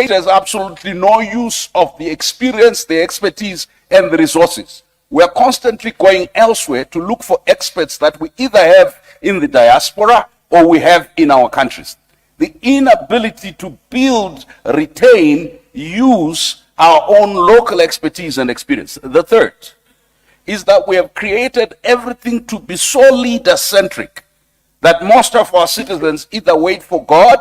There's absolutely no use of the experience, the expertise, and the resources. We are constantly going elsewhere to look for experts that we either have in the diaspora or we have in our countries. The inability to build, retain, use our own local expertise and experience. The third is that we have created everything to be so leader-centric that most of our citizens either wait for God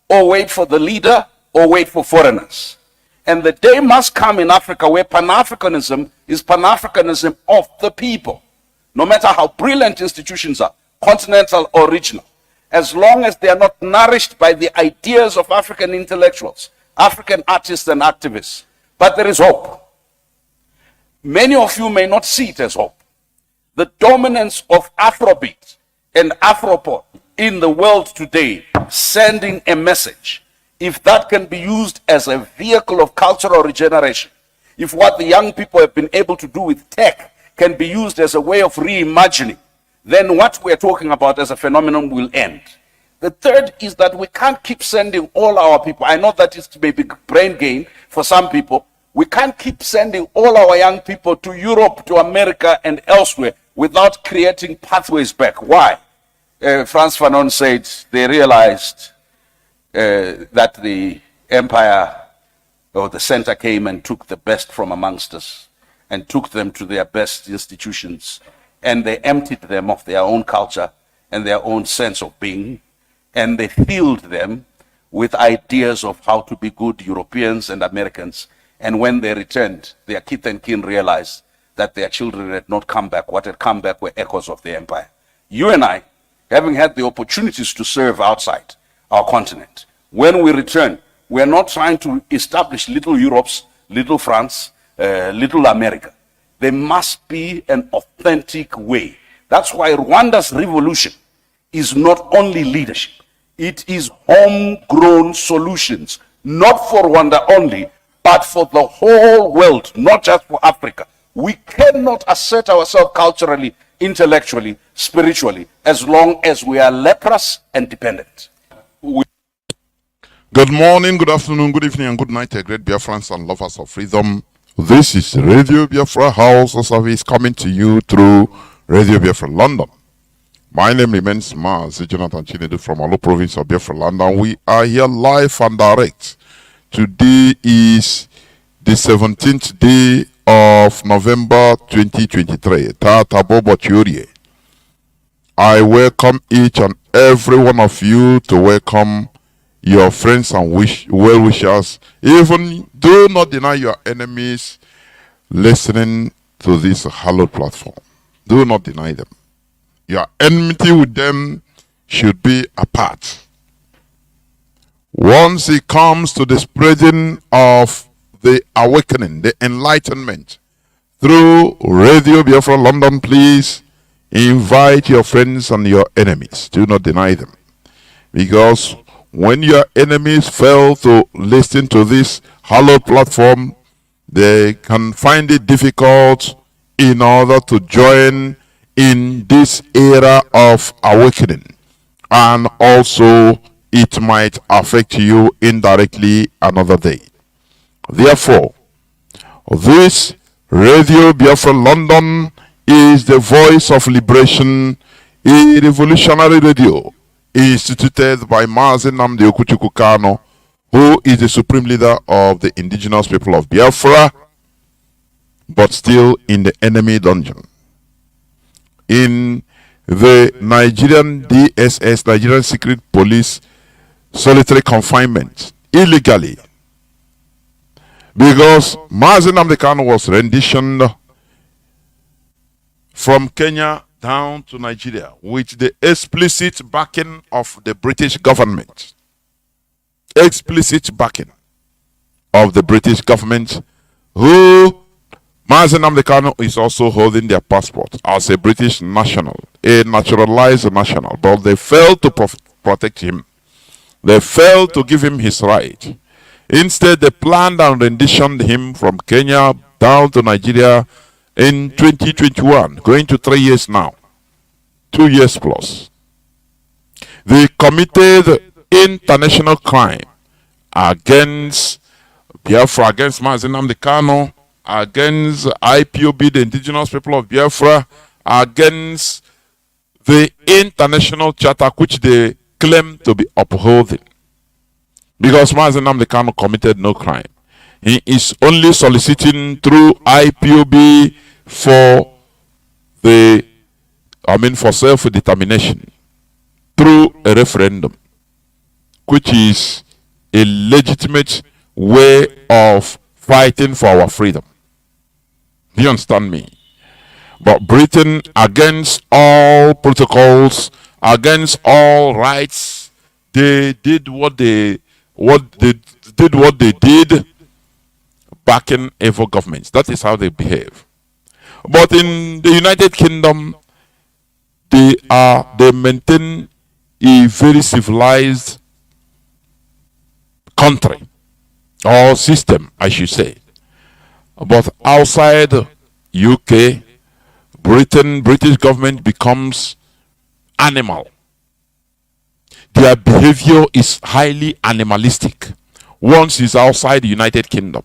or wait for the leader or wait for foreigners. And the day must come in Africa where Pan-Africanism is Pan-Africanism of the people. No matter how brilliant institutions are, continental or regional, as long as they are not nourished by the ideas of African intellectuals, African artists and activists. But there is hope. Many of you may not see it as hope. The dominance of Afrobeat and Afropop in the world today, sending a message. If that can be used as a vehicle of cultural regeneration, if what the young people have been able to do with tech can be used as a way of reimagining, then what we're talking about as a phenomenon will end. The third is that we can't keep sending all our people. I know that is maybe brain gain for some people. We can't keep sending all our young people to Europe, to America, and elsewhere without creating pathways back. Why? Frantz Fanon said they realized that the empire or the center came and took the best from amongst us and took them to their best institutions, and they emptied them of their own culture and their own sense of being, and they filled them with ideas of how to be good Europeans and Americans. And when they returned, their kith and kin realized that their children had not come back. What had come back were echoes of the empire. You and I, having had the opportunities to serve outside our continent, when we return, we are not trying to establish little Europe's, little France, little America. There must be an authentic way. That's why Rwanda's revolution is not only leadership. It is homegrown solutions, not for Rwanda only, but for the whole world, not just for Africa. We cannot assert ourselves culturally, intellectually, spiritually, as long as we are leprous and dependent. Good morning, good afternoon, good evening, and good night, great Biafrans and lovers of freedom. This is Radio Biafra House of Service coming to you through Radio Biafra London. My name remains Mazi, Chinedu from Olo province of Biafra London. We are here live and direct. Today is the 17th day of November 2023. I welcome each and every one of you to welcome your friends and well-wishers. Even do not deny your enemies listening to this hallowed platform. Do not deny them. Your enmity with them should be apart. Once it comes to the spreading of the awakening, the enlightenment, through Radio Biafra London, please invite your friends and your enemies. Do not deny them. Because when your enemies fail to listen to this hallowed platform, they can find it difficult in order to join in this era of awakening. And also, it might affect you indirectly another day. Therefore, this Radio Biafra London is the voice of liberation, a revolutionary radio instituted by Mazi Kano, who is the supreme leader of the indigenous people of Biafra, but still in the enemy dungeon. In the Nigerian DSS, Nigerian Secret Police, solitary confinement, illegally, because Mazi Kano was renditioned from Kenya down to Nigeria with the explicit backing of the British government. Explicit backing of the British government, who Mazi Kano is also holding their passport as a British national, a naturalized national, but they failed to protect him. They failed to give him his right. Instead, they planned and renditioned him from Kenya down to Nigeria in 2021, going to 3 years now, 2 years plus. They committed international crime against Biafra, against Mazi Nnamdi Kanu, against IPOB, the indigenous people of Biafra, against the international charter which they claim to be upholding. Because Mazi Nnamdi Kanu committed no crime. He is only soliciting through IPOB for for self-determination through a referendum, which is a legitimate way of fighting for our freedom. Do you understand me? But Britain, against all protocols, against all rights, they did what they did, backing evil governments. That is how they behave. But in the United Kingdom, they maintain a very civilized country or system, I should say. But outside UK, British government becomes animal. Their behavior is highly animalistic. Once it's outside the United Kingdom,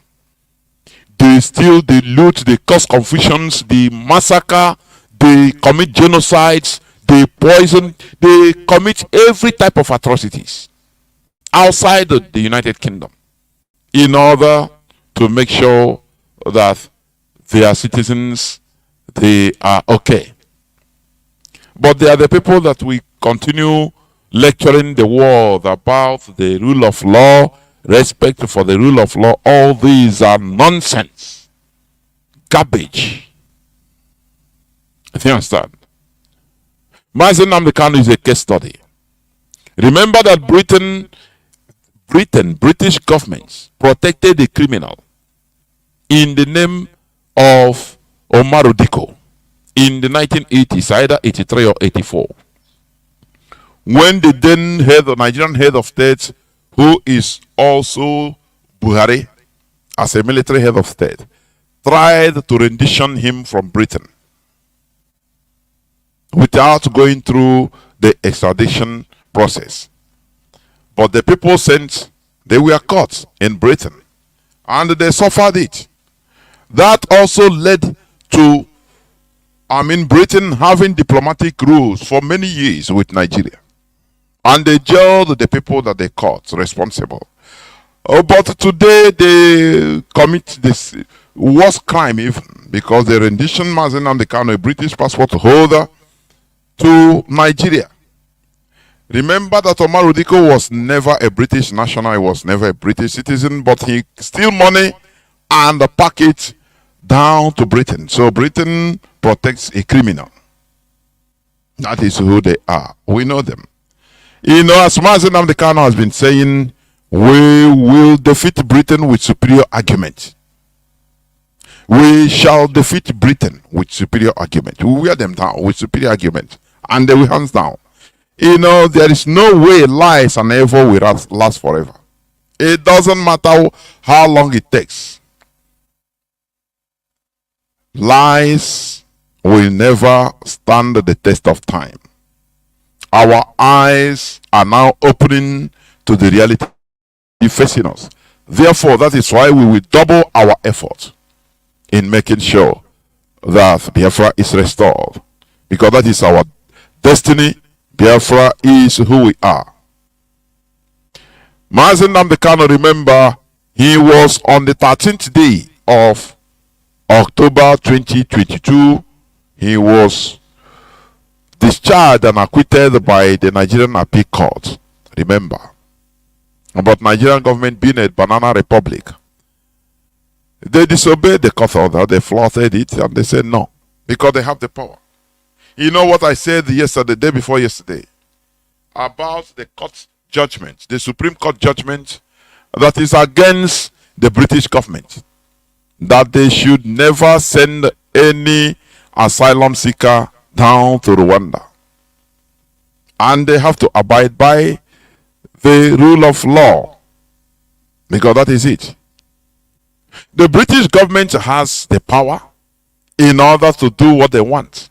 they steal, they loot, they cause confusions, they massacre, they commit genocides, they poison, they commit every type of atrocities outside the United Kingdom in order to make sure that their citizens, they are okay. But they are the people that we continue lecturing the world about the rule of law, respect for the rule of law. All these are nonsense, garbage. Do you understand? Mazi Nnamdi Kanu is a case study. Remember that British governments protected the criminal in the name of Omar Diko in the 1980s, either 83 or 84. When the then Nigerian head of state, who is also Buhari, as a military head of state, tried to rendition him from Britain without going through the extradition process. But the people they were caught in Britain and they suffered it. That also led to Britain having diplomatic rules for many years with Nigeria. And they jailed the people that they caught responsible. But today they commit this worst crime even, because they rendition Mazi Nnamdi Kanu, a British passport holder, to Nigeria. Remember that Omar Diko was never a British national, he was never a British citizen, but he steal money and pack it down to Britain. So Britain protects a criminal. That is who they are. We know them. You know, as Mazi Nnamdi Kanu has been saying, we will defeat Britain with superior argument. We shall defeat Britain with superior argument. We wear them down with superior argument. And they will hands down. You know, there is no way lies and evil will last forever. It doesn't matter how long it takes. Lies will never stand the test of time. Our eyes are now opening to the reality facing us. Therefore, that is why we will double our effort in making sure that Biafra is restored. Because that is our destiny. Biafra is who we are. Mazi Nnamdi Kanu, remember, he was on the 13th day of October 2022. He was discharged and acquitted by the Nigerian Appeal Court. Remember. But Nigerian government being a banana republic, they disobeyed the court order, they flouted it, and they said no, because they have the power. You know what I said yesterday, the day before yesterday, about the court judgment, the Supreme Court judgment that is against the British government, that they should never send any asylum seeker down to Rwanda. And they have to abide by the rule of law, because that is it. The British government has the power in order to do what they want.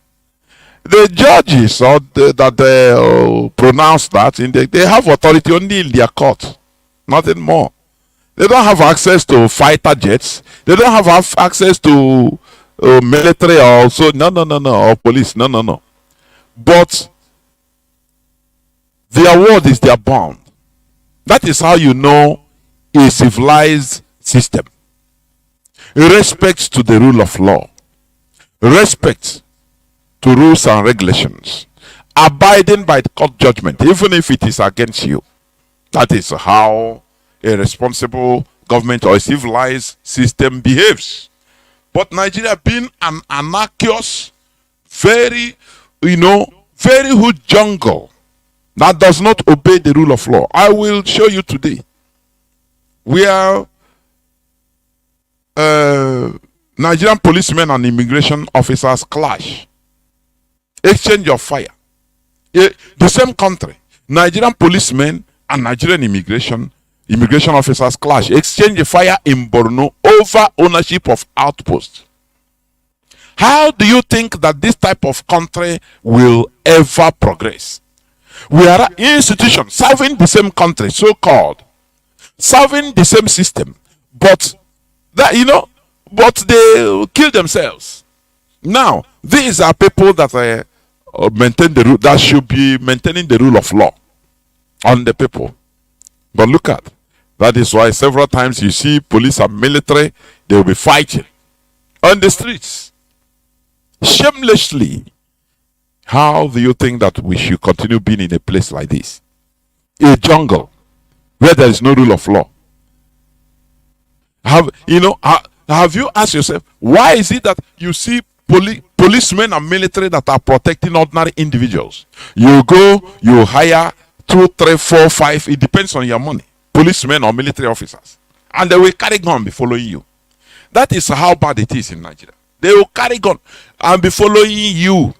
The judges that pronounce that, they have authority only in their court, nothing more. They don't have access to fighter jets. They don't have access to military or so. No, no, no, no. Or police. No, no, no. But their word is their bond. That is how you know a civilized system. Respect to the rule of law. Respect to rules and regulations. Abiding by the court judgment, even if it is against you. That is how a responsible government or a civilized system behaves. But Nigeria being an anarchous, very huge jungle that does not obey the rule of law. I will show you today where Nigerian policemen and immigration officers clash. Exchange of fire. The same country, Nigerian policemen and Nigerian immigration officers clash. Exchange of fire in Borno over ownership of outposts. How do you think that this type of country will ever progress? We are institutions serving the same country, so-called, serving the same system, but but they kill themselves. Now, these are people that maintain the rule, that should be maintaining the rule of law on the people. But look at that is why several times you see police and military, they will be fighting on the streets shamelessly. How do you think that we should continue being in a place like this? A jungle where there is no rule of law. Have you asked yourself, why is it that you see policemen and military that are protecting ordinary individuals? You go, you hire 2, 3, 4, 5, it depends on your money, policemen or military officers, and they will carry gun be following you. That is how bad it is in Nigeria. They will carry gun and be following you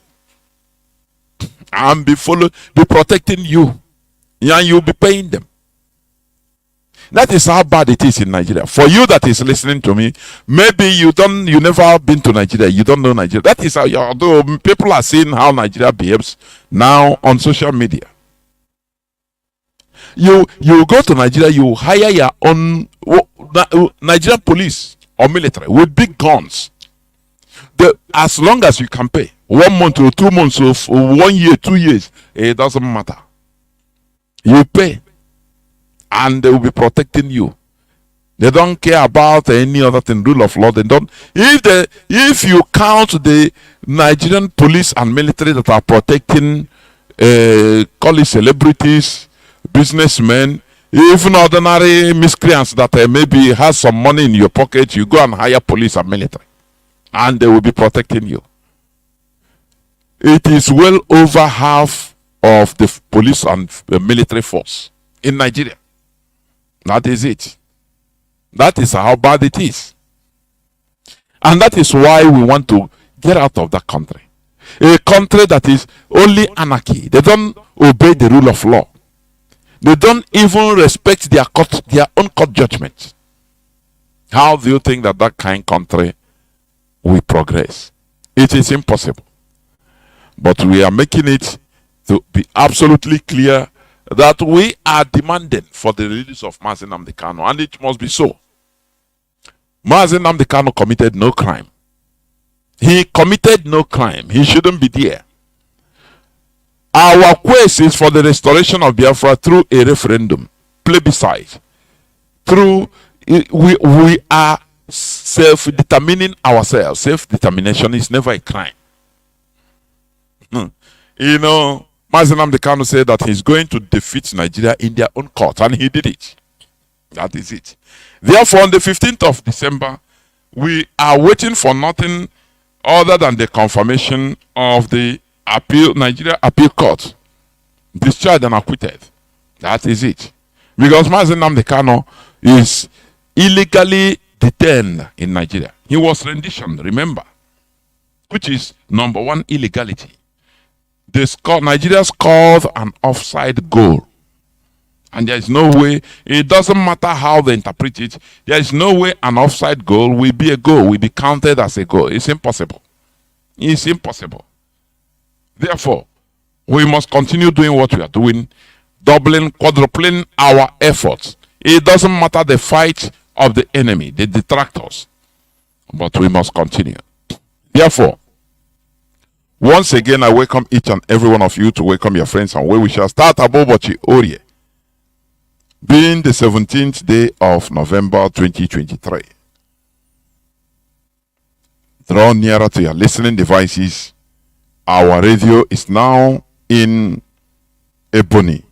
and be protecting you, and you'll be paying them. That is how bad it is in Nigeria. For you that is listening to me, maybe you never been to Nigeria, you don't know Nigeria. That is how although people are seeing how Nigeria behaves now on social media. You go to Nigeria, you hire your own Nigerian police or military with big guns. As long as you can pay 1 month or 2 months or 1 year, 2 years, it doesn't matter. You pay, and they will be protecting you. They don't care about any other thing, rule of law. They don't. If you count the Nigerian police and military that are protecting, call it celebrities, businessmen, even ordinary miscreants that maybe has some money in your pocket, you go and hire police and military, and they will be protecting you. It is well over half of the police and military force in Nigeria. That is it. That is how bad it is. And that is why we want to get out of that country. A country that is only anarchy. They don't obey the rule of law. They don't even respect their own court judgment. How do you think that kind of country will progress? It is impossible. But we are making it to be absolutely clear that we are demanding for the release of Mazi Nnamdi Kanu, and it must be so. Mazi Nnamdi Kanu committed no crime. He committed no crime. He shouldn't be there. Our quest is for the restoration of Biafra through a referendum, plebiscite. We are self-determining ourselves. Self-determination is never a crime. Mazi Nnamdi Kanu said that he's going to defeat Nigeria in their own court, and he did it. That is it. Therefore, on the 15th of December, we are waiting for nothing other than the confirmation of the Nigeria Appeal Court, discharged and acquitted. That is it. Because Mazi Nnamdi Kanu is illegally detained in Nigeria. He was renditioned, remember, which is number one illegality. Nigeria scored an offside goal. And there is no way, it doesn't matter how they interpret it, there is no way an offside goal will be a goal, will be counted as a goal. It's impossible. It's impossible. Therefore, we must continue doing what we are doing, doubling, quadrupling our efforts It doesn't matter the fight of the enemy, the detractors, but we must continue. Therefore, once again, I welcome each and every one of you to welcome your friends, and where we shall start Abobochi Orie, being the 17th day of November 2023. Draw nearer to your listening devices. Our radio is now in Ebony,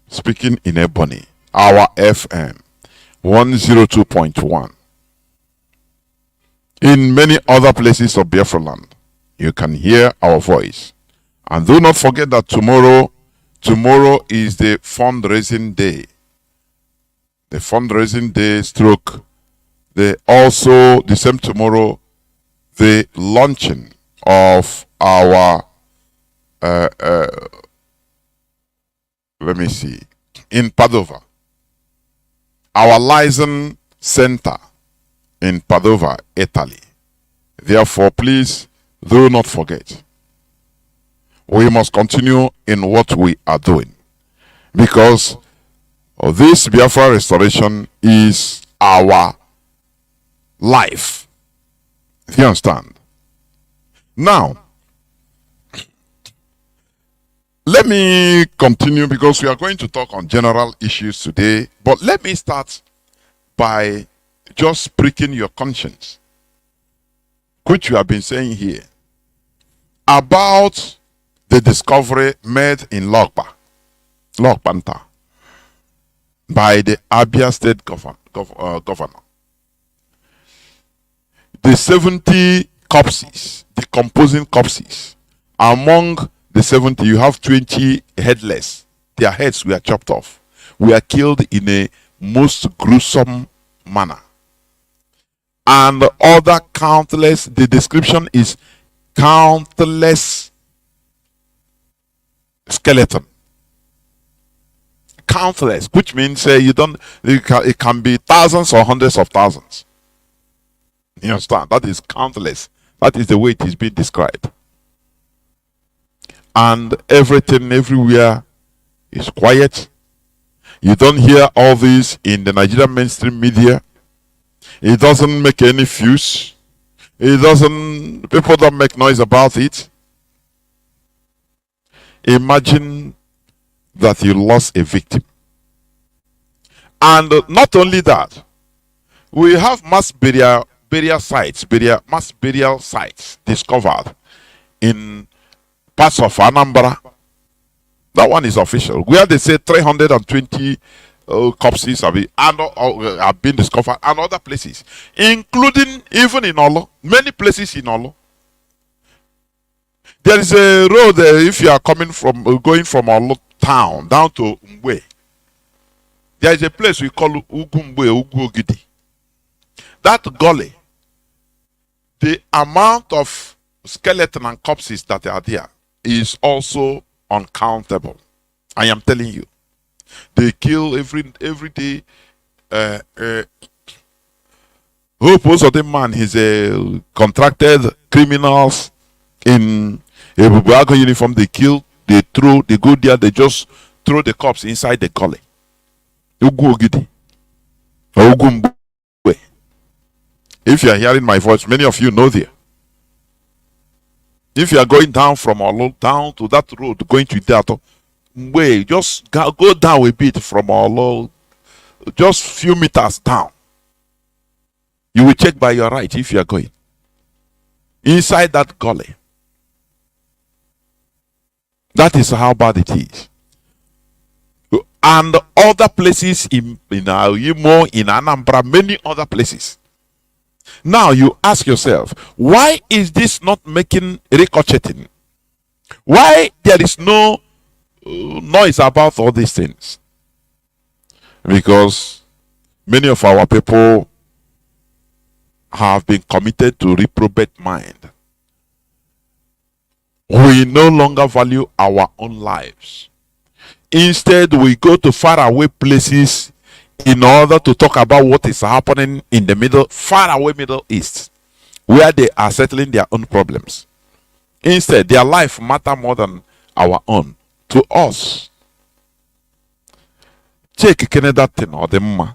speaking in Ebony. Our FM 102.1. In many other places of Biafra land, you can hear our voice. And do not forget that tomorrow is the fundraising day. The fundraising day stroke. The same tomorrow, the launching of our in Padova, our liaison center in Padova, Italy. Therefore, please do not forget. We must continue in what we are doing, because this Biafra restoration is our life. You understand? Now, let me continue, because we are going to talk on general issues today. But let me start by just pricking your conscience, which you have been saying here, about the discovery made in Lokpanta, by the Abia State governor. The 70 corpses, decomposing corpses. Among the 70, you have 20 headless. Their heads were chopped off. We are killed in a most gruesome manner. And other countless, the description is countless skeleton. Countless, which means it can be thousands or hundreds of thousands. You understand? That is countless. That is the way it is being described. And everything everywhere is quiet. You don't hear all this in the Nigerian mainstream media. It doesn't make any fuss. People don't make noise about it. Imagine that you lost a victim. And not only that, we have mass burial sites discovered in parts of Anambra. That one is official, where they say 320 corpses have been discovered, and other places, including even in Olo, many places in Olo. There is a road if you are going from Olo town down to Mwe. There is a place we call Ugugidi. That gully, the amount of skeleton and corpses that are there is also uncountable. I am telling you. They kill every day. Most of them, man, he's a contracted criminals in a Bubuago uniform. They kill, they go there, they just throw the corpse inside the gully. If you are hearing my voice, many of you know there. If you are going down from Olo down to that road, going to Dato, just go down a bit from Olo, just few meters down. You will check by your right if you are going. Inside that gully. That is how bad it is. And other places in Imo, in Anambra, many other places. Now you ask yourself, why is this not making ricocheting? Why there is no noise about all these things? Because many of our people have been committed to reprobate mind. We no longer value our own lives. Instead, we go to faraway places in order to talk about what is happening in the faraway Middle East, where they are settling their own problems. Instead, their life matters more than our own to us. check that thing or the ma.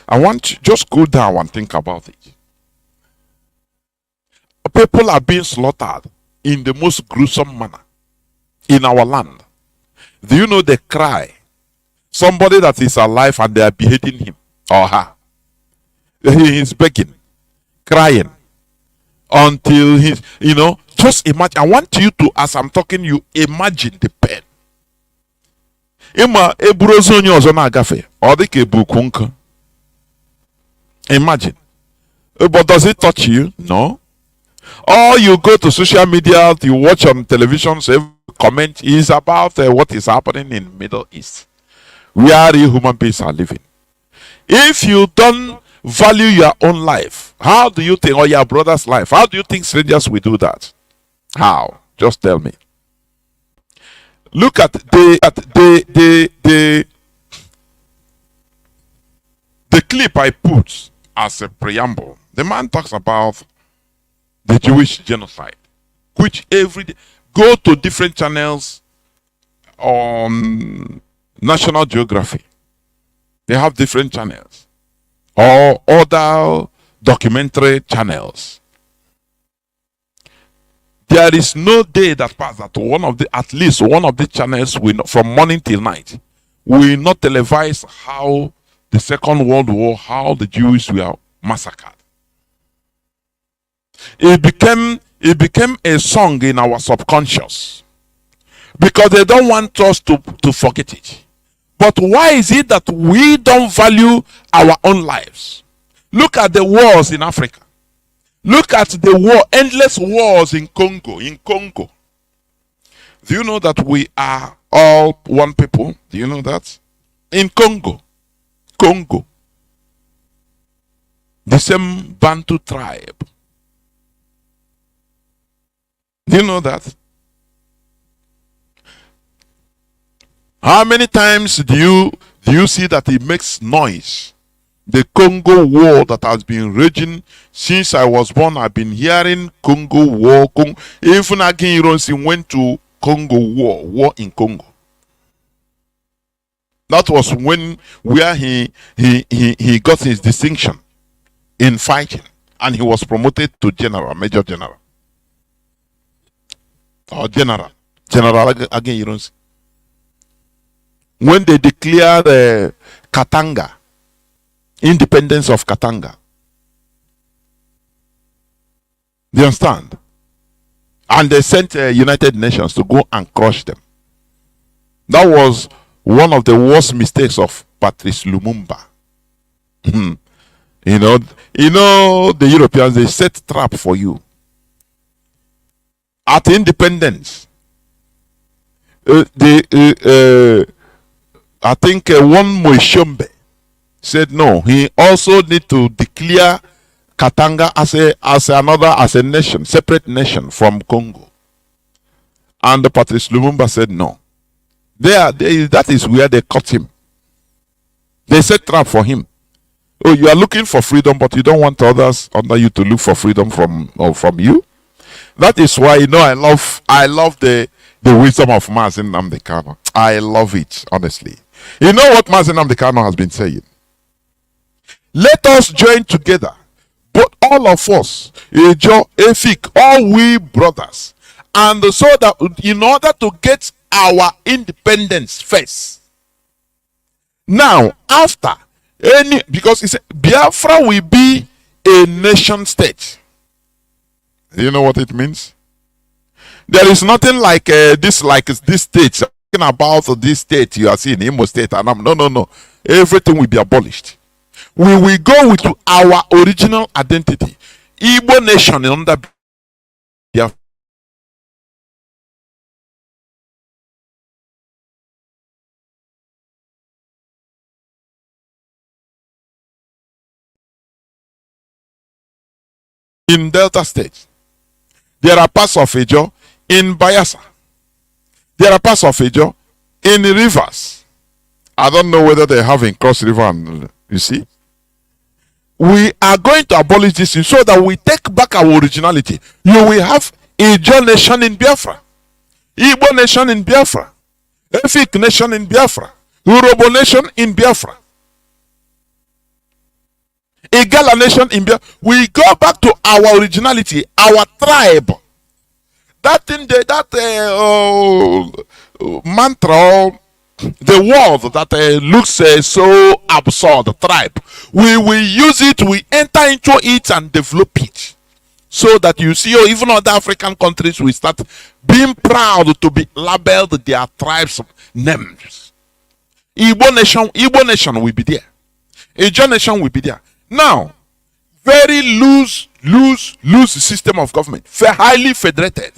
I want you just go down and think about it. People are being slaughtered in the most gruesome manner in our land. Do you know they cry? Somebody that is alive and they are beheading him or her. He is begging, crying until he's, just imagine. I want you to, as I'm talking, you imagine the pain. Imagine. But does it touch you? No. Or you go to social media, you watch on television, so every comment is about what is happening in Middle East, where real human beings are living. If you don't value your own life, how do you think, or your brother's life, how do you think strangers will do that? How? Just tell me. Look at the clip I put as a preamble. The man talks about the Jewish genocide, which every day go to different channels on National Geography. They have different channels or other documentary channels. There is no day that passes that at least one of the channels will not, from morning till night, will not televise how the Second World War, how the Jews were massacred. It became a song in our subconscious because they don't want us to forget it. But why is it that we don't value our own lives? Look at the wars in Africa. Look at the endless wars in Congo. Do you know that we are all one people? Do you know that? In Congo, the same Bantu tribe. Do you know that? How many times do you see that it makes noise? The Congo war that has been raging since I was born. I've been hearing Congo war. Even Akin Ironsi went to Congo war in Congo. That was where he got his distinction in fighting, and he was promoted to major general. Or general Akin Ironsi. When they declared Katanga, independence of Katanga. Do you understand? And they sent United Nations to go and crush them. That was one of the worst mistakes of Patrice Lumumba. You know the Europeans, they set trap for you. At independence, I think one Moishombe said no. He also need to declare Katanga as a nation, separate nation from Congo. And Patrice Lumumba said no. That is where they caught him. They set trap for him. Oh, you are looking for freedom, but you don't want others under you to look for freedom from you. That is why I love the wisdom of Mazi Nnamdi Kanu. I love it, honestly. You know what Mazi Nnamdi Kanu has been saying? Let us join together, but all of us, Ejo, Efik, all we brothers, and so that in order to get our independence first. Now, after because he said Biafra will be a nation state. Do you know what it means? There is nothing like this state. Talking about this state you are seeing, Imo State, and no. Everything will be abolished. We will go with our original identity. Igbo nation under Biafra. In Delta State, there are parts of Ejo in Bayelsa. There are parts of Ejo in rivers. I don't know whether they have in Cross River, and you see. We are going to abolish this so that we take back our originality. You will have Ejo nation in Biafra, Igbo nation in Biafra, Efik nation in Biafra, Urobo nation in Biafra, Igala nation in Biafra. We go back to our originality, our tribe. That thing, that mantra, the word that looks so absurd, tribe. We will use it, we enter into it and develop it. So that you see, even other African countries will start being proud to be labeled their tribes names. Igbo nation will be there. Ijaw nation will be there. Now, very loose system of government. Highly federated.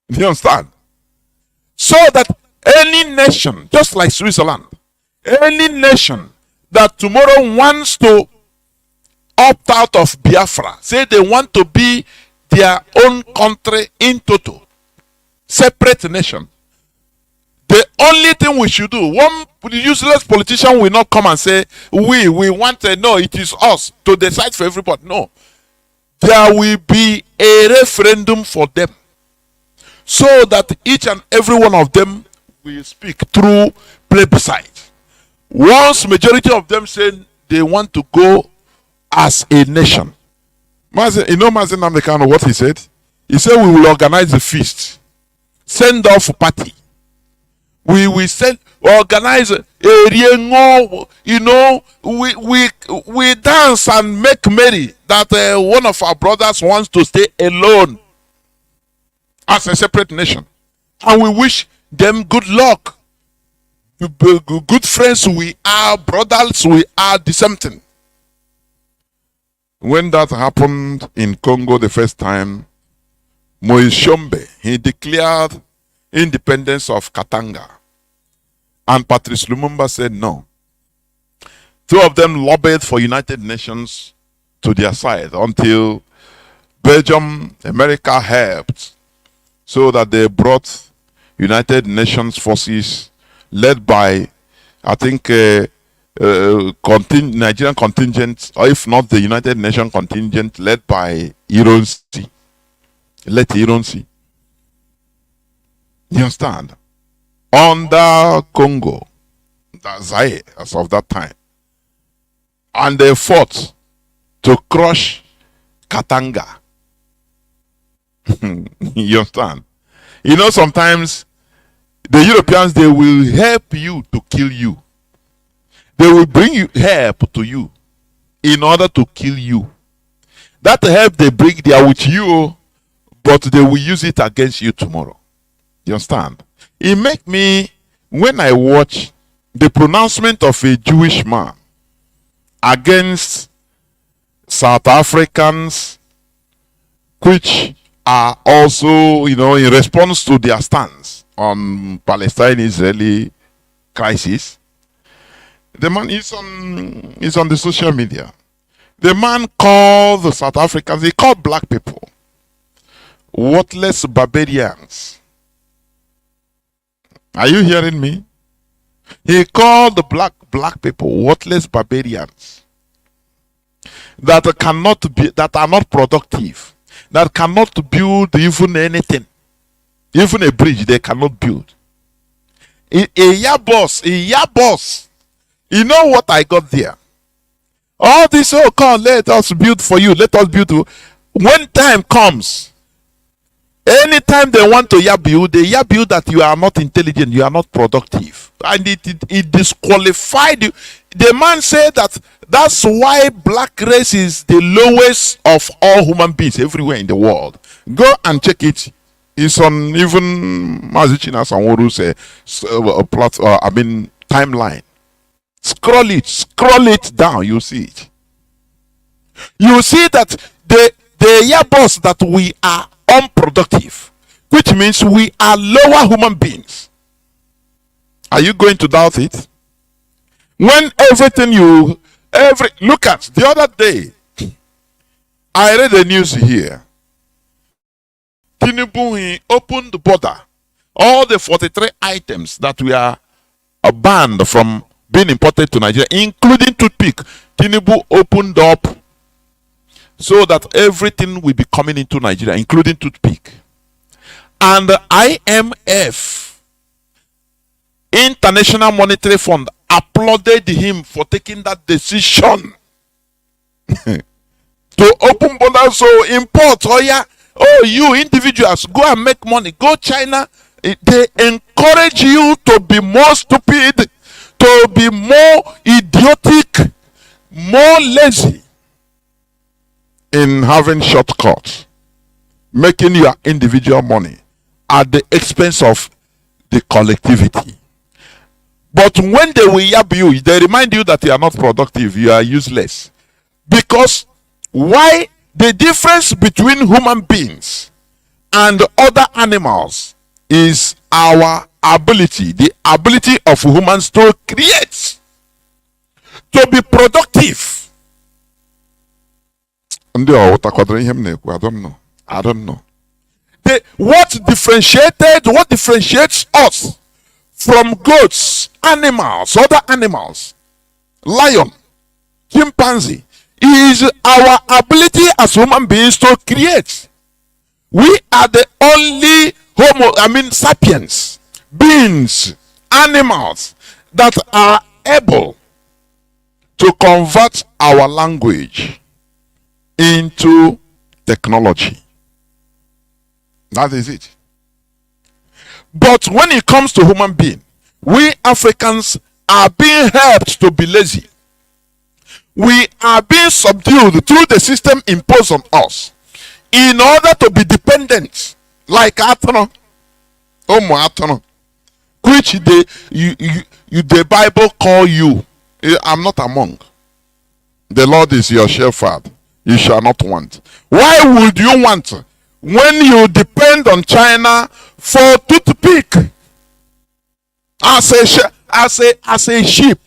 You understand? So that any nation, just like Switzerland, any nation that tomorrow wants to opt out of Biafra, say they want to be their own country in total, separate nation, the only thing we should do, one useless politician will not come and say, we want to know it is us to decide for everybody. No. There will be a referendum for them, so that each and every one of them will speak through plebiscite. Once majority of them say they want to go as a nation. Mazi, you know Mazi Namdekano, what he said? He said we will organize a feast, send off party. We will organize a you know, we dance and make merry that one of our brothers wants to stay alone as a separate nation, and we wish them good luck. Good friends we are, brothers we are, the same thing. When that happened in Congo the first time, Moise Tshombe, he declared independence of Katanga, and Patrice Lumumba said no. Two of them lobbied for United Nations to their side until Belgium, America helped, so that they brought United Nations forces led by, I think, Nigerian contingent, or if not the United Nations contingent, led by Ironsi. You understand? Under Congo, Zaire, as of that time. And they fought to crush Katanga. You understand? You know, sometimes the Europeans, they will help you to kill you. They will bring you help to you in order to kill you. That help they bring, they are with you, but they will use it against you tomorrow. You understand? It make me, when I watch the pronouncement of a Jewish man against South Africans, which are also, you know, in response to their stance on Palestine-Israeli crisis, the man is on the social media. The man called the South Africans, he called black people worthless barbarians. Are you hearing me? He called the black people worthless barbarians that are not productive, that cannot build even anything, even a bridge they cannot build. A year boss. You know what I got there? All this, oh, come, let us build for you. Let us build. When time comes, anytime they want to yab you, they yab you that you are not intelligent, you are not productive. And it disqualified you. The man said that's why black race is the lowest of all human beings everywhere in the world. Go and check it. It's on even Mazi Sanworu's timeline. Scroll it down, you see it. You see that the year boss that we are unproductive, which means we are lower human beings. Are you going to doubt it? When look at the other day, I read the news here. Chinedu opened the border. All the 43 items that we are banned from being imported to Nigeria, including toothpick, Chinedu opened up so that everything will be coming into Nigeria, including toothpick. And the IMF International Monetary Fund applauded him for taking that decision to open borders, so import. Oh yeah, oh you individuals go and make money. Go China. They encourage you to be more stupid, to be more idiotic, more lazy in having shortcuts, making your individual money at the expense of the collectivity. But when they will yab you, they remind you that you are not productive, you are useless. Because why? The difference between human beings and other animals is our ability, the ability of humans to create, to be productive. I don't know. I don't know. What differentiates us from goats, animals, other animals, lion, chimpanzee, is our ability as human beings to create. We are the only sapiens, beings, animals that are able to convert our language into technology. That is it. But when it comes to human being, we Africans are being helped to be lazy. We are being subdued through the system imposed on us in order to be dependent, like Atono, which the Bible call you. I'm not among. The Lord is your shepherd. You shall not want. Why would you want when you depend on China for toothpick as a sheep?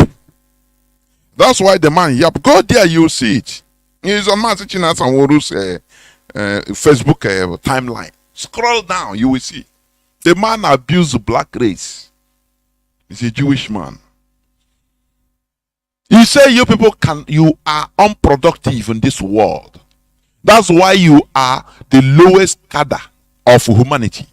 That's why the man go there, you see it. He's on Mazi Chinedu's Facebook timeline. Scroll down, you will see. The man abused the black race. He's a Jewish man. He said you are unproductive in this world. That's why you are the lowest cadre of humanity.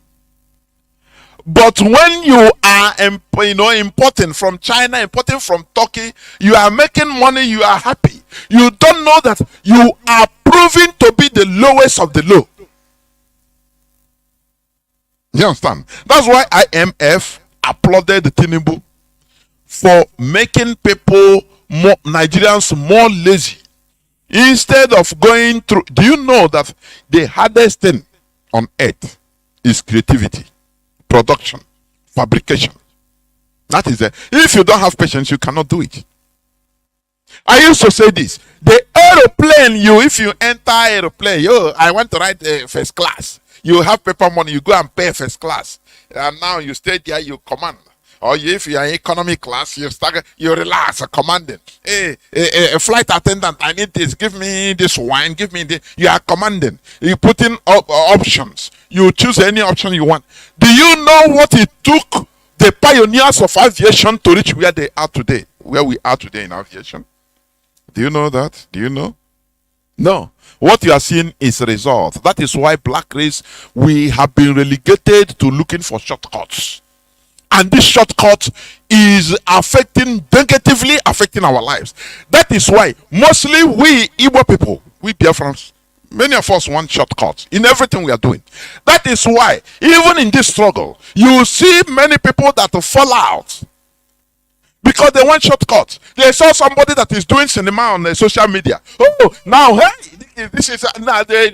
But when you are importing from China, importing from Turkey, you are making money, you are happy. You don't know that you are proving to be the lowest of the low. You understand? That's why IMF applauded Chinedu for making people, Nigerians, more lazy. Instead of going through, do you know that the hardest thing on earth is creativity, production, fabrication? That is it. If you don't have patience, you cannot do it. I used to say this: the aeroplane, if you enter aeroplane, I want to ride first class. You have paper money, you go and pay first class, and now you stay there, you command. Or if you are in economy class, you relax, commanding. Hey, a flight attendant, I need this. Give me this wine. Give me this. You are commanding. You put in options. You choose any option you want. Do you know what it took the pioneers of aviation to reach where they are today? Where we are today in aviation? Do you know that? Do you know? No. What you are seeing is a result. That is why black race, we have been relegated to looking for shortcuts. And this shortcut is negatively affecting our lives. That is why mostly we Igbo people, we Biafrans, many of us want shortcuts in everything we are doing. That is why even in this struggle, you see many people that fall out because they want shortcuts. They saw somebody that is doing cinema on social media. Oh, now hey, this is now they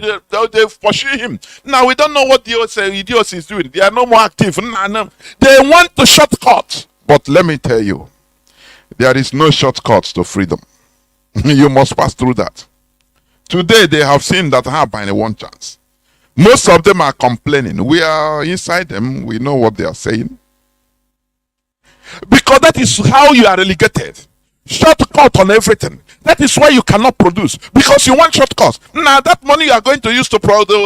pursue him. Now we don't know what the idiot is doing. They are no more active. No. They want to shortcut. But let me tell you, there is no shortcut to freedom. You must pass through that. Today they have seen that by one chance. Most of them are complaining. We are inside them. We know what they are saying. Because that is how you are relegated. Shortcut on everything. That is why you cannot produce. Because you want shortcuts. Now that money you are going to use to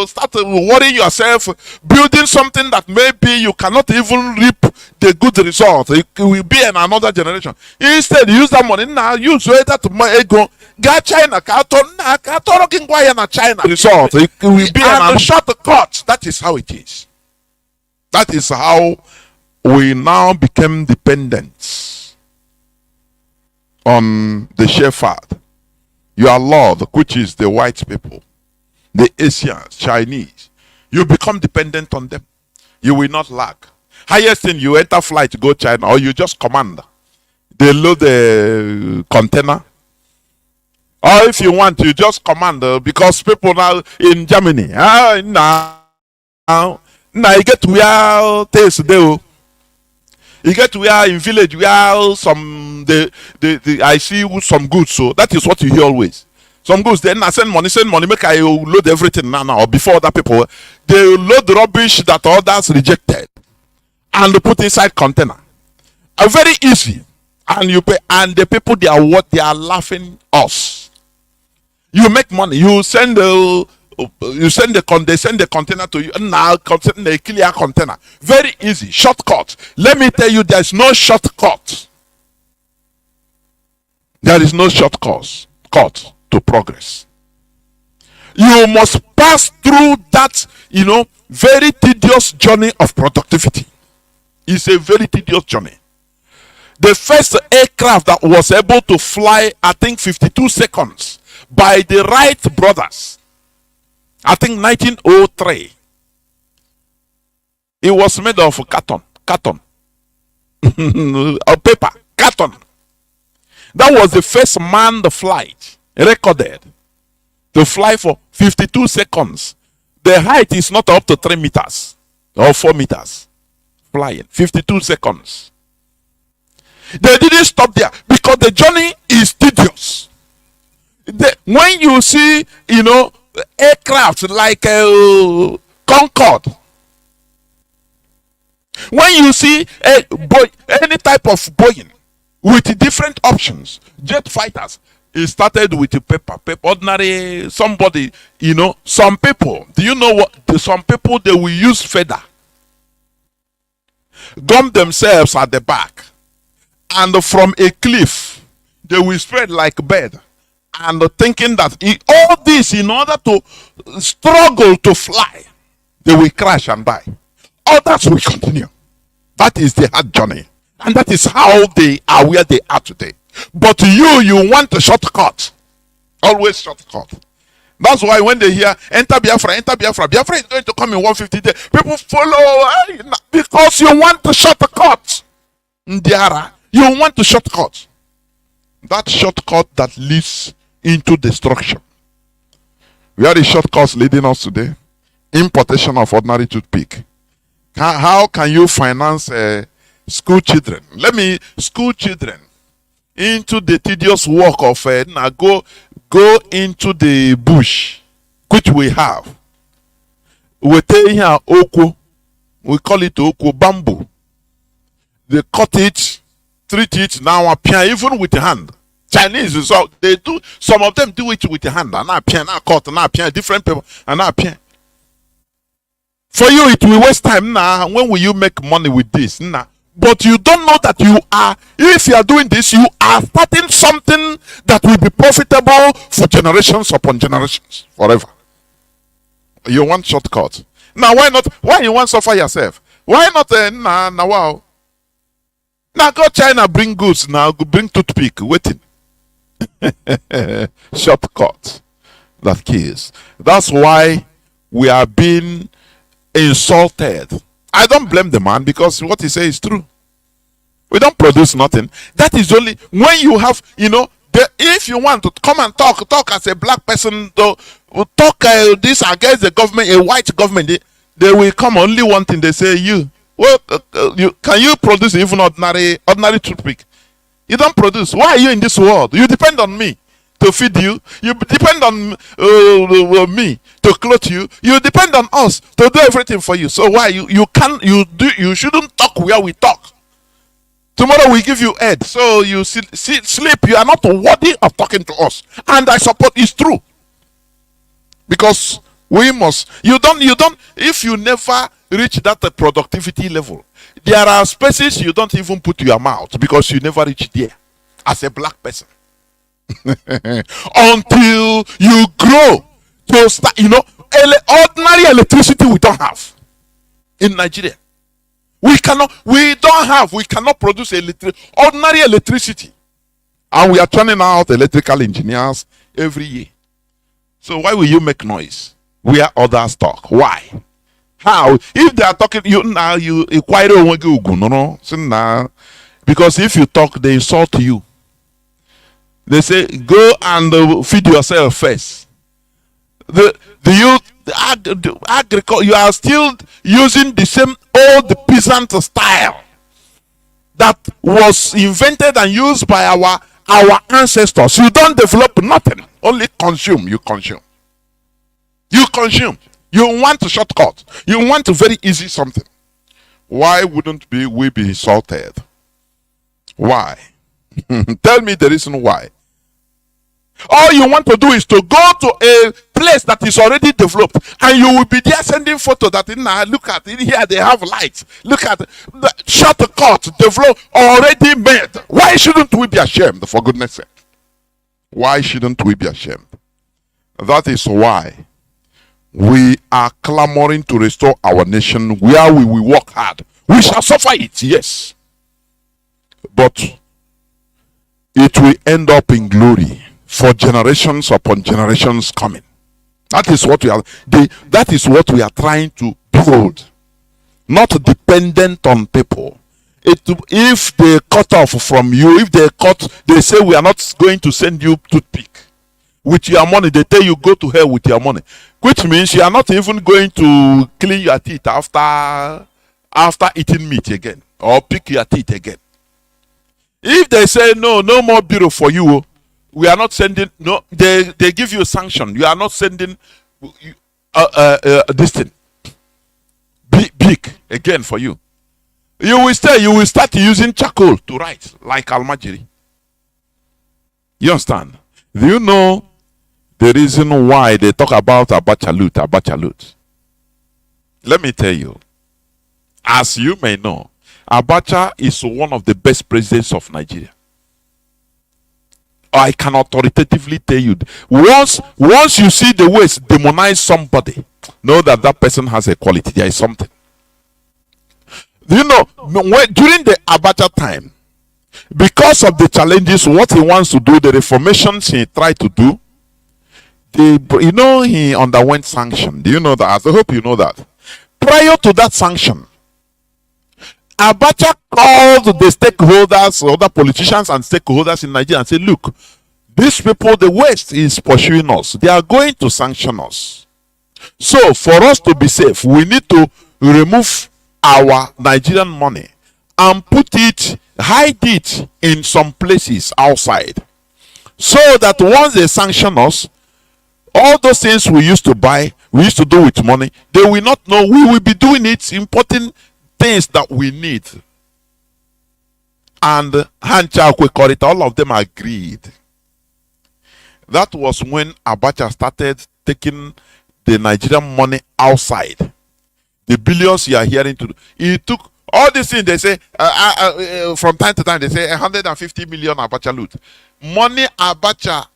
start worrying yourself, building something that maybe you cannot even reap the good result. It will be in another generation. Instead, use that money. Now use that money. Go China. China. Result. It will be a shortcut. That is how it is. That is how we now became dependent on the shepherd, your Lord, which is the white people, the Asians, Chinese. You become dependent on them. You will not lack. Highest thing, you enter flight to go China, or you just command. They load the container. Or if you want, you just command, because people now in Germany, now you get where taste they. You get where in village where some I see some goods, so that is what you hear always. Some goods, then I send money, make I load everything now or before other people. They load the rubbish that others rejected and put inside container. Very easy. And you pay, and the people they are laughing us. You make money, you send they send the container to you now, a clear container. Very easy, shortcut. Let me tell you, there's no shortcut. There is no shortcut to progress. You must pass through that, very tedious journey of productivity. It's a very tedious journey. The first aircraft that was able to fly, I think 52 seconds by the Wright brothers, I think 1903. It was made of carton or paper, carton. That was the first manned flight recorded to fly for 52 seconds. The height is not up to 3 meters or 4 meters. Flying 52 seconds. They didn't stop there because the journey is tedious. When you see, aircraft like Concorde, when you see any type of Boeing with different options, jet fighters, it started with a paper, ordinary somebody, some people, do you know what? Some people, they will use feather, gum themselves at the back, and from a cliff, they will spread like bed, and thinking that all this in order to struggle to fly, they will crash and die. Others will continue. That is the hard journey, and that is how they are where they are today. But you want a shortcut, always shortcut. That's why when they hear enter Biafra, Biafra is going to come in 150 days, people follow because you want the shortcut. Ndiara, you want the shortcut. That shortcut that leads into destruction. Where the shortcuts leading us today? Importation of ordinary toothpick. How can you finance school children? School children into the tedious work of now go into the bush, which we have. We take here oko, we call it oko, bamboo. They cut it, treat it now, even with the hand. Chinese, so they do, some of them do it with the hand, and now cut, now different people, and now for you, it will waste time now. When will you make money with this? Nah. But you don't know that if you are doing this, you are starting something that will be profitable for generations upon generations, forever. You want shortcut. Now, why not? Why you want to suffer yourself? Why not? Wow. Now go China, bring goods. Now bring toothpick. Waiting. Shortcut that kills. That's why we are being insulted. I don't blame the man because what he says is true. We don't produce nothing. That is only when you have, if you want to come and talk as a black person, talk this against the government, a white government, they will come only one thing. They say can you produce even ordinary toothpick? You don't produce. Why are you in this world? You depend on me to feed you. You depend on me to clothe you. You depend on us to do everything for you. So why you shouldn't talk where we talk. Tomorrow we give you head, so you sleep. You are not worthy of talking to us, and I support it's true. Because we must. You don't. If you never reach that productivity level, there are spaces you don't even put your mouth because you never reach there as a black person. Until you grow to start, ordinary electricity we don't have in Nigeria. We cannot produce ordinary electricity. And we are turning out electrical engineers every year. So why will you make noise where others talk? Why? How? If they are talking, you acquire no. Because if you talk, they insult you. They say, go and feed yourself first. Agriculture, you are still using the same old peasant style that was invented and used by our ancestors. You don't develop nothing, only consume. You consume. You want a shortcut. You want a very easy something. Why wouldn't we be insulted? Why? Tell me the reason why. All you want to do is to go to a place that is already developed, and you will be there sending photo that look at it here, they have lights. Look at the shortcut developed already made. Why shouldn't we be ashamed, for goodness sake? Why shouldn't we be ashamed? That is why we are clamoring to restore our nation where we will work hard. We shall suffer it, yes, but it will end up in glory for generations upon generations coming. That is what we are trying to build. Not dependent on people. If they cut off from you, they say we are not going to send you toothpick with your money. They tell you go to hell with your money, which means you are not even going to clean your teeth after eating meat again or pick your teeth again. If they say no more bureau for you, we are not sending. No, they give you a sanction. You are not sending this thing big again for you. You will start using charcoal to write like Almajiri. You understand? Do you know the reason why they talk about Abacha loot? Let me tell you. As you may know, Abacha is one of the best presidents of Nigeria. I can authoritatively tell you, once you see the West demonize somebody, know that person has a quality. There is something. You know, during the Abacha time, because of the challenges, what he wants to do, the reformations he tried to do, he underwent sanction. Do you know that? I hope you know that. Prior to that sanction, Abacha called the stakeholders, other politicians and stakeholders in Nigeria and said, look, these people, the West is pursuing us. They are going to sanction us. So for us to be safe, we need to remove our Nigerian money and hide it in some places outside. So that once they sanction us, all those things we used to buy, we used to do with money, they will not know. We will be doing it, importing things that we need. And all of them agreed. That was when Abacha started taking the Nigerian money outside. The billions you are hearing he took all these things. They say from time to time they say 150 million Abacha loot. Money Abacha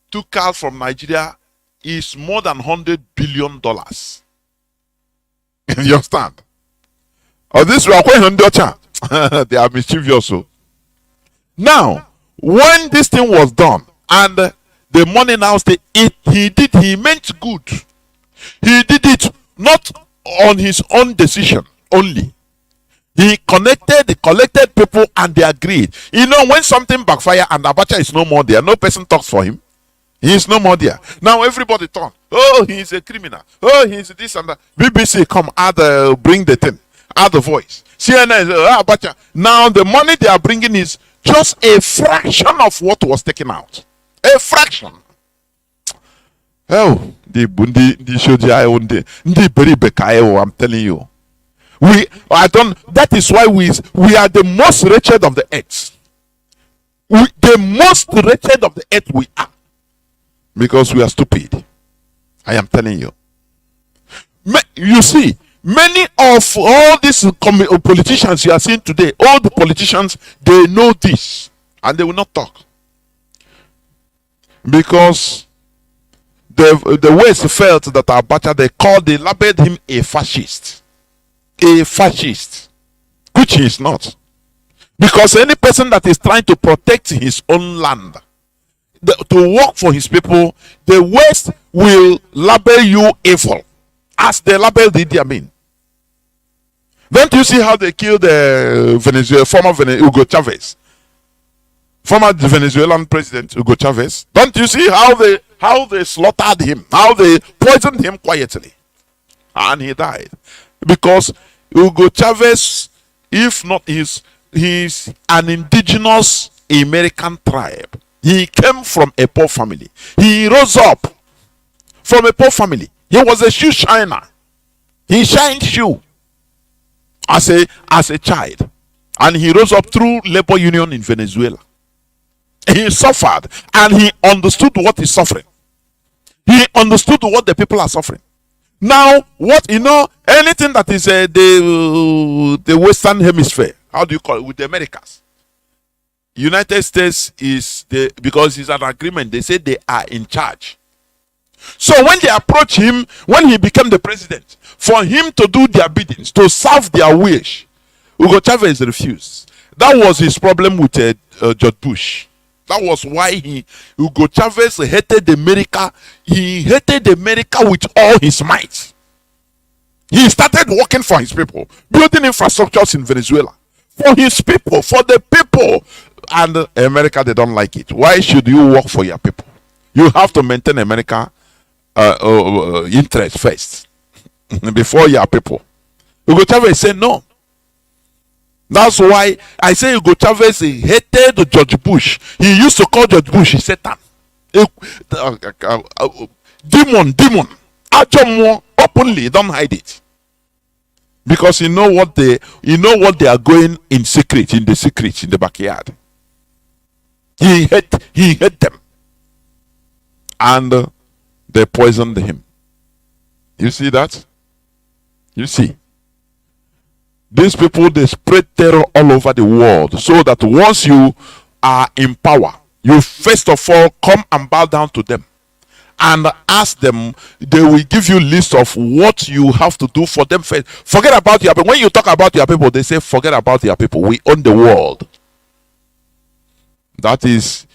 took out from Nigeria is more than $100 billion. You understand? Oh, this they are mischievous. So now, when this thing was done and the money now he meant good. He did it not on his own decision only. He collected people and they agreed. You know, when something backfire and Abacha is no more there, no person talks for him. He is no more there. Now everybody talk. Oh, he is a criminal. Oh, he is this and that. BBC come bring the thing, add the voice. CNN is Abacha. Now the money they are bringing is just a fraction of what was taken out. A fraction. Oh, I'm telling you. That is why we are the most wretched of the earth. The most wretched of the earth we are. Because we are stupid. I am telling you. You see, many of all these politicians you are seeing today, all the politicians, they know this. And they will not talk. Because the West felt that Abacha, they labeled him a fascist. A fascist. which he is not. Because any person that is trying to protect his own land, to work for his people, the West will label you evil, as they labeled Idi Amin. Don't you see how they killed former Hugo Chavez, former Venezuelan president Hugo Chavez? Don't you see how they slaughtered him, how they poisoned him quietly, and he died? Because Hugo Chavez, if not he's an indigenous American tribe. He came from a poor family. He rose up from a poor family. He was a shoe shiner. He shined shoe as a child, and he rose up through labor union in Venezuela. He suffered, and he understood what is suffering. He understood what the people are suffering. Now, anything that is the Western Hemisphere, how do you call it, with the Americas? United States is because it's an agreement. They say they are in charge. So when they approach him, when he became the president, for him to do their biddings, to serve their wish, Hugo Chavez refused. That was his problem with George Bush. That was why Hugo Chavez hated America. He hated America with all his might. He started working for his people, building infrastructures in Venezuela for his people, for the people. And America, they don't like it. Why should you work for your people? You have to maintain America interest first before your people. Hugo Chavez said no. That's why I say Hugo Chavez hated George Bush. He used to call George Bush Satan, demon. Openly, don't hide it, because you know what they are going in secret, in the backyard. He hate them, and they poisoned him. You see that? You see, these people, they spread terror all over the world, so that once you are in power, you first of all come and bow down to them and ask them. They will give you list of what you have to do for them first. Forget about your people. When you talk about your people, they say forget about your people. We own the world. That is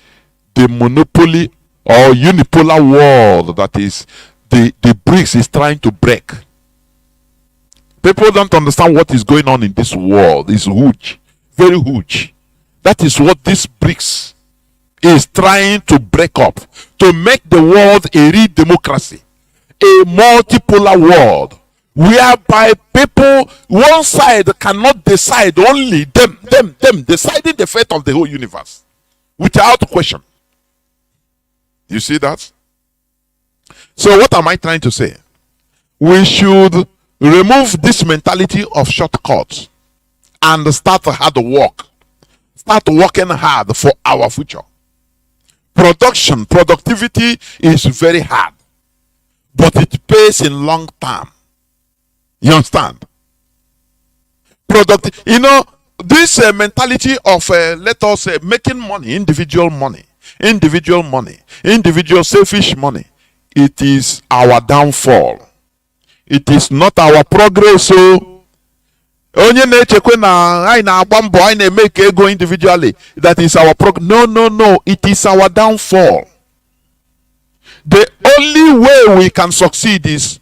the monopoly or unipolar world that is the BRICS is trying to break. People don't understand what is going on in this world. It's huge, very huge. That is what this BRICS is trying to break up, to make the world a real democracy, a multipolar world, whereby people, one side cannot decide, only them deciding the fate of the whole universe without question. You see that? So what am I trying to say? We should remove this mentality of shortcuts and start hard work. Start working hard for our future. Productivity is very hard, but it pays in long term. You understand? This mentality of let us making money, individual selfish money, it is our downfall. It is not our progress. So onye na-echekwe na anyị na-agba mbọ anyị na-eme ego individually, that is our progress. No, it is our downfall. The only way we can succeed is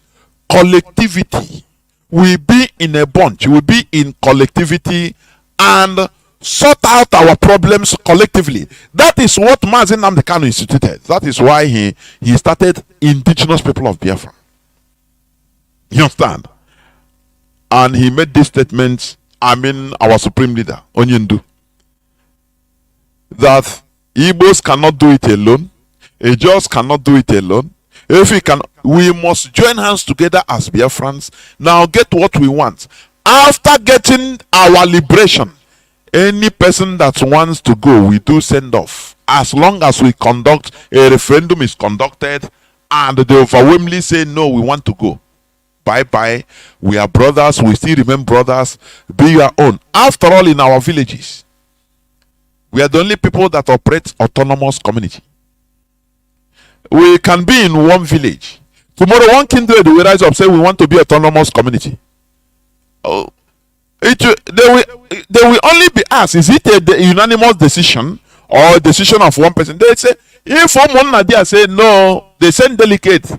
collectivity. We be in a bunch, we be in collectivity and sort out our problems collectively. That is what Mazi instituted. That is why he started Indigenous People of Biafra. You understand? And he made this statement, our supreme leader, Onyendu, that Igbos cannot do it alone, Ejos cannot do it alone. If we can, we must join hands together as Biafrans. Now get what we want. After getting our liberation, any person that wants to go, we do send off. As long as we conduct a referendum is conducted and they overwhelmingly say no, we want to go. Bye. We are brothers. We still remain brothers. Be your own. After all, in our villages, we are the only people that operate autonomous community. We can be in one village. Tomorrow, one kindred will rise up, say we want to be autonomous community. Oh, They will only be asked, is it a unanimous decision or a decision of one person? They say, if one Nadia say no, they send delegate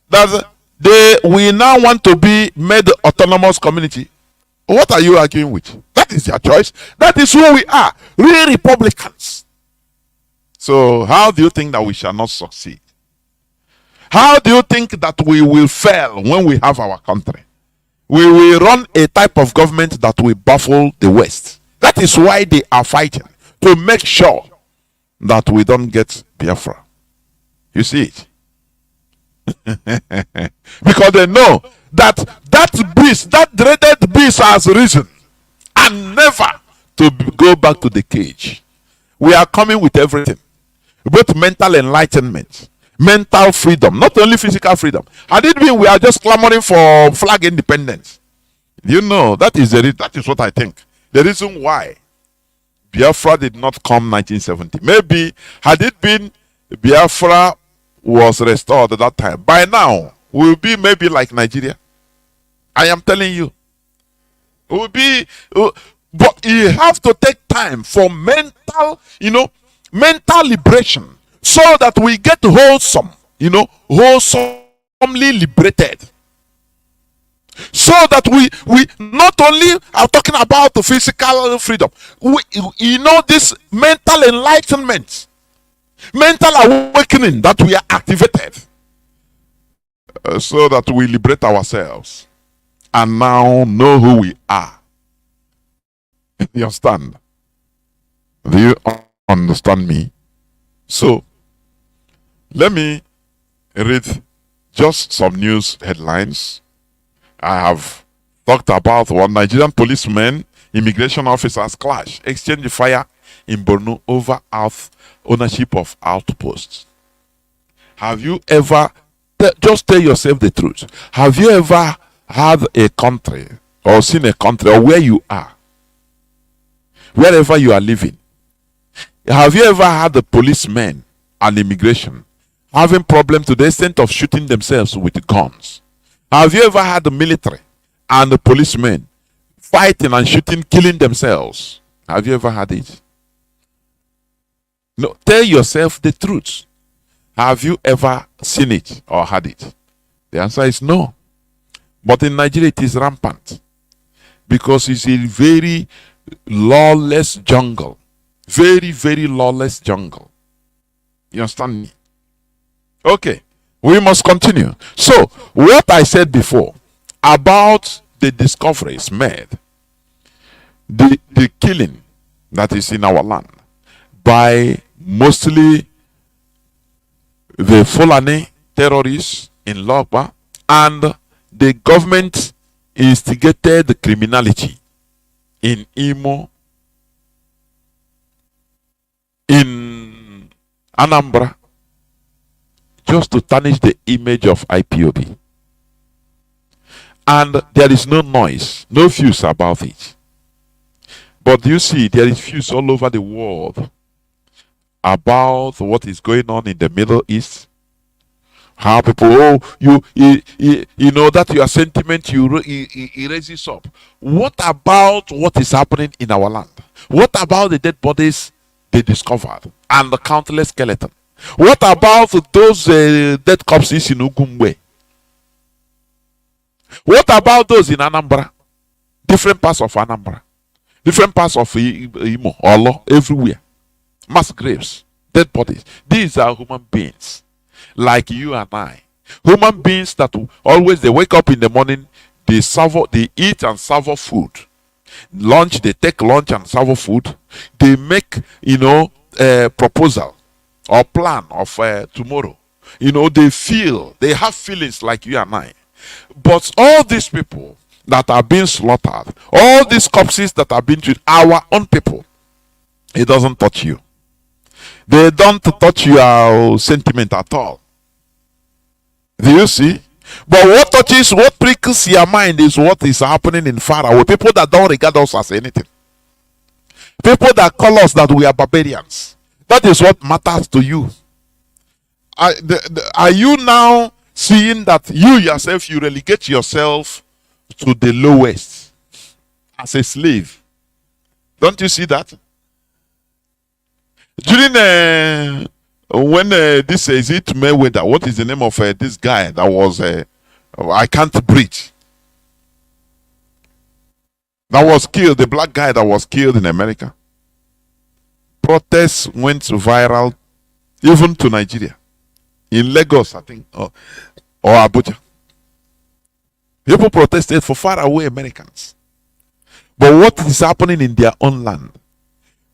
that we now want to be made autonomous community. What are you arguing with? That is their choice. That is who we are, real Republicans. So how do you think that we shall not succeed? How do you think that we will fail when we have our country? We will run a type of government that will baffle the West. That is why they are fighting, to make sure that we don't get Biafra. You see it? Because they know that beast, that dreaded beast has risen, and never to go back to the cage. We are coming with everything, both mental enlightenment, mental freedom, not only physical freedom. Had it been we are just clamoring for flag independence, you know, that is what I think. The reason why Biafra did not come 1970. Maybe had it been Biafra was restored at that time, by now we'll be maybe like Nigeria. I am telling you, we'll be. But you have to take time for mental, mental liberation, so that we get wholesome, wholesomely liberated. So that we not only are talking about the physical freedom, this mental enlightenment, mental awakening, that we are activated, so that we liberate ourselves and now know who we are. You understand? Do you understand me? So let me read just some news headlines. I have talked about one Nigerian policeman, immigration officers clash, exchange fire in Borno over ownership of outposts. Have you ever, just tell yourself the truth, have you ever had a country or seen a country, or where you are, wherever you are living, have you ever had a policeman and immigration having problem to the extent of shooting themselves with guns? Have you ever had the military and the policemen fighting and shooting, killing themselves? Have you ever had it? No, tell yourself the truth. Have you ever seen it or had it? The answer is no. But in Nigeria it is rampant, because it's a very lawless jungle. Very, very lawless jungle. You understand me? Okay. We must continue. So, what I said before about the discoveries made, the killing that is in our land by mostly the Fulani terrorists in Logba, and the government instigated criminality in Imo, in Anambra, just to tarnish the image of IPOB. And there is no noise, no fuse about it. But you see, there is fuse all over the world about what is going on in the Middle East. How people, you know that your sentiment, you raises up. What about what is happening in our land? What about the dead bodies they discovered and the countless skeleton? What about those dead corpses in Ugumwe? What about those in Anambra? Different parts of Anambra, different parts of Imo, Olo, everywhere. Mass graves, dead bodies. These are human beings like you and I. Human beings that always, they wake up in the morning, they eat and serve food. Lunch, they take lunch and serve food. They make, proposal or plan of tomorrow. They have feelings like you and I. But all these people that are being slaughtered, all these corpses that are being treated, our own people, it doesn't touch you. They don't touch your sentiment at all. Do you see? But what prickles your mind is what is happening in far away. People that don't regard us as anything. People that call us that we are barbarians. That is what matters to you. Are you now seeing that you yourself, you relegate yourself to the lowest? as a slave. Don't you see that? During when this is it Mayweather, what is the name of this guy that was I can't breathe, that was killed, the black guy that was killed in America? Protests went viral even to Nigeria, in Lagos, I think, or Abuja. People protested for far away Americans. But what is happening in their own land?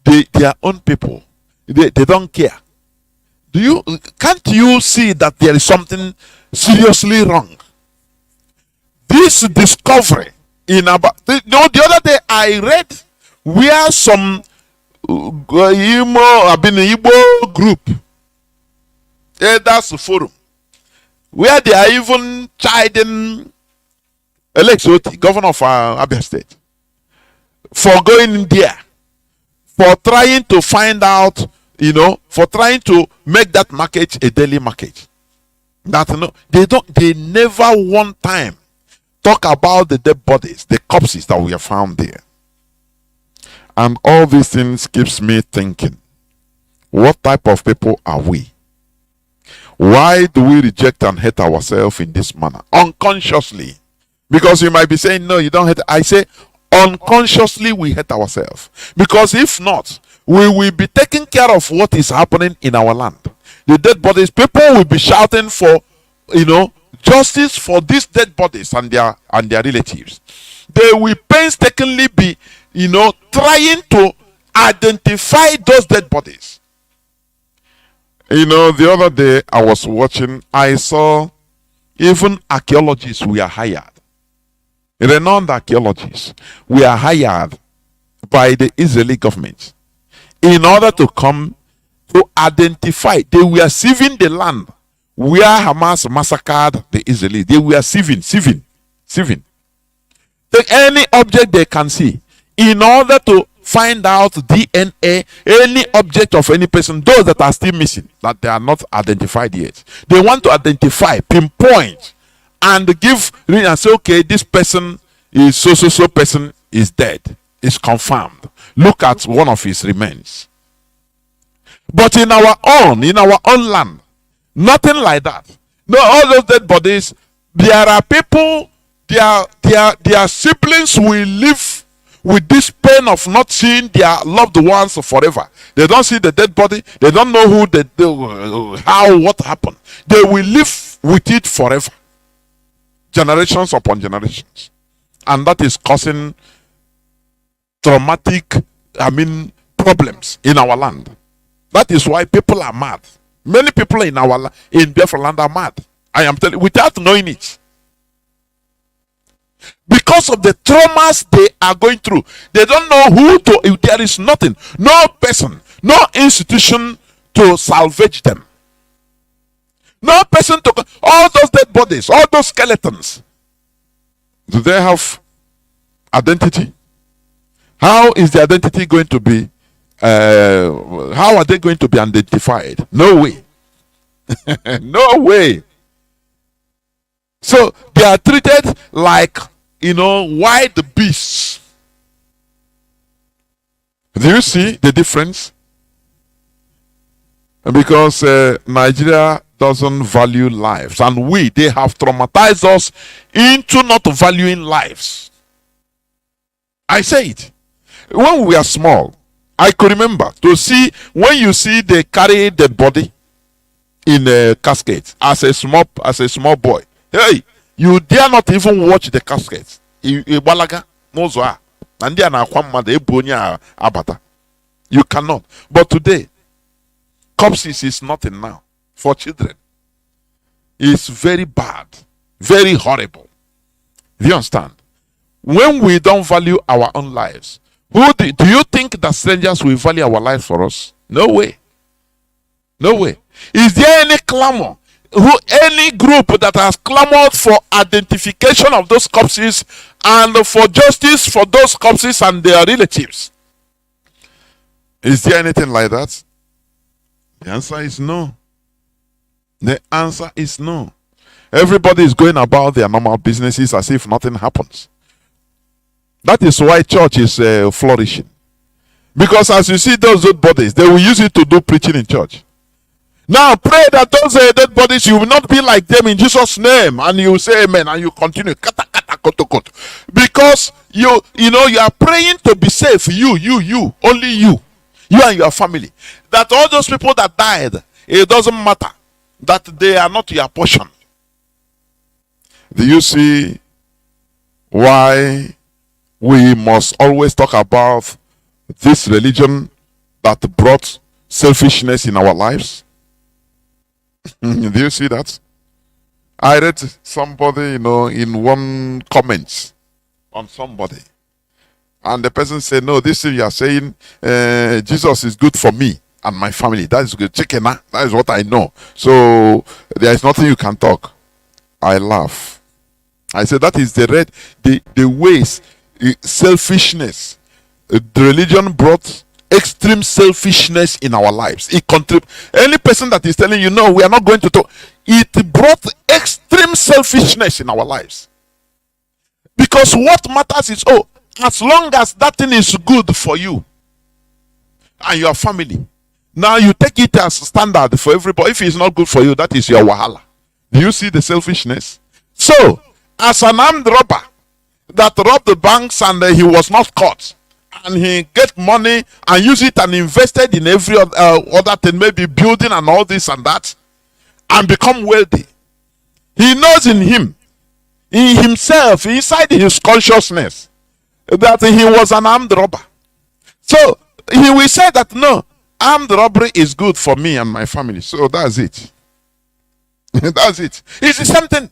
Their own people, they don't care. Can't you see that there is something seriously wrong? This discovery in about the other day I read where some Igbo group, that's the forum, where they are even chiding Alex Oti, governor of Abia State, for going in there, for trying to find out, for trying to make that market a daily market. That they never one time talk about the dead bodies, the corpses that we have found there. And all these things keeps me thinking, what type of people are we? Why do we reject and hate ourselves in this manner? Unconsciously. Because you might be saying, no, you don't hate. I say, unconsciously we hate ourselves. Because if not, we will be taking care of what is happening in our land. The dead bodies, people will be shouting for, justice for these dead bodies and their relatives. They will painstakingly be, trying to identify those dead bodies. The other day I was watching, I saw even archaeologists were hired. Renowned archaeologists were hired by the Israeli government in order to come to identify. They were sieving the land where Hamas massacred the Israelis. They were sieving. Take any object they can see in order to find out DNA, any object of any person, those that are still missing, that they are not identified yet. They want to identify, pinpoint, and give and say, okay, this person is so person is dead. It's confirmed. Look at one of his remains. But in our own land, nothing like that. No, all those dead bodies, there are people, their siblings will live with this pain of not seeing their loved ones forever. They don't see the dead body. They don't know what happened. They will live with it forever. Generations upon generations. And that is causing traumatic, problems in our land. That is why people are mad. Many people in Biafra land are mad. I am telling you, without knowing it. Because of the traumas they are going through. They don't know if there is nothing, no person, no institution to salvage them. No person to, all those dead bodies, all those skeletons. Do they have identity? How is the identity going to be? How are they going to be identified? No way. No way. So they are treated like, wild beasts. Do you see the difference? Because Nigeria doesn't value lives, and they have traumatized us into not valuing lives. I say it. When we were small, I could remember to see, when you see they carry the body in a casket as a small boy. Hey, you dare not even watch the casket. You cannot. But today, corpses is nothing now for children. It's very bad, very horrible. Do you understand? When we don't value our own lives, do you think that strangers will value our lives for us? No way. No way. Is there any clamor? Any group that has clamored for identification of those corpses and for justice for those corpses and their relatives? Is there anything like that? The answer is no. The answer is no. Everybody is going about their normal businesses as if nothing happens. That is why church is flourishing. Because as you see those dead bodies, they will use it to do preaching in church. Now pray that those dead bodies, you will not be like them in Jesus' name. And you say amen and you continue. Because you are praying to be safe. Only you and your family. That all those people that died, it doesn't matter. That they are not your portion. Do you see why we must always talk about this religion that brought selfishness in our lives? Do you see that? I read somebody, in one comment on somebody, and the person said, no, this thing you are saying, Jesus is good for me and my family. That is good. Chicken, that is what I know. So there is nothing you can talk. I laugh. I said that is the ways, selfishness. The religion brought extreme selfishness in our lives. It any person that is telling you no, we are not going to talk, it brought extreme selfishness in our lives. Because what matters is, as long as that thing is good for you and your family, now you take it as standard for everybody. If it's not good for you, that is your wahala. Do you see the selfishness? So, as an armed robber that robbed the banks and he was not caught, and he get money and use it and invested in every other thing, maybe building and all this and that, and become wealthy. He knows in himself, inside his consciousness, that he was an armed robber. So he will say that no, armed robbery is good for me and my family. So that's it. That's it. It's the same thing.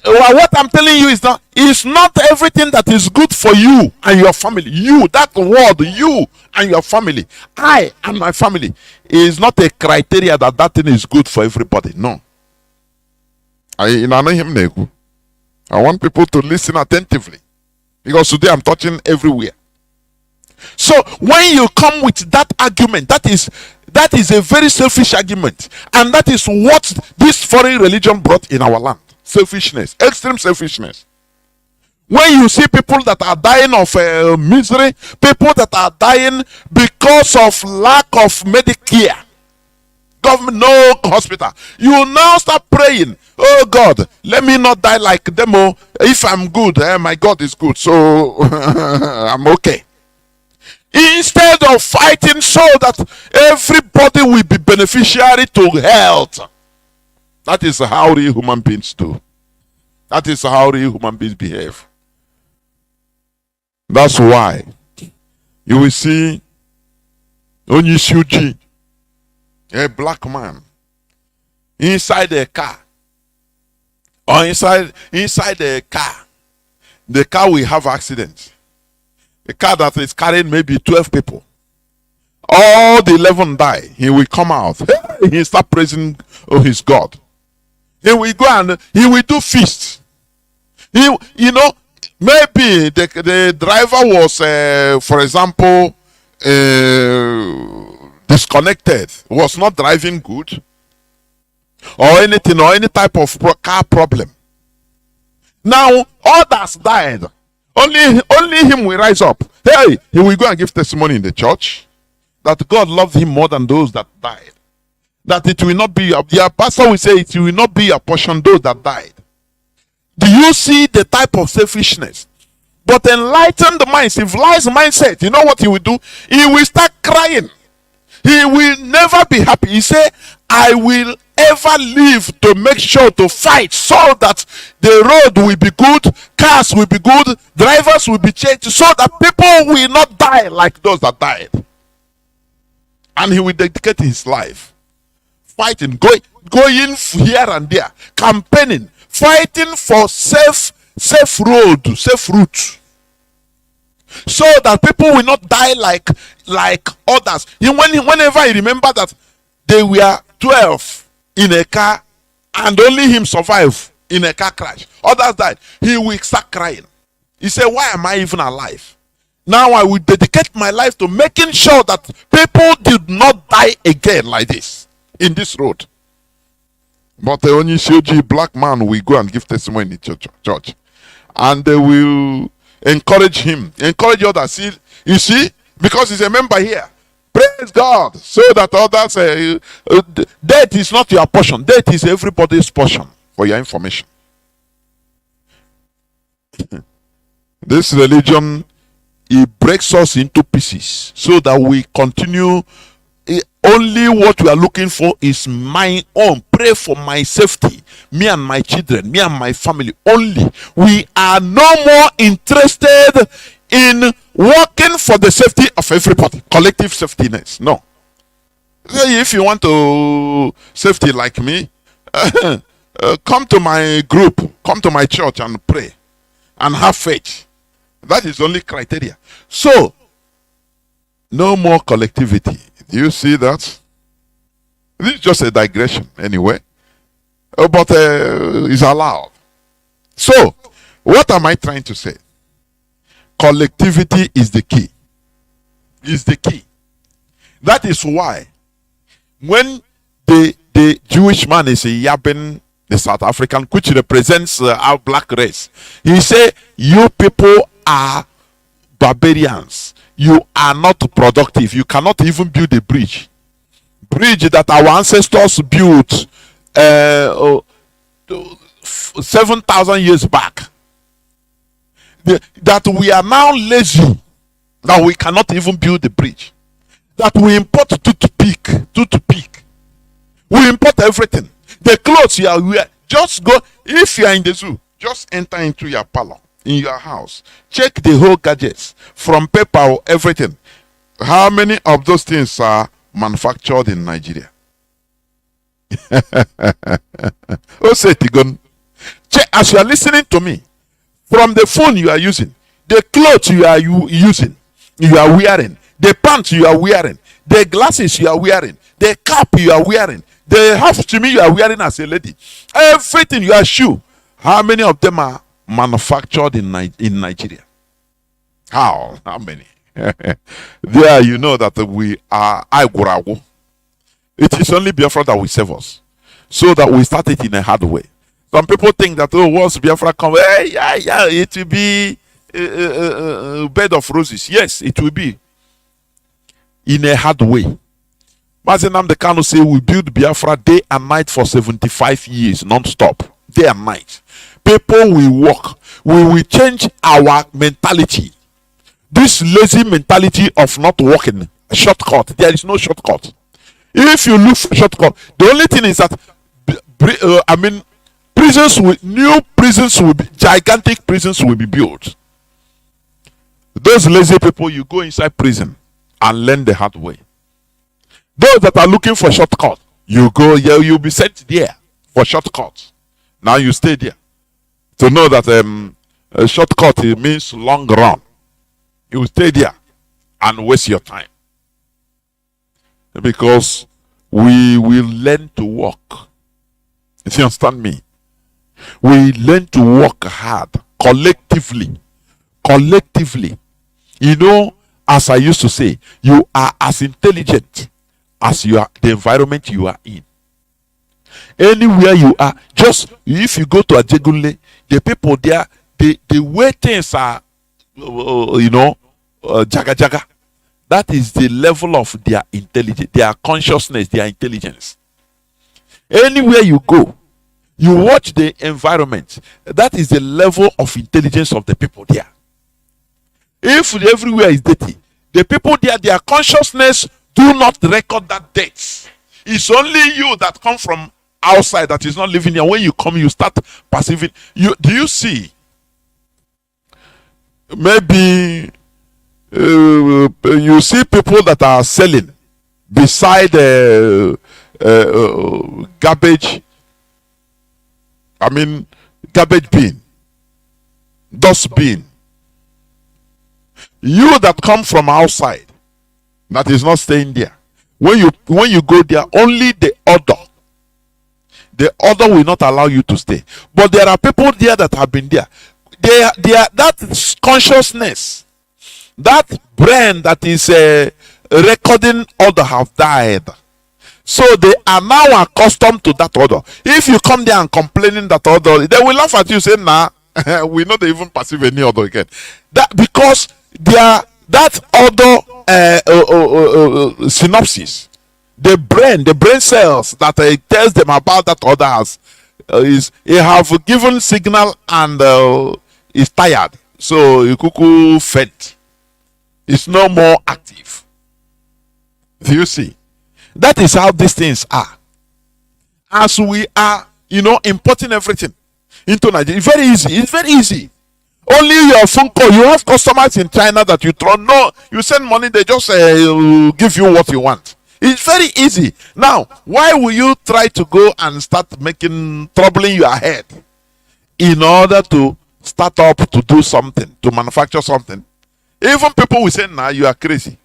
What I'm telling you is not everything that is good for you and your family. That word, you and your family, I and my family, is not a criteria that thing is good for everybody. No. I want people to listen attentively, because today I'm touching everywhere. So when you come with that argument, that is a very selfish argument, and that is what this foreign religion brought in our land. Selfishness, extreme selfishness. When you see people that are dying of misery, people that are dying because of lack of Medicare, government, no hospital, you now start praying, oh God, let me not die like them. If I'm good, my God is good, so I'm okay. Instead of fighting so that everybody will be beneficiary to health. That is how real human beings do. That is how real human beings behave. That's why you will see Onyishuji, a black man, inside a car, or inside a car. The car will have accident. A car that is carrying maybe 12 people. All the 11 die. He will come out. He start praising his God. He will go and he will do feast. Maybe the driver was, for example, disconnected, was not driving good, or anything, or any type of car problem. Now others died. Only him will rise up. Hey, he will go and give testimony in the church that God loved him more than those that died. That it will not be your pastor will say it will not be your portion, those that died. Do you see the type of selfishness? But enlighten the mind, civilize mindset. You know what he will do? He will start crying. He will never be happy. He say, I will ever live to make sure to fight so that the road will be good, cars will be good, drivers will be changed, so that people will not die like those that died. And he will dedicate his life fighting, going here and there, campaigning, fighting for safe road, safe route, so that people will not die like others. Whenever he remember that they were 12 in a car and only him survived in a car crash, others died, he will start crying. He said, why am I even alive? Now I will dedicate my life to making sure that people did not die again like this in this road. But the Onyishoji black man will go and give testimony in the church. and they will encourage him, encourage others. See, you see, because he's a member here. Praise God, so that others death is not your portion. Death is everybody's portion. For your information, this religion, it breaks us into pieces so that we continue. Only what we are looking for is my own. Pray for my safety, me and my children, me and my family only. We are no more interested in working for the safety of everybody, collective safetyness. No. If you want to safety like me, come to my group, come to my church and pray and have faith. That is the only criteria. So, no more collectivity. Do you see that? This is just a digression anyway. But it's allowed. So, what am I trying to say? Collectivity is the key. Is the key. That is why when the Jewish man is yapping the South African, which represents our black race, he say, you people are barbarians. You are not productive. You cannot even build a bridge that our ancestors built 7,000 years back. That we are now lazy, that we cannot even build a bridge, that we import toothpick. We import everything. The clothes you are wearing, just go, if you are in the zoo, just enter into your parlor, in your house, check the whole gadgets, from paper or everything. How many of those things are manufactured in Nigeria? Oh, say Tigon. Check, as you are listening to me, from the phone you are using, the clothes you are using, you are wearing, the pants you are wearing, the glasses you are wearing, the cap you are wearing, the half shimi you are wearing as a lady, everything, your shoe, how many of them are manufactured in Nigeria? How many? There you know that we are Aigurago. It is only Biafra that will save us, so that we start it in a hard way. Some people think that, oh, once Biafra come, it will be a bed of roses. Yes, it will be in a hard way. Mazi the Kanu say we build Biafra day and night for 75 years, non-stop, day and night. People will work. We will change our mentality. This lazy mentality of not working, shortcut. There is no shortcut. If you look for shortcut, the only thing is that new prisons will be, gigantic prisons will be built. Those lazy people, you go inside prison and learn the hard way. Those that are looking for shortcut, you go, you'll be sent there for shortcuts. Now you stay there to know that a shortcut, it means long run. You stay there and waste your time, because we will learn to work. If you understand me, we learn to work hard collectively. You know, as I used to say, you are as intelligent as you are the environment you are in. Anywhere you are, just if you go to Ajegunle, the people there, the way things are, jaga. That is the level of their intelligence, their consciousness, their intelligence. Anywhere you go, you watch the environment. That is the level of intelligence of the people there. If everywhere is dirty, the people there, their consciousness do not record that dirt. It's only you that come from outside that is not living here. When you come, you start perceiving. Do you see? Maybe you see people that are selling beside garbage. Garbage bin, dust bin. You that come from outside, that is not staying there. When you go there, only the order will not allow you to stay. But there are people there that have been there. They are that consciousness, that brain that is recording order have died. So they are now accustomed to that order. If you come there and complaining that order, they will laugh at you, say, nah, We not even perceive any other again. That because they are that other synopsis, the brain cells that tells them about that other has is it have given signal and is tired, so kuku fed. It's no more active. Do you see? That is how these things are. As we are, importing everything into Nigeria, it's very easy. It's very easy. Only your phone call. You have customers in China that you throw. No, you send money, they just give you what you want. It's very easy. Now, why will you try to go and start troubling your head in order to start up to do something, to manufacture something? Even people will say, nah, you are crazy.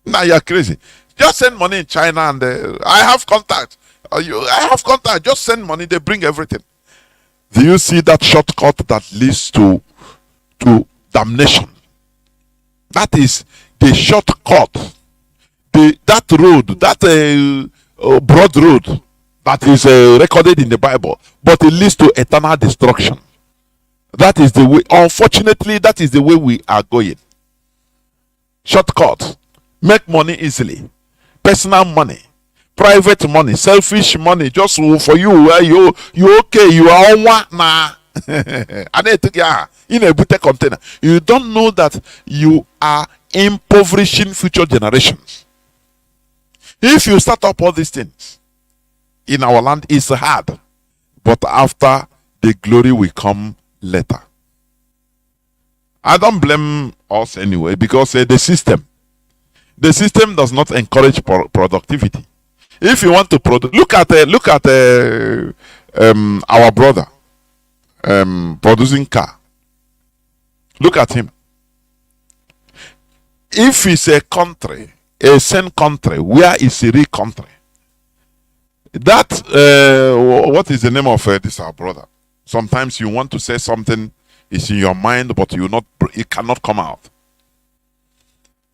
Nah, you are crazy. Just send money in China and I have contact. I have contact. Just send money, they bring everything. Do you see that shortcut that leads to damnation? That is the shortcut. That road, that broad road that is recorded in the Bible, but it leads to eternal destruction. That is the way. Unfortunately, that is the way we are going. Shortcut. Make money easily. Personal money. Private money. Selfish money. Just for you. You okay. You are on one. Nah. In a boutique container. You don't know that you are impoverishing future generations. If you start up all these things in our land, it's hard. But after, the glory will come later. I don't blame us anyway, because the system does not encourage productivity. If you want to produce, look at our brother producing car. Look at him. If it's a country, a same country, where is a real country? That what is the name of this our brother? Sometimes you want to say something is in your mind, but it cannot come out.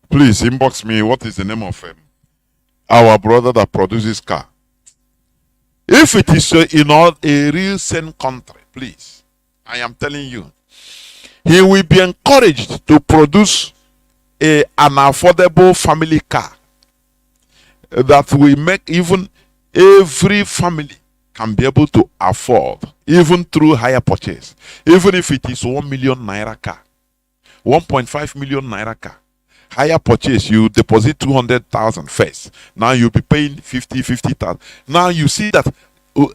Please inbox me. What is the name of our brother that produces car? If it is a real same country, please, I am telling you, he will be encouraged to produce an affordable family car that will make even every family can be able to afford, even through higher purchase. Even if it is 1 million naira car, 1.5 million naira car, higher purchase, you deposit 200,000 first. Now you'll be paying 50,000. Now you see that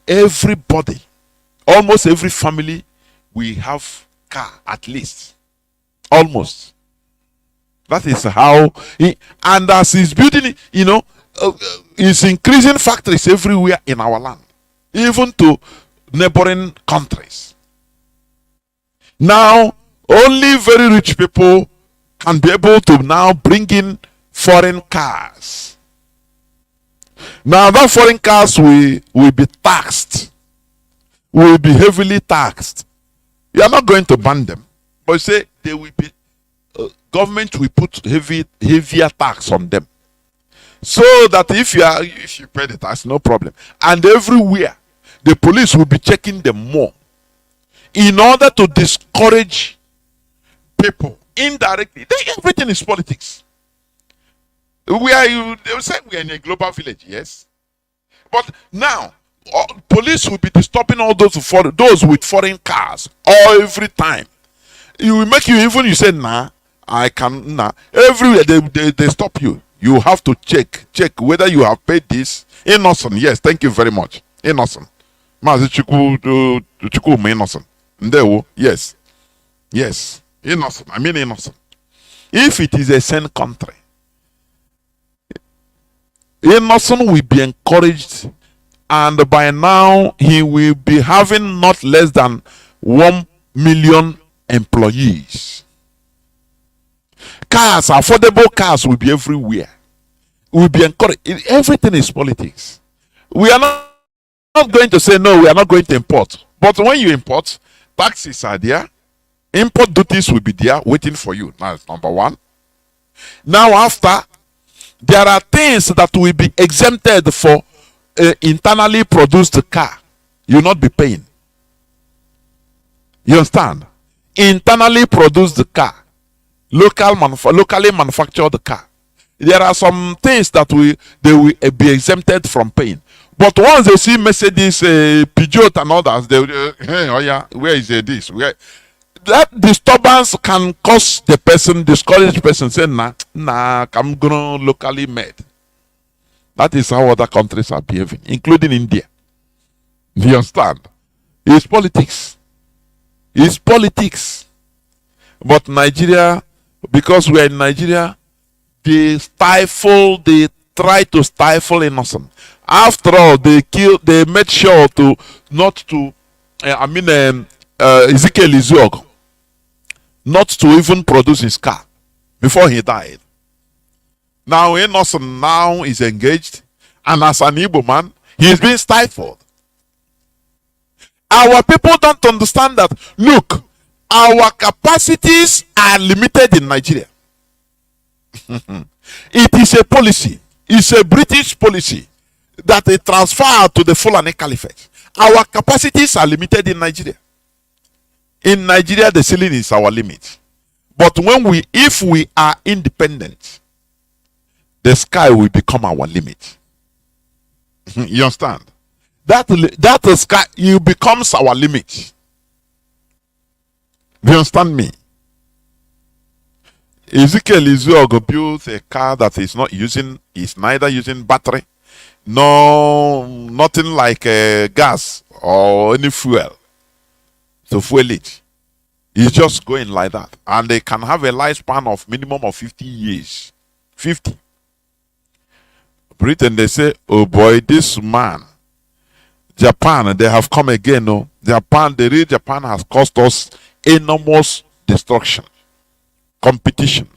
everybody, almost every family, will have car at least. Almost. That is how, and as he's building, he's increasing factories everywhere in our land, even to neighboring countries. Now, only very rich people can be able to now bring in foreign cars. Now, that foreign cars will be taxed, will be heavily taxed. You are not going to ban them, but you say they will be. Government will put heavier tax on them, so that if you pay the tax, no problem. And everywhere, the police will be checking them more, in order to discourage people indirectly. Everything is politics. They will say we are in a global village, yes, but now police will be disturbing all those with foreign cars every time. It will make you you say nah. I can now. Everywhere they stop you. You have to check whether you have paid this. Innocent, yes, thank you very much. Innocent. Mazi Chuku innocent. Ndewo, yes. Yes. Innocent. I mean innocent. If it is a same country, Innocent will be encouraged, and by now he will be having not less than 1 million employees. Cars, affordable cars will be everywhere. Will be encouraged. Everything is politics. We are not going to say no, we are not going to import. But when you import, taxes are there. Import duties will be there waiting for you. That's number one. Now after, there are things that will be exempted for internally produced car. You will not be paying. You understand? Internally produce the car, locally manufacture the car. There are some things that they will be exempted from paying. But once they see Mercedes, Peugeot, and others, they will, hey, oh yeah, where is this? Where? That disturbance can cause the person, discourage the person, say, nah, I'm gonna locally made. That is how other countries are behaving, including India. Do you understand? It's politics. It's politics. But Nigeria, because we are in Nigeria, they try to stifle innocent. After all, they made sure to not to, Ezekiel Izuog, not to even produce his car before he died. Now innocent now is engaged, and as an Igbo man, he is being stifled. Our people don't understand that. Look, our capacities are limited in Nigeria. It is a policy. It's a British policy that they transfer to the Fulani Caliphate. Our capacities are limited in Nigeria. In Nigeria, the ceiling is our limit. But if we are independent, the sky will become our limit. You understand? That sky becomes our limit. Do you understand me? Ezekiel Izuog built a car that is neither using battery, nothing like gas or any fuel to fuel it. It's just going like that. And they can have a lifespan of minimum of 50 years. 50. Britain, they say, oh boy, this man, Japan, they have come again. No, the real Japan has caused us enormous destruction, competition.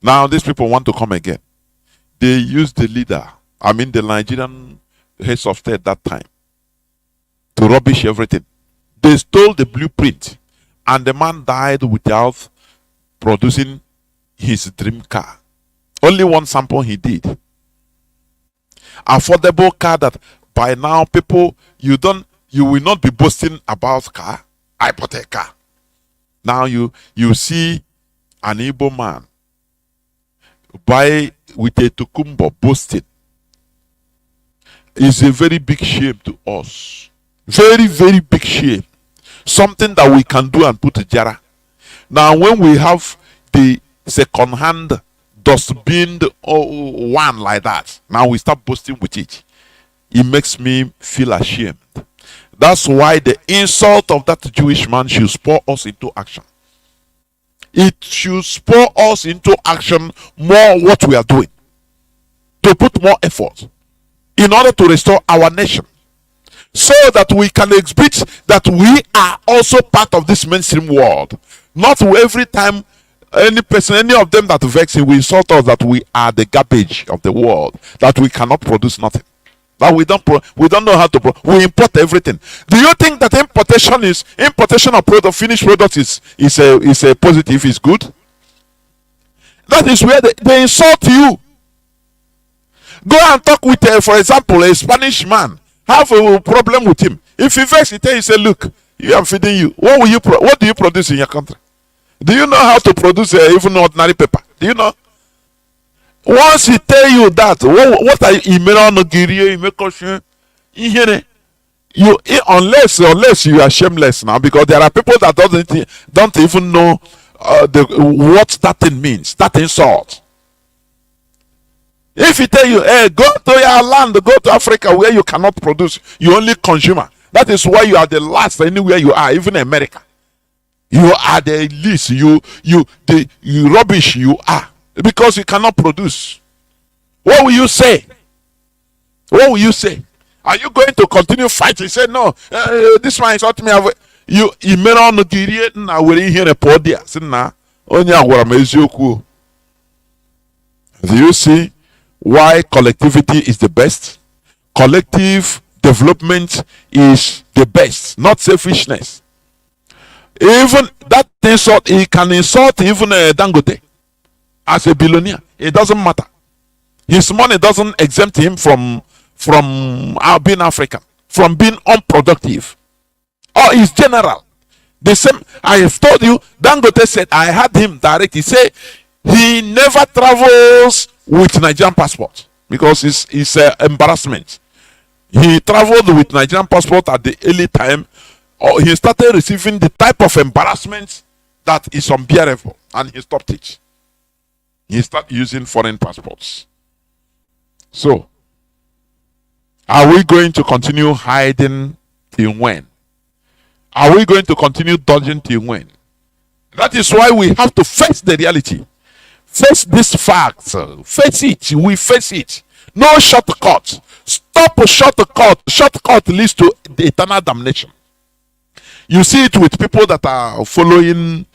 Now these people want to come again. They used the the Nigerian heads of state that time, to rubbish everything. They stole the blueprint, and the man died without producing his dream car. Only one sample he did. Affordable car that by now people, you will not be boasting about car. I bought a car. Now you see an Igbo man buy with a tukumbo boasting. It's a very big shame to us. Very, very big shame. Something that we can do and put a jara. Now when we have the second-hand dustbin one like that, now we start boasting with it. It makes me feel ashamed. That's why the insult of that Jewish man should spur us into action. It should spur us into action more what we are doing. To put more effort in order to restore our nation. So that we can exhibit that we are also part of this mainstream world. Not every time any of them that vex will insult us that we are the garbage of the world, that we cannot produce nothing, that we don't know how to we import everything. Do you think that importation of finished products is a positive, is good? That is where they insult you. Go and talk with, for example, a Spanish man. Have a problem with him. If he vex, he tell you, say, look, I'm feeding you. What do you produce in your country? Do you know how to produce even ordinary paper? Do you know? Once he tell you that, what are you unless you are shameless now, because there are people that don't even know what that thing means, that insult. If he tell you, hey, go to your land, go to Africa where you cannot produce, you only consumer. That is why you are the last anywhere you are, even America. You are the least, you rubbish you are, because you cannot produce. What will you say? What will you say? Are you going to continue fighting? Say no, this one is not me. You on the na we here a podia. Say na onya gwara m eziokwu. Do you see why collectivity is the best? Collective development is the best, not selfishness. Even that insult, he can insult even Dangote as a billionaire. It doesn't matter. His money doesn't exempt him from being African, from being unproductive. Or he's general. The same, I have told you, Dangote said, I had him direct. He said he never travels with Nigerian passport because it's an embarrassment. He traveled with Nigerian passport at the early time, or he started receiving the type of embarrassment that is unbearable, and he stopped it. He started using foreign passports. So, are we going to continue hiding till when? Are we going to continue dodging till when? That is why we have to face the reality. Face this fact. Face it. We face it. No shortcut. Stop a shortcut. Shortcut leads to the eternal damnation. You see it with people that are following.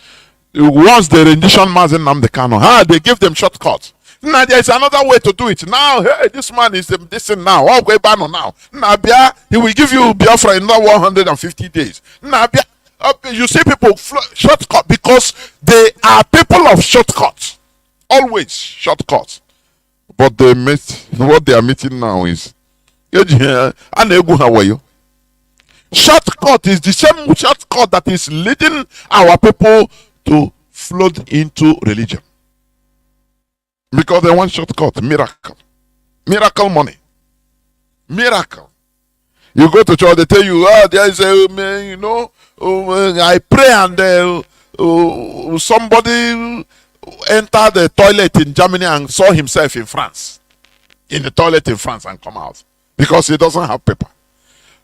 Once the rendition Mazi Nnamdi Kanu, they give them shortcuts. Now there is another way to do it. Now, hey, this man is this now. Okay, now. Now, he will give you Biafra in another 150 days. Now, you see people shortcut because they are people of shortcuts. Always shortcuts. But what they are meeting now is shortcut is the same shortcut that is leading our people to flood into religion. Because they want shortcut, miracle. Miracle money. Miracle. You go to church, they tell you, there is a, I pray and somebody entered the toilet in Germany and saw himself in France. In the toilet in France and come out. Because he doesn't have paper.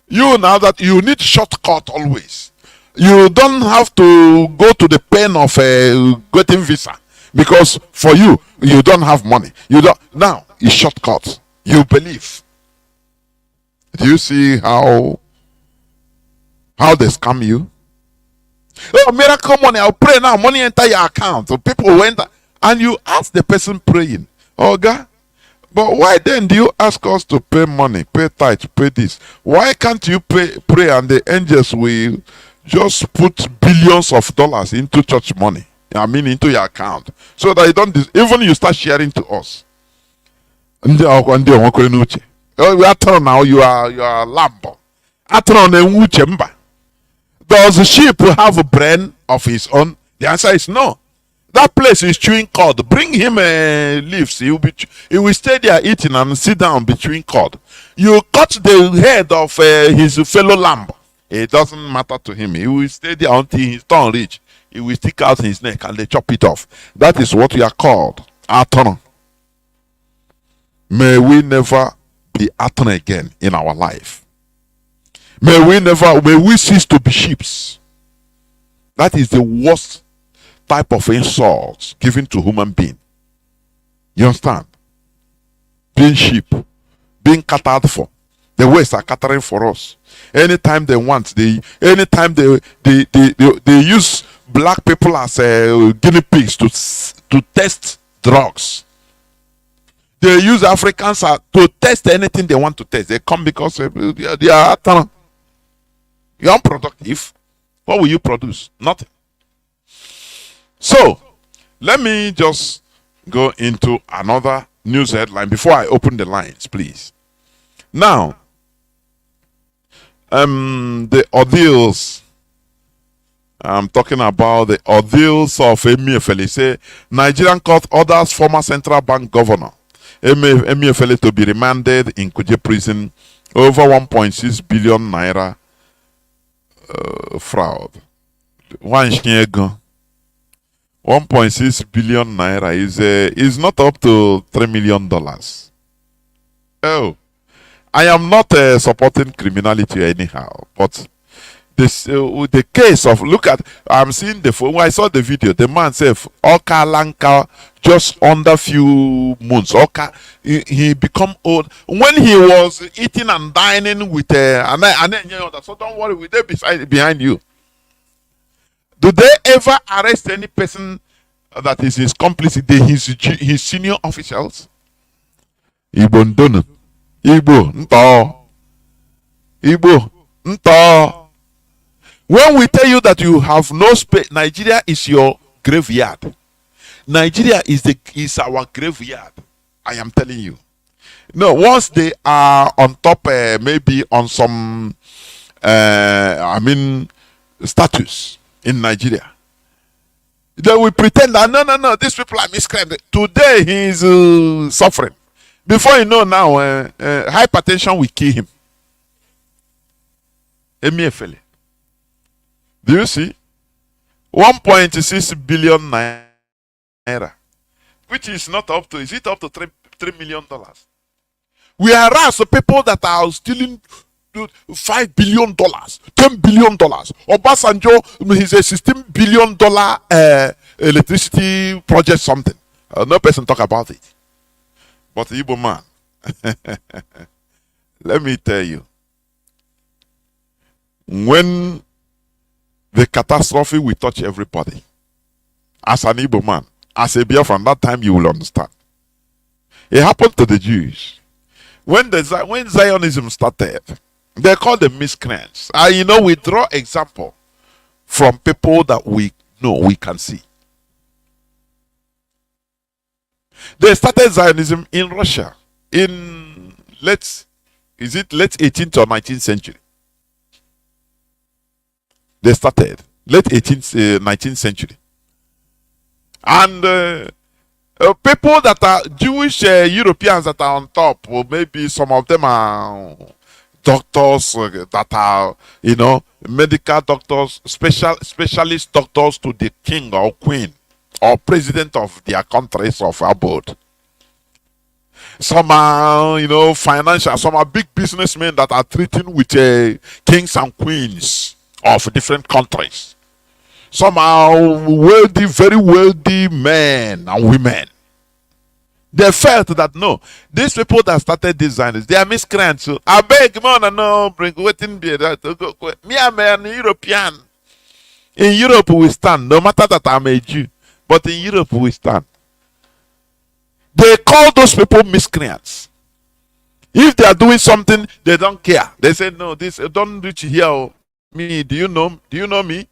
You know that you need shortcut always. You don't have to go to the pain of getting visa. Because for you, you don't have money. You don't. Now it's shortcut. You believe. Do you see how they scam you? Oh, miracle money! I'll pray now. Money enter your account. So people went and you ask the person praying, "Oh God, but why then do you ask us to pay money, pay tithe, pay this? Why can't you pray and the angels will just put billions of dollars into church money? I mean, into your account, so that you don't even you start sharing to us." Oh, we are telling now you are lamb. Does a sheep have a brain of his own? The answer is no. That place is chewing cord. Bring him leaves. He will stay there eating and sit down between cord. You cut the head of his fellow lamb. It doesn't matter to him. He will stay there until his turn reach. He will stick out his neck and they chop it off. That is what we are called. Atana. May we never be Atana again in our life. May we cease to be sheep. That is the worst type of insult given to human being. You understand? Being sheep, being catered for. The West are catering for us. Anytime they want, they use black people as guinea pigs to test drugs. They use Africans to test anything they want to test. They come because they are you're unproductive. What will you produce? Nothing. So, let me just go into another news headline before I open the lines, please. Now, the ordeals. I'm talking about the ordeals of Emefiele. Say Nigerian court orders former central bank governor Emefiele to be remanded in Kuje prison over 1.6 billion naira fraud. 1.6 billion naira is not up to $3 million. Oh, I am not supporting criminality anyhow, but this the case of I'm seeing when I saw the video, the man said Oka Lanka just under few months. Oka he become old when he was eating and dining with and then so don't worry, we they behind you. Do they ever arrest any person that is his complicity, his senior officials? Igbo ndono, Igbo nto. When we tell you that you have no space, Nigeria is your graveyard. Nigeria is our graveyard. I am telling you. No, once they are on top, maybe on some, status, in Nigeria. They will pretend that no, these people are miscreants. Today he is suffering. Before you know now, hypertension will kill him. Emiefele. Do you see? 1.6 billion naira, which is not up to, is it up to $3 million? Whereas the people that are stealing $5 billion, $10 billion. Obasanjo is a $16 billion electricity project, something. No person talk about it. But the Igbo man, let me tell you, when the catastrophe will touch everybody, as an Igbo man, as a Biafran, that time you will understand. It happened to the Jews. When Zionism started, they called them miscreants. And we draw example from people that we know, we can see. They started Zionism in Russia in late 18th or 19th century. They started late 18th, 19th century. And people that are Jewish Europeans that are on top, or maybe some of them are doctors that are, medical doctors, specialist doctors to the king or queen or president of their countries of abode. Some are, financial, some are big businessmen that are treating with kings and queens of different countries. Some are wealthy, very wealthy men and women. They felt that no, these people that started designers, they are miscreants. So I beg, man, no, bring waiting be that. Me, I'm an European. In Europe, we stand. No matter that I'm a Jew, but in Europe, we stand. They call those people miscreants. If they are doing something, they don't care. They say, no, this don't reach here. Me, do you know me?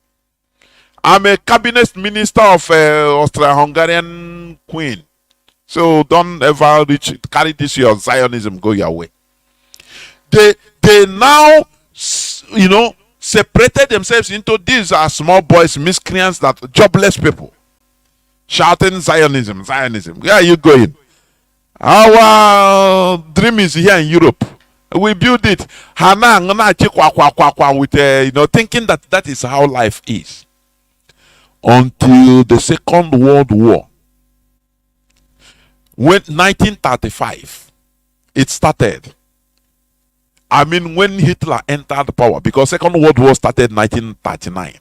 I'm a cabinet minister of Austro-Hungarian queen. So don't ever carry this your Zionism, go your way. They now, separated themselves into these are small boys, miscreants, that jobless people. Shouting Zionism. Where are you going? Our dream is here in Europe. We build it. With thinking that is how life is. Until the Second World War. When 1935, it started. When Hitler entered power, because Second World War started 1939.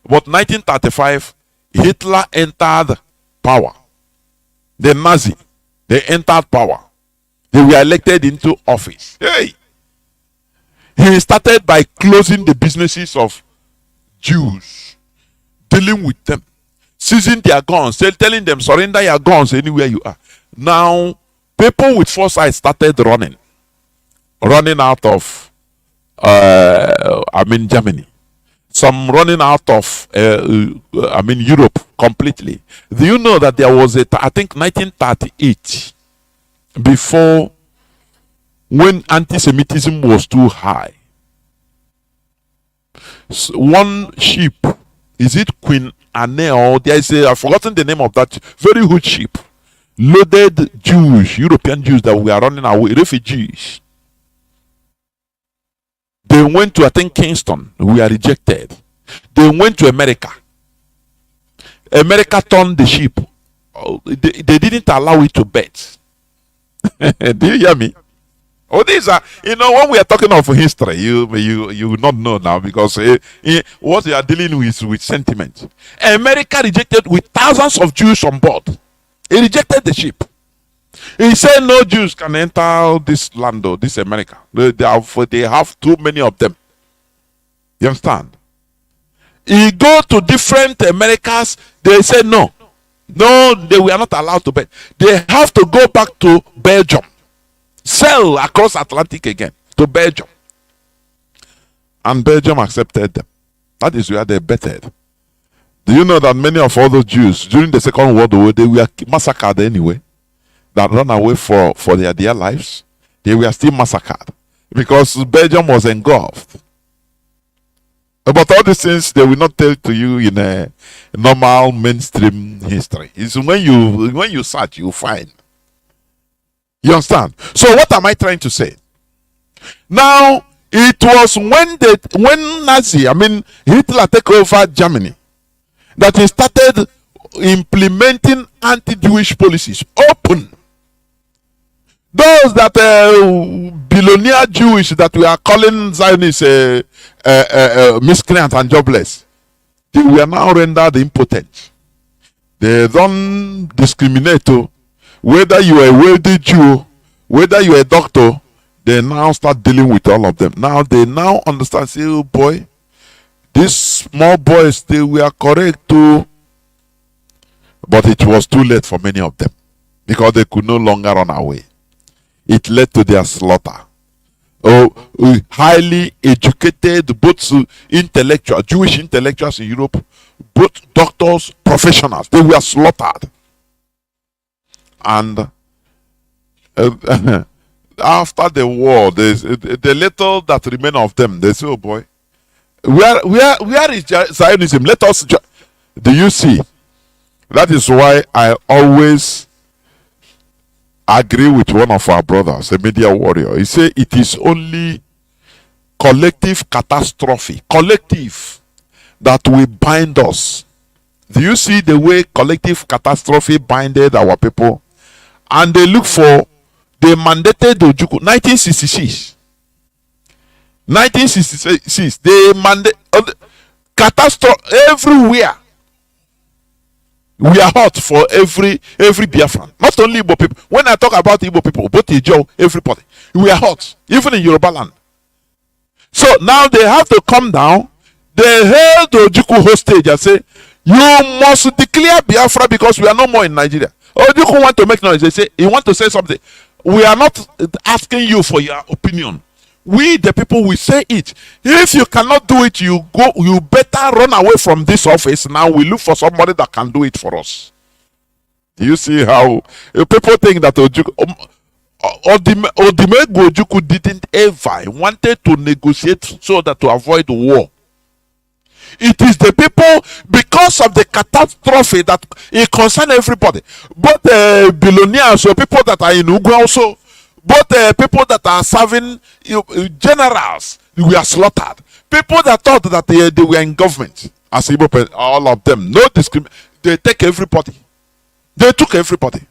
But 1935, Hitler entered power. The Mazi, they entered power. They were elected into office. Hey! He started by closing the businesses of Jews, dealing with them, seizing their guns, telling them surrender your guns anywhere you are. Now, people with foresight started running out of Germany. Some running out of Europe completely. Do you know that there was I think 1938, before, when anti-Semitism was too high, one ship, is it Queen Anne, or there is I've forgotten the name of that very huge ship, loaded Jews, European Jews that were running away, refugees. They went to, I think, Kingston. We are rejected. They went to America. America turned the ship. They didn't allow it to bet. Do you hear me? Oh, these are, when we are talking of history, you will not know now, because what you are dealing with sentiment. America rejected with thousands of Jews on board. He rejected the ship. He said no Jews can enter this land, or this America. They have too many of them. You understand? He go to different Americas. They say no, they were not allowed to bet. They have to go back to Belgium, sail across Atlantic again to Belgium, and Belgium accepted them. That is where they betted. Do you know that many of all those Jews during the Second World War, they were massacred anyway? That run away for their dear lives, they were still massacred because Belgium was engulfed. But all these things they will not tell to you in a normal mainstream history. It's when you search, you find. You understand? So what am I trying to say? Now, it was when Hitler take over Germany that he started implementing anti-Jewish policies. Open. Those that billionaire Jewish that we are calling Zionists miscreant and jobless, they were now rendered impotent. They don't discriminate. Whether you are a wealthy Jew, whether you are a doctor, they now start dealing with all of them. Now they now understand, say, oh boy, these small boys, they were correct too. But it was too late for many of them because they could no longer run away. It led to their slaughter. Highly educated, both intellectuals, Jewish intellectuals in Europe, both doctors, professionals, they were slaughtered. And after the war, the little that remain of them, they say, oh boy, where is Zionism? Let us. Do you see? That is why I always agree with one of our brothers, a media warrior. He said it is only collective catastrophe, collective, that will bind us. Do you see the way collective catastrophe binded our people? And they look for, they mandated Ojukwu, 1966. 1966, they mandated catastrophe everywhere. We are hot for every Biafran. Not only Igbo people. When I talk about Igbo people, both Ijo, everybody. We are hot. Even in Yoruba land. So now they have to come down. They held Ojukwu hostage and say, you must declare Biafra because we are no more in Nigeria. Ojukwu want to make noise. They say, he want to say something. We are not asking you for your opinion. We, the people, will say it. If you cannot do it, you better run away from this office. Now we look for somebody that can do it for us. Do you see how people think that Odimegwu Ojukwu didn't ever wanted to negotiate so that to avoid war? It is the people, because of the catastrophe that it concerns everybody. Both billionaires or people that are in Ugwu also. Both people that are serving generals, we are slaughtered. People that thought that they were in government, as Igbo, all of them, no discrimination. They take everybody. They took everybody.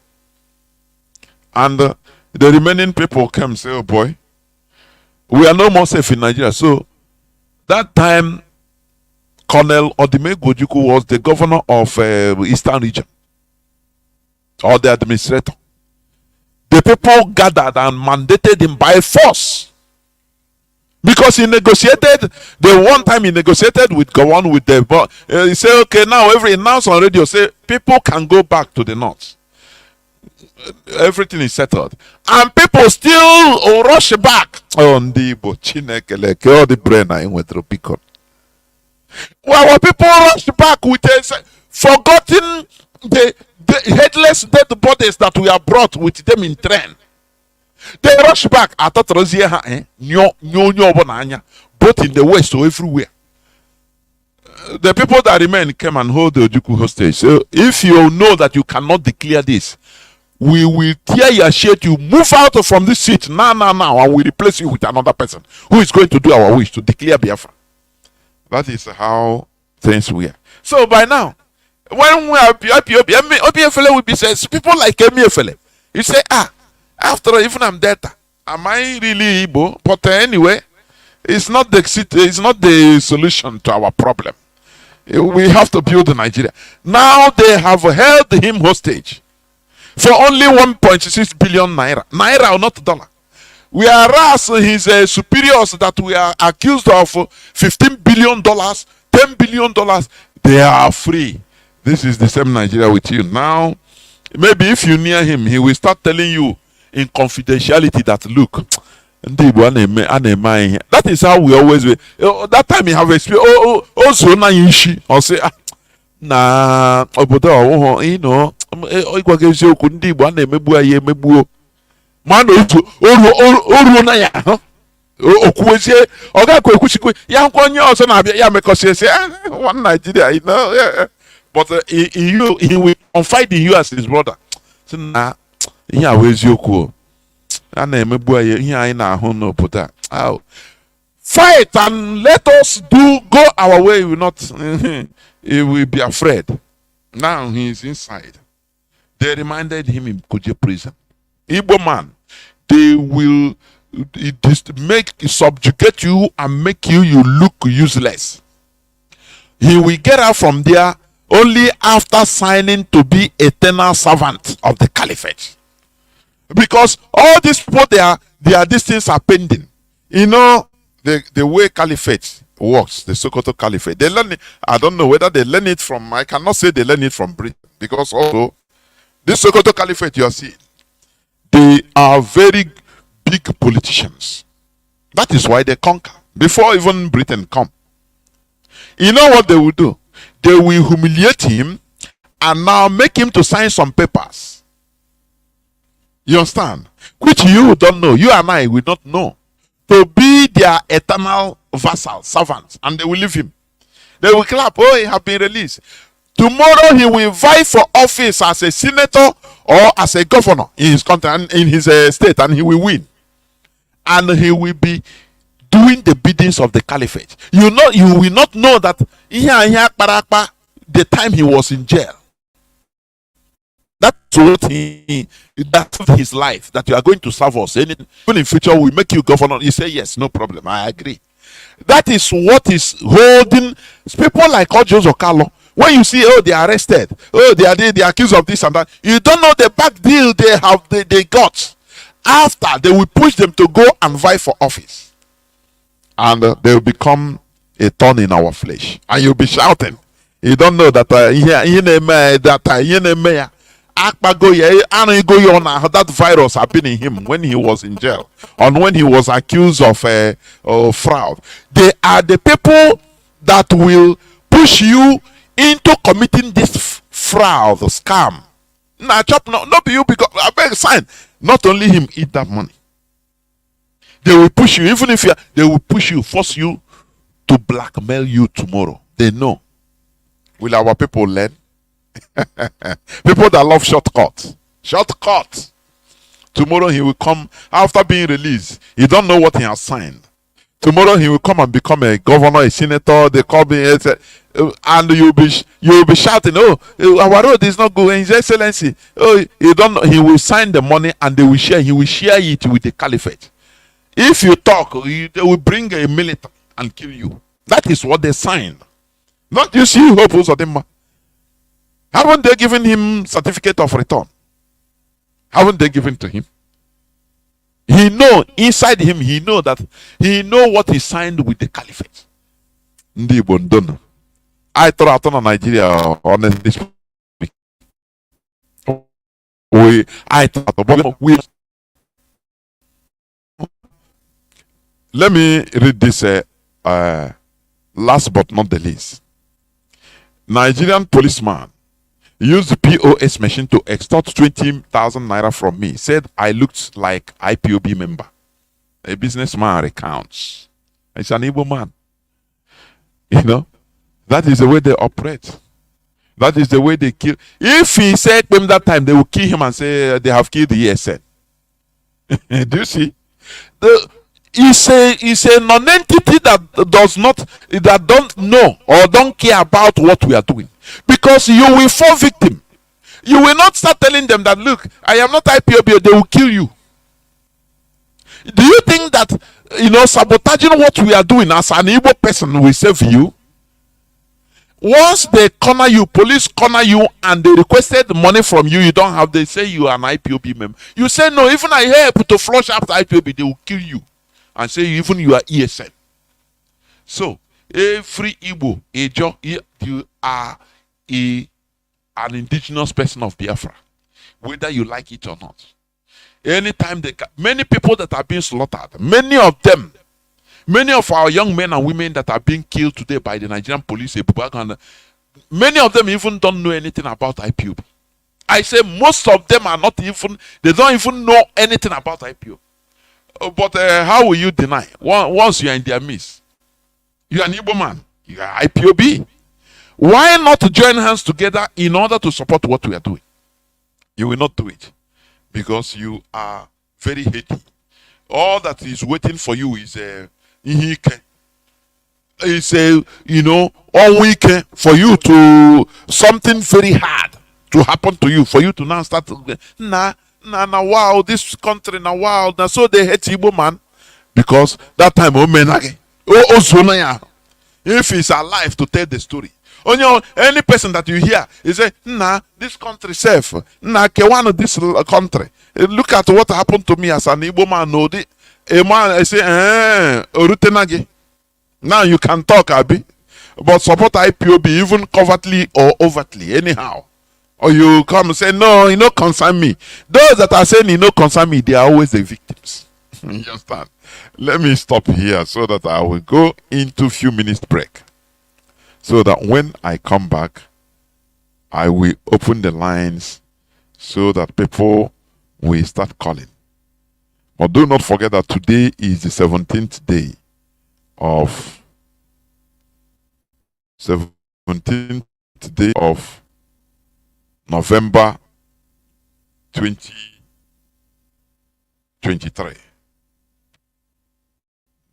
And the remaining people came and say, oh boy, we are no more safe in Nigeria. So that time, Colonel Odimegwu Ojukwu was the governor of Eastern region, or the administrator. The people gathered and mandated him by force. Because he negotiated, the one time he negotiated with Gowon with the he said, okay, now every announce on radio say people can go back to the north. Everything is settled. And people still rush back. Oh, Ndibo, Chineke, all the brain I went through Picon. Well, people rush back with a forgotten the headless dead bodies that we have brought with them in train. They rush back. I thought both in the west or everywhere. The people that remain came and hold the Ojukwu hostage. So if you know that you cannot declare this, we will tear your shirt. You move out from this seat now, and we replace you with another person who is going to do our wish to declare Biafra. That is how things were. So by now, when we are Obiefele will be says people like Obiefele. You say, after all, even I'm dead, am I really Igbo? But anyway, it's not the solution to our problem. We have to build Nigeria. Now they have held him hostage for only 1.6 billion naira. Naira or not dollar. Whereas his superiors that we are accused of $15 billion, $10 billion, they are free. This is the same Nigeria with you. Now, maybe if you near him, he will start telling you in confidentiality that, look, that is how we always be. That time he have experience. Or say, nah, you know, man, Okuwezie, Oga Kwekuchikwe, Yankonyo also na ya because say one Nigeria, you know. Yeah. But he will confide in you as his brother. So na ihe a wezi okwu. A na-emegbu anyị ihe anyị na-ahụ n'obodo a. Fight and let us go our way. We will not he will be afraid. Now he is inside. They reminded him in Kuje prison. Igbo man, they will subjugate you and make you look useless. He will get out from there only after signing to be eternal servant of the caliphate. Because all these people, these things are pending. You know, the way caliphate works, the Sokoto caliphate, they learn it. I don't know whether they learn it from, I cannot say they learn it from Britain. Because also, this Sokoto caliphate you are seeing, they are very big politicians. That is why they conquer. Before even Britain come. You know what they will do? They will humiliate him and now make him to sign some papers. You understand? Which you don't know. You and I will not know. To be their eternal vassal, servants. And they will leave him. They will clap. Oh, he has been released. Tomorrow he will vie for office as a senator or as a governor in his country and in his state, and he will win. And he will be doing the biddings of the caliphate. You will not know that the time he was in jail. That's his life, that you are going to serve us. Even in future, we make you governor. You say, yes, no problem. I agree. That is what is holding people like Ojo Zokalo. When you see, oh, they are arrested, oh, they are accused of this and that, you don't know the back deal they got. After, they will push them to go and vie for office. And they will become a thorn in our flesh. And you'll be shouting. You don't know that that virus had been in him when he was in jail. And when he was accused of fraud. They are the people that will push you into committing this fraud, scam. Nah, chop not be you, because I beg sign. Not only him eat that money. They will push you, even if they will push you, force you to blackmail you tomorrow. They know. Will our people learn? People that love shortcuts. Shortcuts. Tomorrow he will come after being released. You don't know what he has signed. Tomorrow he will come and become a governor, a senator. They call me, and you'll be shouting, "Oh, our road is not good, His Excellency." Oh, you don't know. He will sign the money and they will share. He will share it with the caliphate. If you talk, they will bring a military and kill you. That is what they signed. Not you see Hope Uzodimma. Haven't they given him certificate of return? Haven't they given to him? He know inside him. He know what he signed with the caliphate. Ndi Bondono. I thought on Nigeria honestly speaking. Let me read this last but not the least. Nigerian policeman used the POS machine to extort 20,000 naira from me. Said I looked like IPOB member. A businessman recounts. It's an Igbo man. You know, that is the way they operate. That is the way they kill. If he said them that time, they will kill him and say they have killed the ESN. Do you see? It's a non-entity that don't know or don't care about what we are doing. Because you will fall victim. You will not start telling them that, look, I am not IPOB, they will kill you. Do you think that, sabotaging what we are doing as an Igbo person will save you? Once they corner you, police corner you, and they requested money from you, you don't have, they say you are an IPOB member. You say, no, even I help to flush out IPOB, they will kill you. And say, even you are ESN. So, every Igbo, you are an indigenous person of Biafra, whether you like it or not. Anytime many people that are being slaughtered, many of our young men and women that are being killed today by the Nigerian police, many of them even don't know anything about IPOB. I say most of them are not even, they don't even know anything about IPOB. But how will you deny? Once you are in their midst, you are an Igbo man, you are IPOB. Why not join hands together in order to support what we are doing? You will not do it because you are very hating. All that is waiting for you is it's on weekend for you to something very hard to happen to you, for you to now start wow, this country wow, so they hate Igbo man because that time if he's alive to tell the story. Any person that you hear is say, this country safe. Kewan this country. Look at what happened to me as an Igbo man. A man I say, Orutenagi. Now you can talk, Abi. But support IPOB even covertly or overtly, anyhow. Or you come and say, no, you don't concern me. Those that are saying you don't concern me, they are always the victims. You understand? Let me stop here so that I will go into few minutes break. So that when I come back, I will open the lines so that people will start calling. But do not forget that today is the 17th day of November 2023.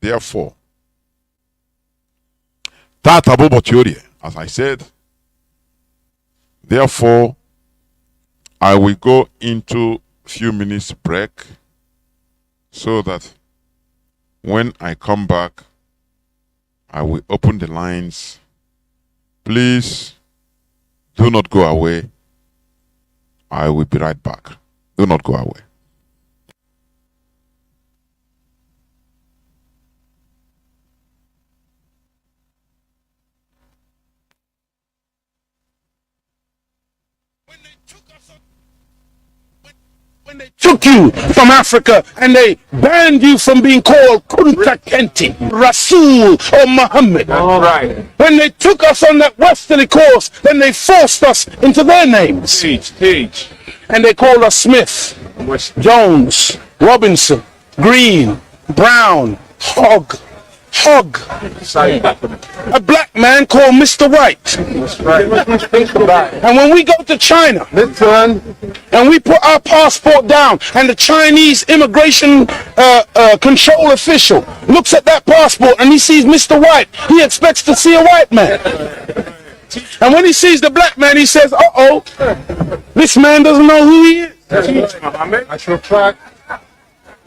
Therefore, as I said, therefore, I will go into few minutes break so that when I come back, I will open the lines. Please do not go away. I will be right back. Do not go away. When they took you from Africa and they banned you from being called Kunta Kenti, Rasul or Muhammad. All right. When they took us on that westerly course, then they forced us into their names. Teach. And they called us Smith, Jones, Robinson, Green, Brown, Hogg. A black man called Mr. White. That's right. Think about it. And when we go to China and we put our passport down and the Chinese immigration control official looks at that passport and he sees Mr. White, he expects to see a white man. And when he sees the black man, he says, uh-oh, this man doesn't know who he is. That's your track.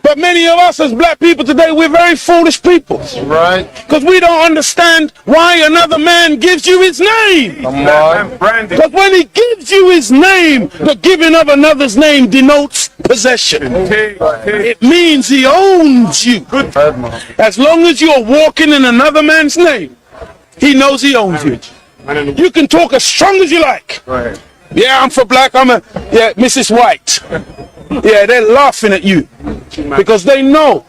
But many of us as black people today, we're very foolish people. Right. Because we don't understand why another man gives you his name. Because when he gives you his name, the giving of another's name denotes possession. It means he owns you. As long as you're walking in another man's name, he knows he owns you. You can talk as strong as you like. Right. Yeah, I'm for black. Mrs. White. Yeah, they're laughing at you because they know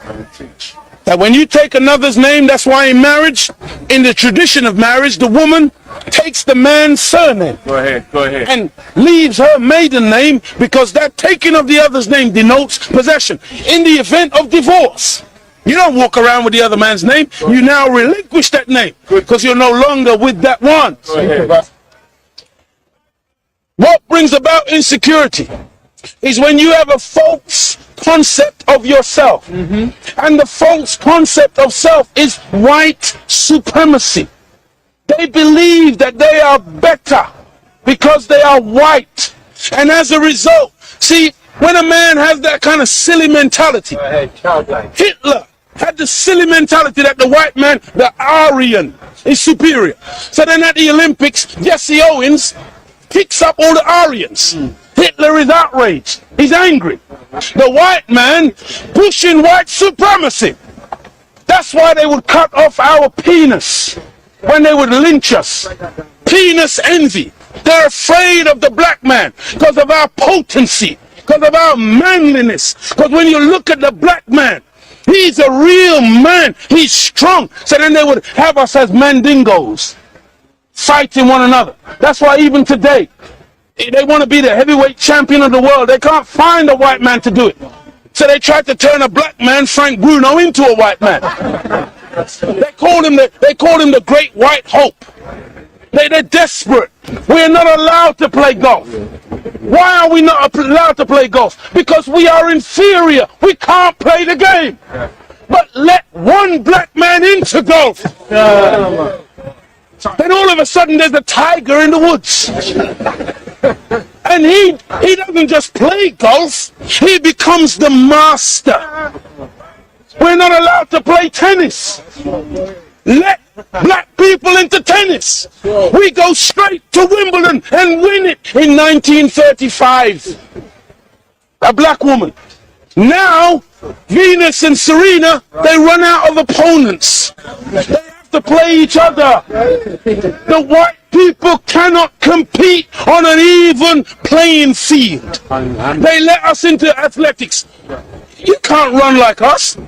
that when you take another's name, that's why in marriage, in the tradition of marriage, the woman takes the man's surname. Go ahead. And leaves her maiden name because that taking of the other's name denotes possession. In the event of divorce, you don't walk around with the other man's name. You now relinquish that name because you're no longer with that one. What brings about insecurity is when you have a false concept of yourself. And the false concept of self is white supremacy. They believe that they are better because they are white. And as a result, see, when a man has that kind of silly mentality, Hitler had the silly mentality that the white man, the Aryan, is superior. So then at the Olympics, Jesse Owens picks up all the Aryans. Hitler is outraged. He's angry. The white man pushing white supremacy. That's why they would cut off our penis when they would lynch us. Penis envy. They're afraid of the black man because of our potency, because of our manliness. Because when you look at the black man, he's a real man. He's strong. So then they would have us as mandingos, fighting one another. That's why even today, they want to be the heavyweight champion of the world. They can't find a white man to do it. So they tried to turn a black man, Frank Bruno, into a white man. They called him the Great White Hope. They're desperate. We're not allowed to play golf. Why are we not allowed to play golf? Because we are inferior. We can't play the game. But let one black man into golf. Then all of a sudden there's a tiger in the woods. And he doesn't just play golf, he becomes the master. We're not allowed to play tennis. Let black people into tennis. We go straight to Wimbledon and win it in 1935. A black woman. Now, Venus and Serena, they run out of opponents. They have to play each other. The white people cannot compete on an even playing field. They let us into athletics. You can't run like us.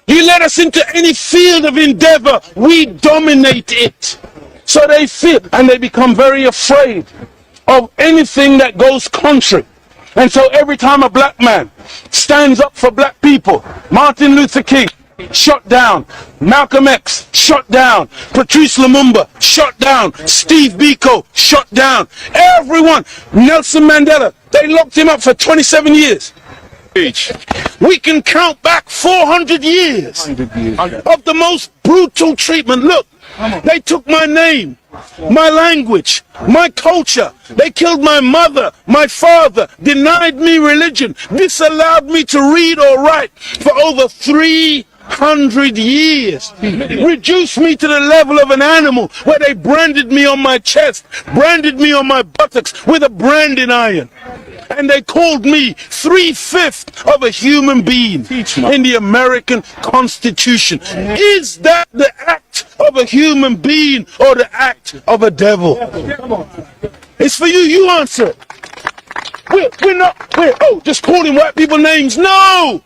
You let us into any field of endeavor, we dominate it. So they feel, and they become very afraid of anything that goes contrary. And so every time a black man stands up for black people, Martin Luther King, shot down. Malcolm X, shot down. Patrice Lumumba, shot down. Steve Biko, shot down. Everyone. Nelson Mandela, they locked him up for 27 years. We can count back 400 years of the most brutal treatment. Look, they took my name, my language, my culture. They killed my mother, my father, denied me religion, disallowed me to read or write for over 300 years. Reduced me to the level of an animal where they branded me on my chest, branded me on my buttocks with a branding iron. And they called me 3/5 of a human being in the American Constitution. Is that the act of a human being or the act of a devil? It's for you. You answer it. We're just calling white people names. No!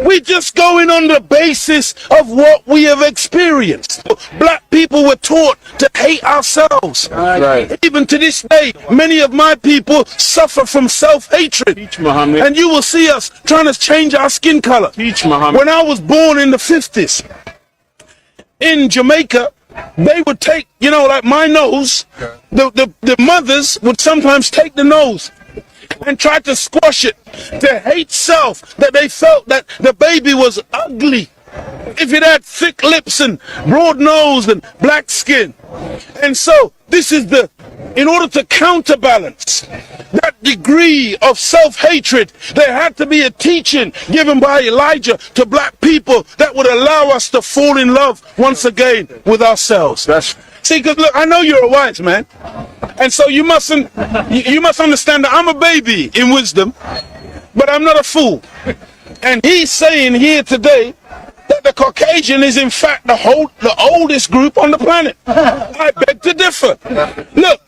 We're just going on the basis of what we have experienced. Black people were taught to hate ourselves. Right. Even to this day, many of my people suffer from self-hatred. And you will see us trying to change our skin color. When I was born in the 50s, in Jamaica, they would take, like my nose, the mothers would sometimes take the nose and tried to squash it, to hate self, that they felt that the baby was ugly if it had thick lips and broad nose and black skin. And so this is in order to counterbalance that degree of self-hatred, there had to be a teaching given by Elijah to black people that would allow us to fall in love once again with ourselves. See, because look, I know you're a wise man, and so you must understand that I'm a baby in wisdom, but I'm not a fool. And he's saying here today that the Caucasian is in fact the oldest group on the planet. I beg to differ. Look,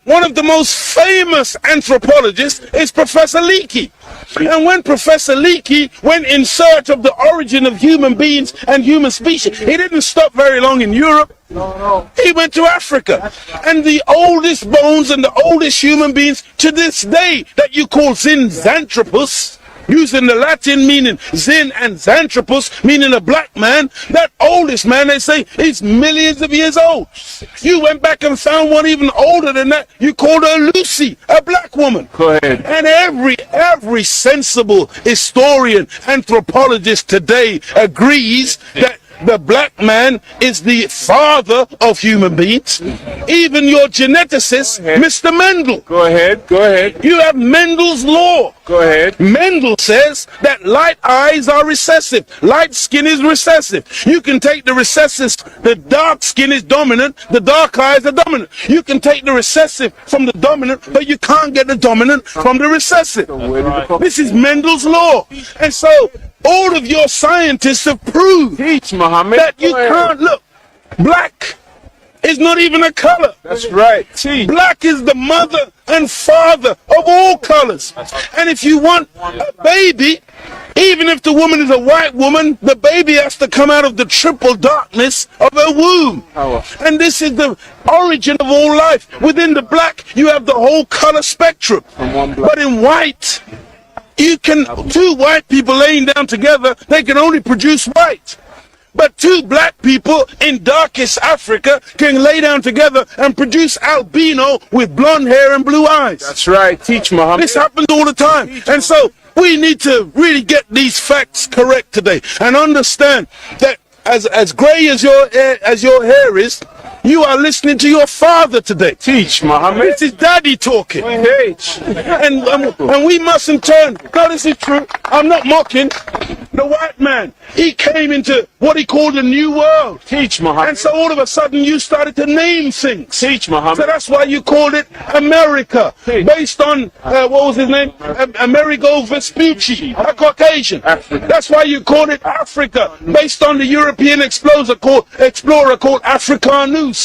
one of the most famous anthropologists is Professor Leakey. And when Professor Leakey went in search of the origin of human beings and human species, he didn't stop very long in Europe. He went to Africa. And the oldest bones and the oldest human beings to this day that you call Zinjanthropus, using the Latin meaning Zin and Xanthropus, meaning a black man, that oldest man, they say, is millions of years old. You went back and found one even older than that. You called her Lucy, a black woman. Go ahead. And every sensible historian, anthropologist today agrees that the black man is the father of human beings. Even your geneticist, Mr. Mendel. Go ahead. You have Mendel's law. Go ahead. Mendel says that light eyes are recessive. Light skin is recessive. You can take the recessive, the dark skin is dominant, the dark eyes are dominant. You can take the recessive from the dominant, but you can't get the dominant from the recessive. This is Mendel's law. And so, all of your scientists have proved that you can't look. Black is not even a color. That's right. Black is the mother and father of all colors. And if you want a baby, even if the woman is a white woman, the baby has to come out of the triple darkness of her womb. And this is the origin of all life. Within the black, you have the whole color spectrum. But in white, You can, two white people laying down together, they can only produce white. But two black people in darkest Africa can lay down together and produce albino with blonde hair and blue eyes. That's right. Teach Muhammad. This happens all the time. And so we need to really get these facts correct today and understand that as gray as your hair is, you are listening to your father today. Teach Muhammad. This is daddy talking. Teach. And we mustn't turn. No, this is true. I'm not mocking. The white man, he came into what he called a new world. Teach Muhammad. And so all of a sudden you started to name things. Teach Muhammad. So that's why you called it America. Based on, what was his name? Amerigo Vespucci, a Caucasian. Africa. That's why you called it Africa. Based on the European explorer called Africanus.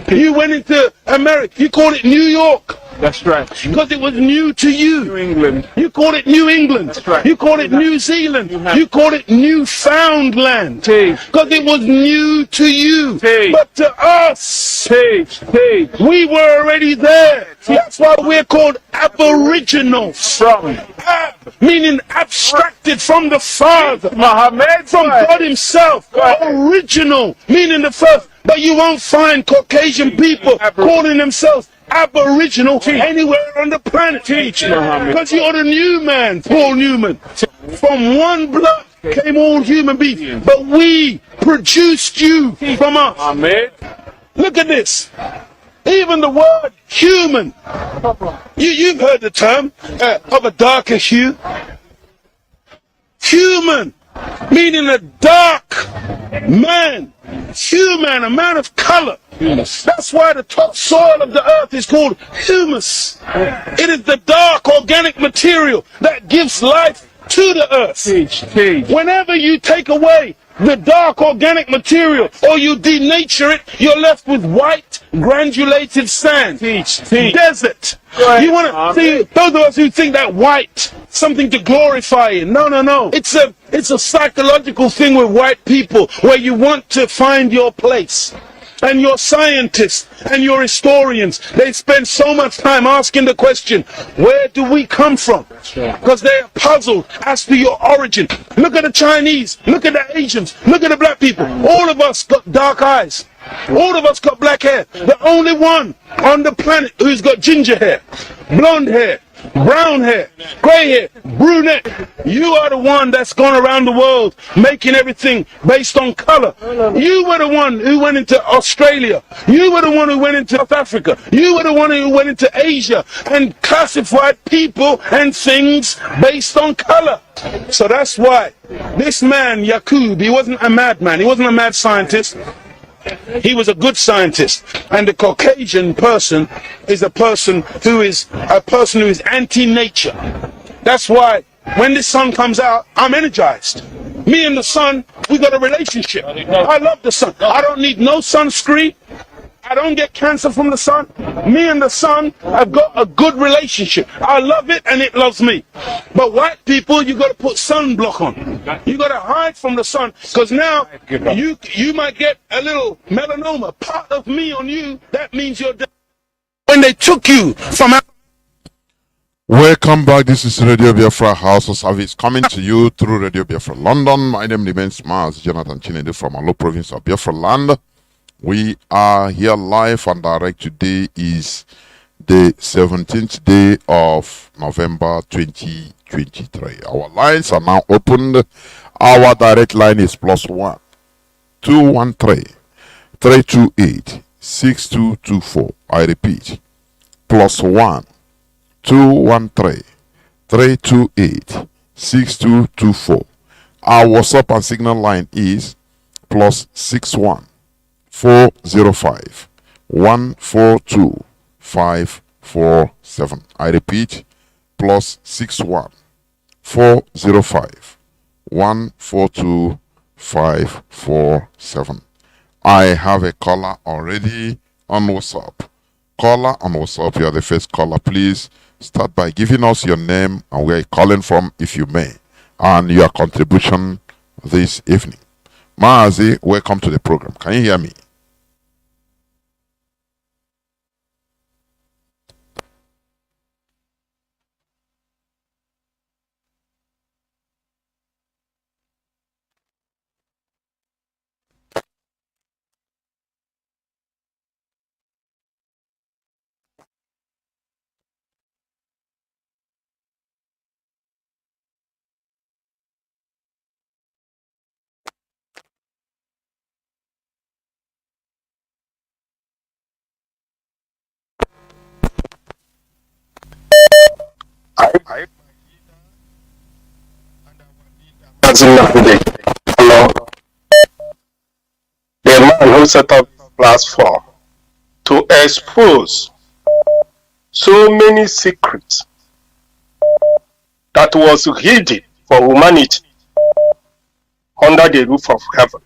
You went into America, you called it New York. That's right. Because it was new to you. New England. You called it New England. That's right. You called it New Zealand. You called it Newfoundland. Because it was new to you. But to us, we were already there. That's why we're called aboriginals. Meaning abstracted from the Father. Muhammad. From God himself. Original. Meaning the first. But you won't find Caucasian people calling themselves aboriginal anywhere on the planet. Because you're the new man, Paul Newman. From one blood came all human beings. But we produced you from us. Amen. Look at this. Even the word human. You've heard the term of a darker hue. Human. Meaning a dark man. Human, a man of color. That's why the topsoil of the earth is called humus. It is the dark organic material that gives life to the earth. Whenever you take away the dark organic material or you denature it, you're left with white granulated sand. Desert. You want to see those of us who think that white something to glorify in. No. It's a psychological thing with white people where you want to find your place. And your scientists and your historians, they spend so much time asking the question, where do we come from? Because they are puzzled as to your origin. Look at the Chinese, look at the Asians, look at the black people. All of us got dark eyes. All of us got black hair. The only one on the planet who's got ginger hair, blonde hair, brown hair, gray hair, brunette. You are the one that's gone around the world making everything based on color. You were the one who went into Australia. You were the one who went into South Africa. You were the one who went into Asia and classified people and things based on color. So that's why this man, Yaqub, he wasn't a madman. He wasn't a mad scientist. He was a good scientist. And the Caucasian person is a person who is anti-nature. That's why when the sun comes out, I'm energized. Me and the sun, we got a relationship. I love the sun. I don't need no sunscreen. I don't get cancer from the sun. Me and the sun have got a good relationship. I love it and it loves me. But white people, you got to put sunblock on. You got to hide from the sun because now you might get a little melanoma. Part of me on you, that means you're dead. When they took you from out. Welcome back. This is Radio Biafra House of Service coming to you through Radio Biafra London. My name remains Mazi Jonathan Chinedu from Alo province of Biafra land. We are here live and direct. Today is the 17th day of November 2023. Our lines are now opened. Our direct line is +1 213 328 6224. I repeat, +1 213 328 6224. Our WhatsApp and Signal line is +61 405 142 547. I repeat, +61 405 142 547. I have a caller already on WhatsApp. Caller on WhatsApp, you are the first caller. Please start by giving us your name and where you're calling from, if you may, and your contribution this evening. Mazi, welcome to the program. Can you hear me? Mazi, the man who set up platform to expose so many secrets that was hidden for humanity under the roof of heaven.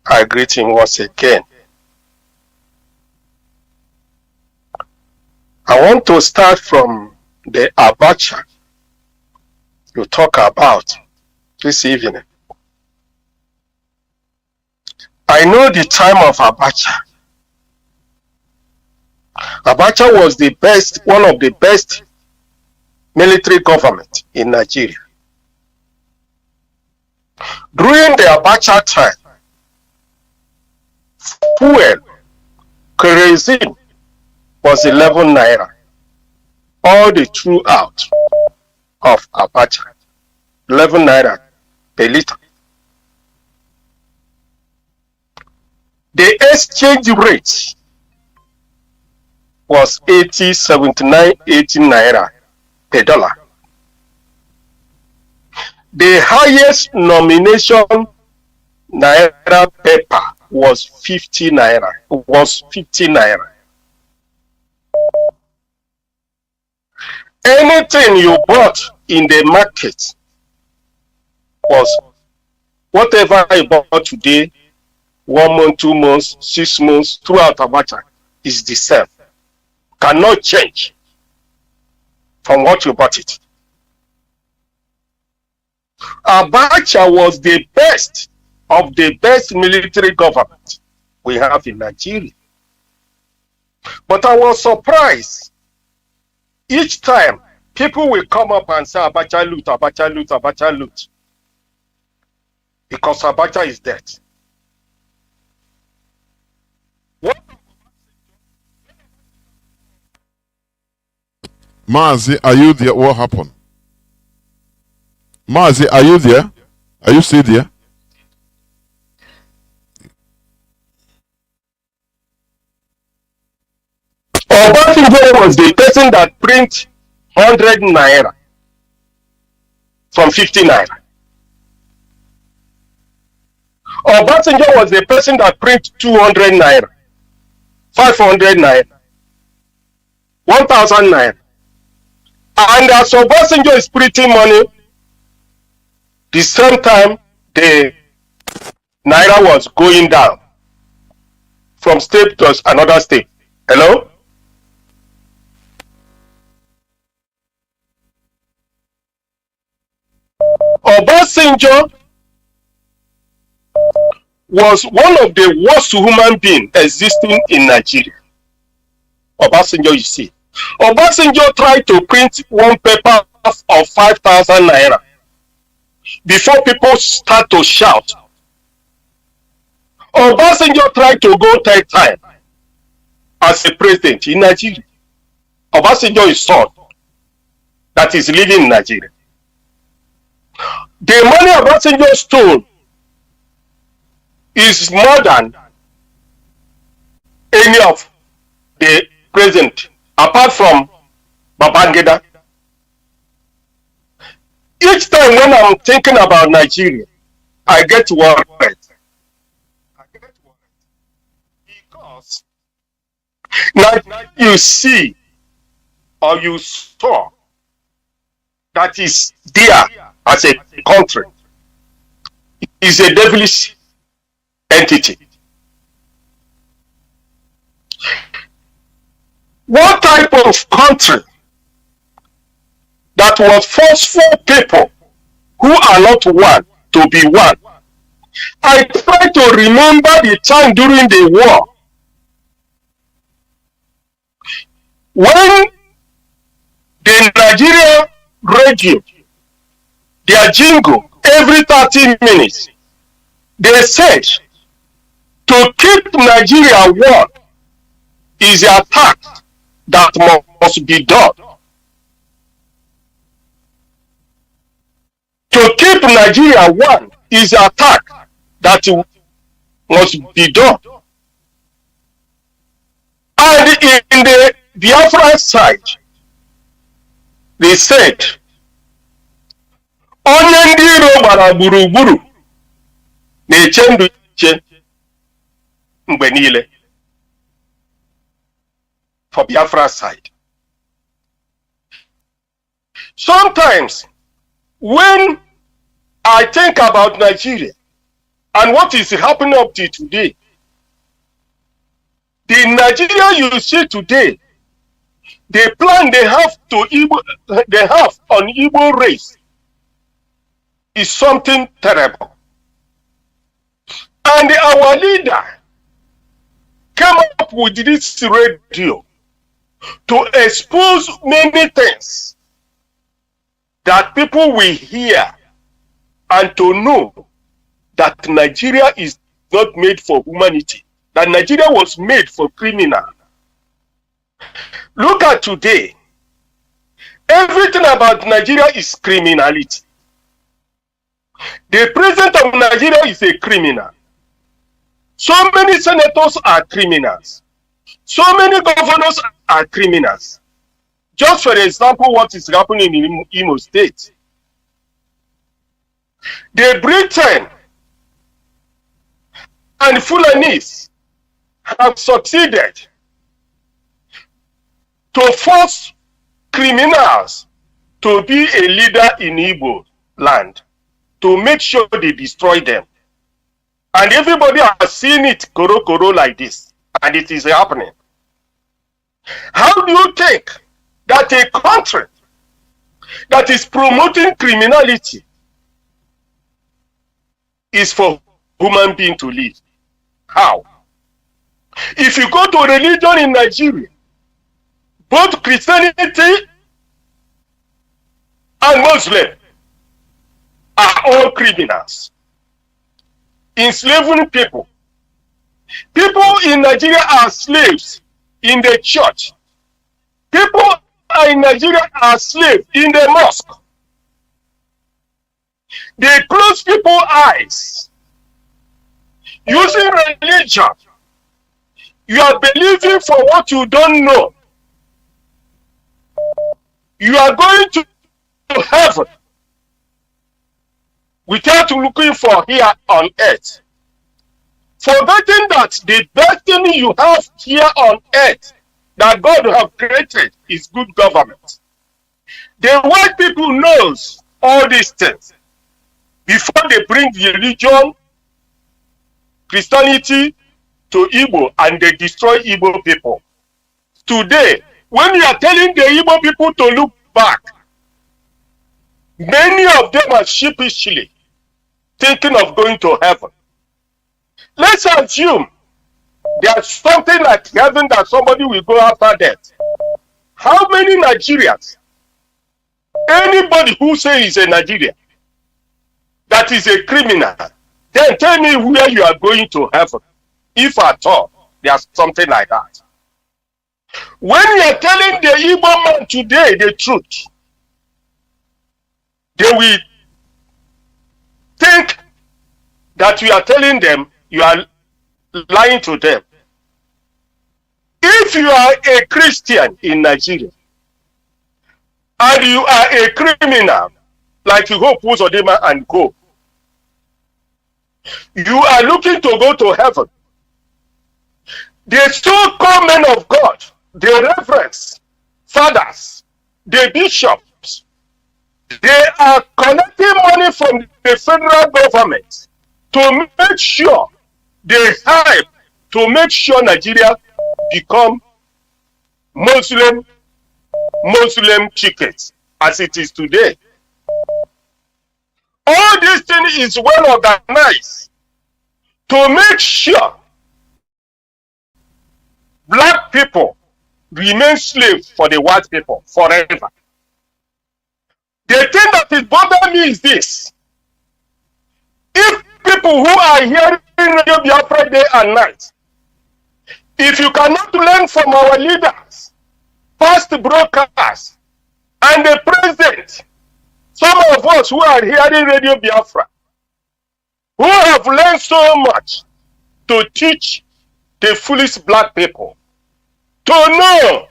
I greet him once again. I want to start from the Abacha you talk about this evening. I know the time of Abacha. Abacha was the best, one of the best military government in Nigeria. During the Abacha time, fuel, kerosene was 11 naira all the throughout of Abacha, 11 naira per liter. The exchange rate was 80, 79, 80 naira per dollar. The highest nomination naira paper was 50 naira. Anything you bought in the market was whatever you bought today, 1 month, 2 months, 6 months, throughout Abacha is the same. Cannot change from what you bought it. Abacha was the best of the best military government we have in Nigeria. But I was surprised. Each time, people will come up and say, Abacha loot, Abacha loot, Abacha loot. Because Abacha is dead. What? Mazi, are you there? What happened? Mazi, are you there? Are you still there? Obasanjo was the person that print 100 naira from 50 naira. Obasanjo was the person that print 200 naira, 500 naira, 1,000 naira. And as Obasanjo is printing money, the same time the naira was going down from state to another state. Hello? Obasanjo was one of the worst human beings existing in Nigeria. Obasanjo, you see. Obasanjo tried to print one paper of 5,000 naira before people start to shout. Obasanjo tried to go 3rd time as a president in Nigeria. Obasanjo is son that is living in Nigeria. The money Obasanjo stole is more than any of the president, apart from Babangida. Each time when I'm thinking about Nigeria, I get worried. Because now you see or you saw that is there as a country is a devilish entity. What type of country that was forceful people who are not one to be one? I try to remember the time during the war when the Nigeria radio, their jingle every 30 minutes, they said to keep Nigeria one is the attack that must be done. To keep Nigeria one is the attack that must be done. And in the Biafra side, they said, onye ndị iro gbara gburugburu na-eche ndụ iche mgbe niile for Biafra side. Sometimes when I think about Nigeria and what is happening up to today, the Nigeria you see today, the plan they have on Igbo race is something terrible. And our leader came up with this radio to expose many things that people will hear and to know that Nigeria is not made for humanity, that Nigeria was made for criminal. Look at today. Everything about Nigeria is criminality. The president of Nigeria is a criminal. So many senators are criminals. So many governors are criminals. Just for example, what is happening in Imo State. The Britain and Fulanis have succeeded to force criminals to be a leader in Igbo land, to make sure they destroy them. And everybody has seen it koro like this, and it is happening. How do you think that a country that is promoting criminality is for human being to live? How? If you go to religion in Nigeria, both Christianity and Muslim are all criminals, enslaving people. People in Nigeria are slaves in the church. People in Nigeria are slaves in the mosque. They close people's eyes using religion. You are believing for what you don't know. You are going to heaven without looking for here on earth. Forgetting that the best thing you have here on earth that God have created is good government. The white people knows all these things before they bring the religion, Christianity to Igbo, and they destroy Igbo people. Today, when you are telling the Igbo people to look back, many of them are sheepishly thinking of going to heaven. Let's assume there's something like heaven that somebody will go after death. How many Nigerians, anybody who says he's a Nigerian, that is a criminal, then tell me where you are going to heaven, if at all there's something like that. When you are telling the Igbo man today the truth, they will think that you are telling them, you are lying to them. If you are a Christian in Nigeria and you are a criminal like Hope Uzodinma and co, you are looking to go to heaven. The so-called men of God, the reverends, fathers, the bishops, they are collecting money from the federal government to make sure they help to make sure Nigeria become Muslim tickets as it is today. All this thing is well organized to make sure black people remain slaves for the white people forever. The thing that is bothering me is this. If people who are hearing Radio Biafra day and night, if you cannot learn from our leaders, past broadcasts, and the president, some of us who are hearing Radio Biafra, who have learned so much to teach the foolish black people, to know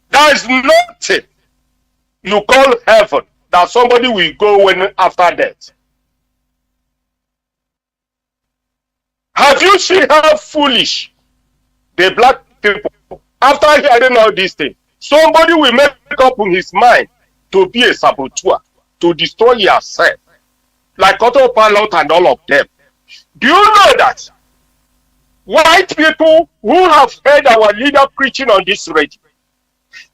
there is nothing you call heaven, that somebody will go when after death. Have you seen how foolish the black people, after hearing all these things, somebody will make up in his mind to be a saboteur, to destroy yourself, like autopilot and all of them. Do you know that white people who have heard our leader preaching on this radio,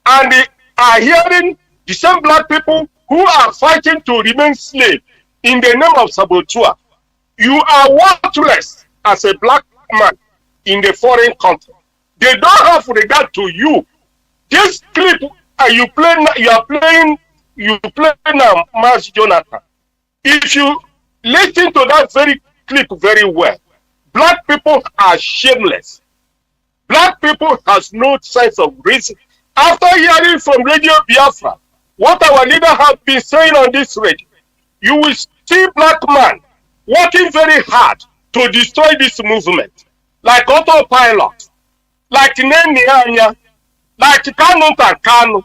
and they are hearing the same black people who are fighting to remain slave in the name of saboteur, you are worthless as a black man in the foreign country. They don't have regard to you. This clip you are playing now, Mazi Jonathan. If you listen to that very clip very well, black people are shameless. Black people has no sense of reason. After hearing from Radio Biafra, what our leader has been saying on this radio, you will see black man working very hard to destroy this movement, like autopilot, like Nenianya, like Kanu Kanu,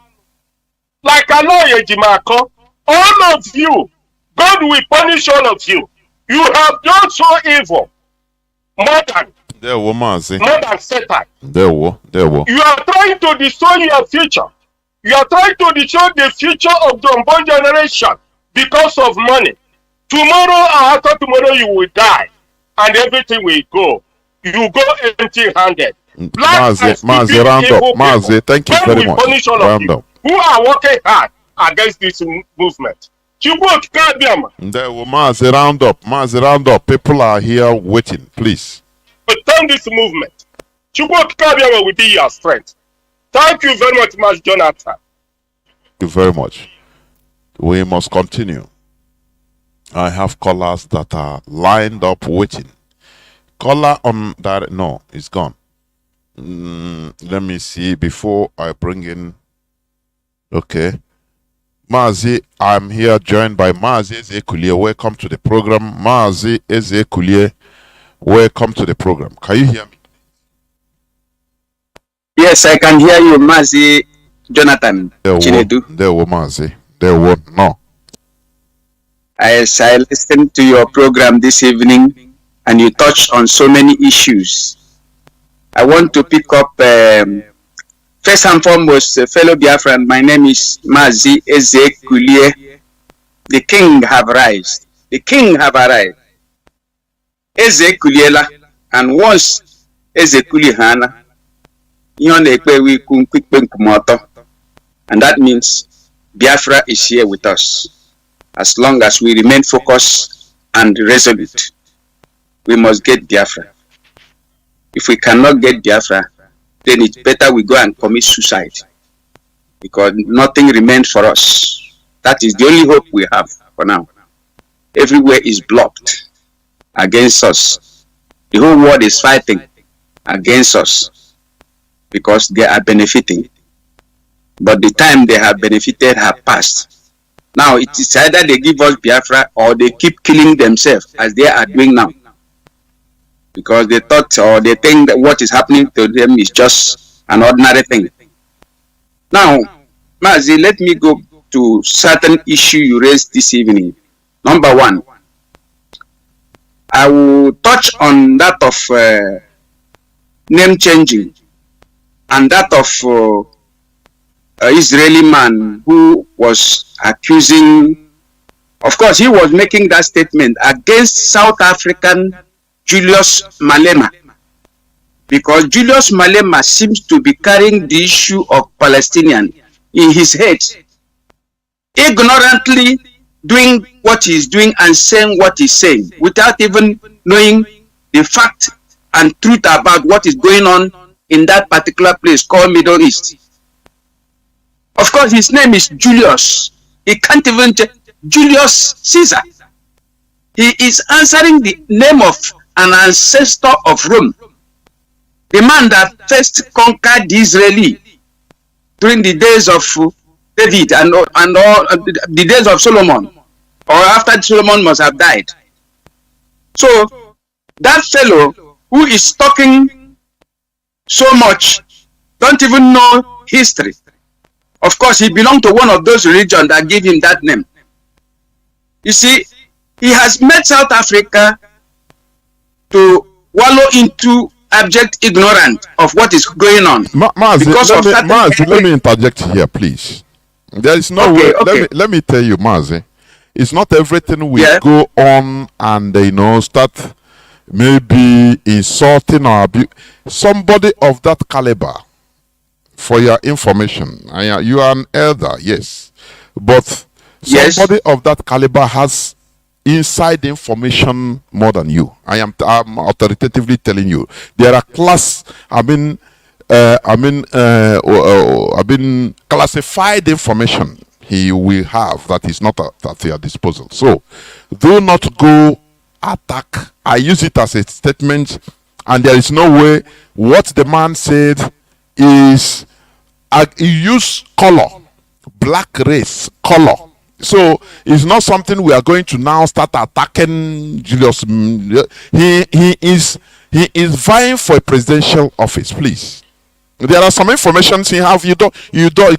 like Aloye Jimako. All of you, God will punish all of you. You have done so evil, more than Satan. You are trying to destroy your future. You are trying to destroy the future of the unborn generation because of money. Tomorrow or after tomorrow you will die and everything will go. You go empty-handed. Mazi, round up. Mazi, thank you very much. Punish all of you who are working hard against this movement. Mazi, round up. Mazi, round up. People are here waiting, please. Turn this movement. Will be your strength. Thank you very much, Mazi Jonathan. Thank you very much. We must continue. I have callers that are lined up waiting. Caller on that, no, it's gone. Let me see before I bring in. Okay. Mazi, I'm here joined by Mazi Ezekulie. Welcome to the program. Mazi Ezekulie, welcome to the program. Can you hear me? Yes, I can hear you, Mazi Jonathan. Chinedu. There were Mazi. There were no. As I listened to your program this evening, and you touched on so many issues, I want to pick up, first and foremost, fellow Biafran, my name is Mazi Ezekulie. The king have arisen. The king have arrived. Ezekuliela, and once Ezekulie Hana, and that means Biafra is here with us. As long as we remain focused and resolute, we must get Biafra. If we cannot get Biafra, then it's better we go and commit suicide, because nothing remains for us. That is the only hope we have for now. Everywhere is blocked against us. The whole world is fighting against us because they are benefiting. But the time they have benefited have passed. Now it is either they give us Biafra or they keep killing themselves as they are doing now. Because they thought or they think that what is happening to them is just an ordinary thing. Now, Mazi, let me go to certain issue you raised this evening. Number one, I will touch on that of name changing and that of Israeli man who was accusing, of course, he was making that statement against South African Julius Malema, because Julius Malema seems to be carrying the issue of Palestinian in his head, ignorantly doing what he's doing and saying what he's saying without even knowing the fact and truth about what is going on in that particular place called Middle East. Of course, his name is Julius. He can't even Julius Caesar. He is answering the name of an ancestor of Rome, the man that first conquered the Israeli during the days of David and all the days of Solomon, or after Solomon must have died. So that fellow who is talking so much don't even know history Of course, he belonged to one of those religions that gave him that name. You see, he has made South Africa to wallow into abject ignorance of what is going on. Mazi, let me interject here, please. There is no way. Okay. Let me tell you, Mazi. It's not everything we go on and start maybe insulting or abuse somebody of that caliber. For your information, you are an elder, yes, but somebody of that caliber has inside information more than you. I'm authoritatively telling you. There are classified information he will have that is not at your disposal. So do not go attack. I use it as a statement, and there is no way what the man said is he used color, black race, color. So it's not something we are going to now start attacking Julius. He is vying for a presidential office, please. There are some informations he have you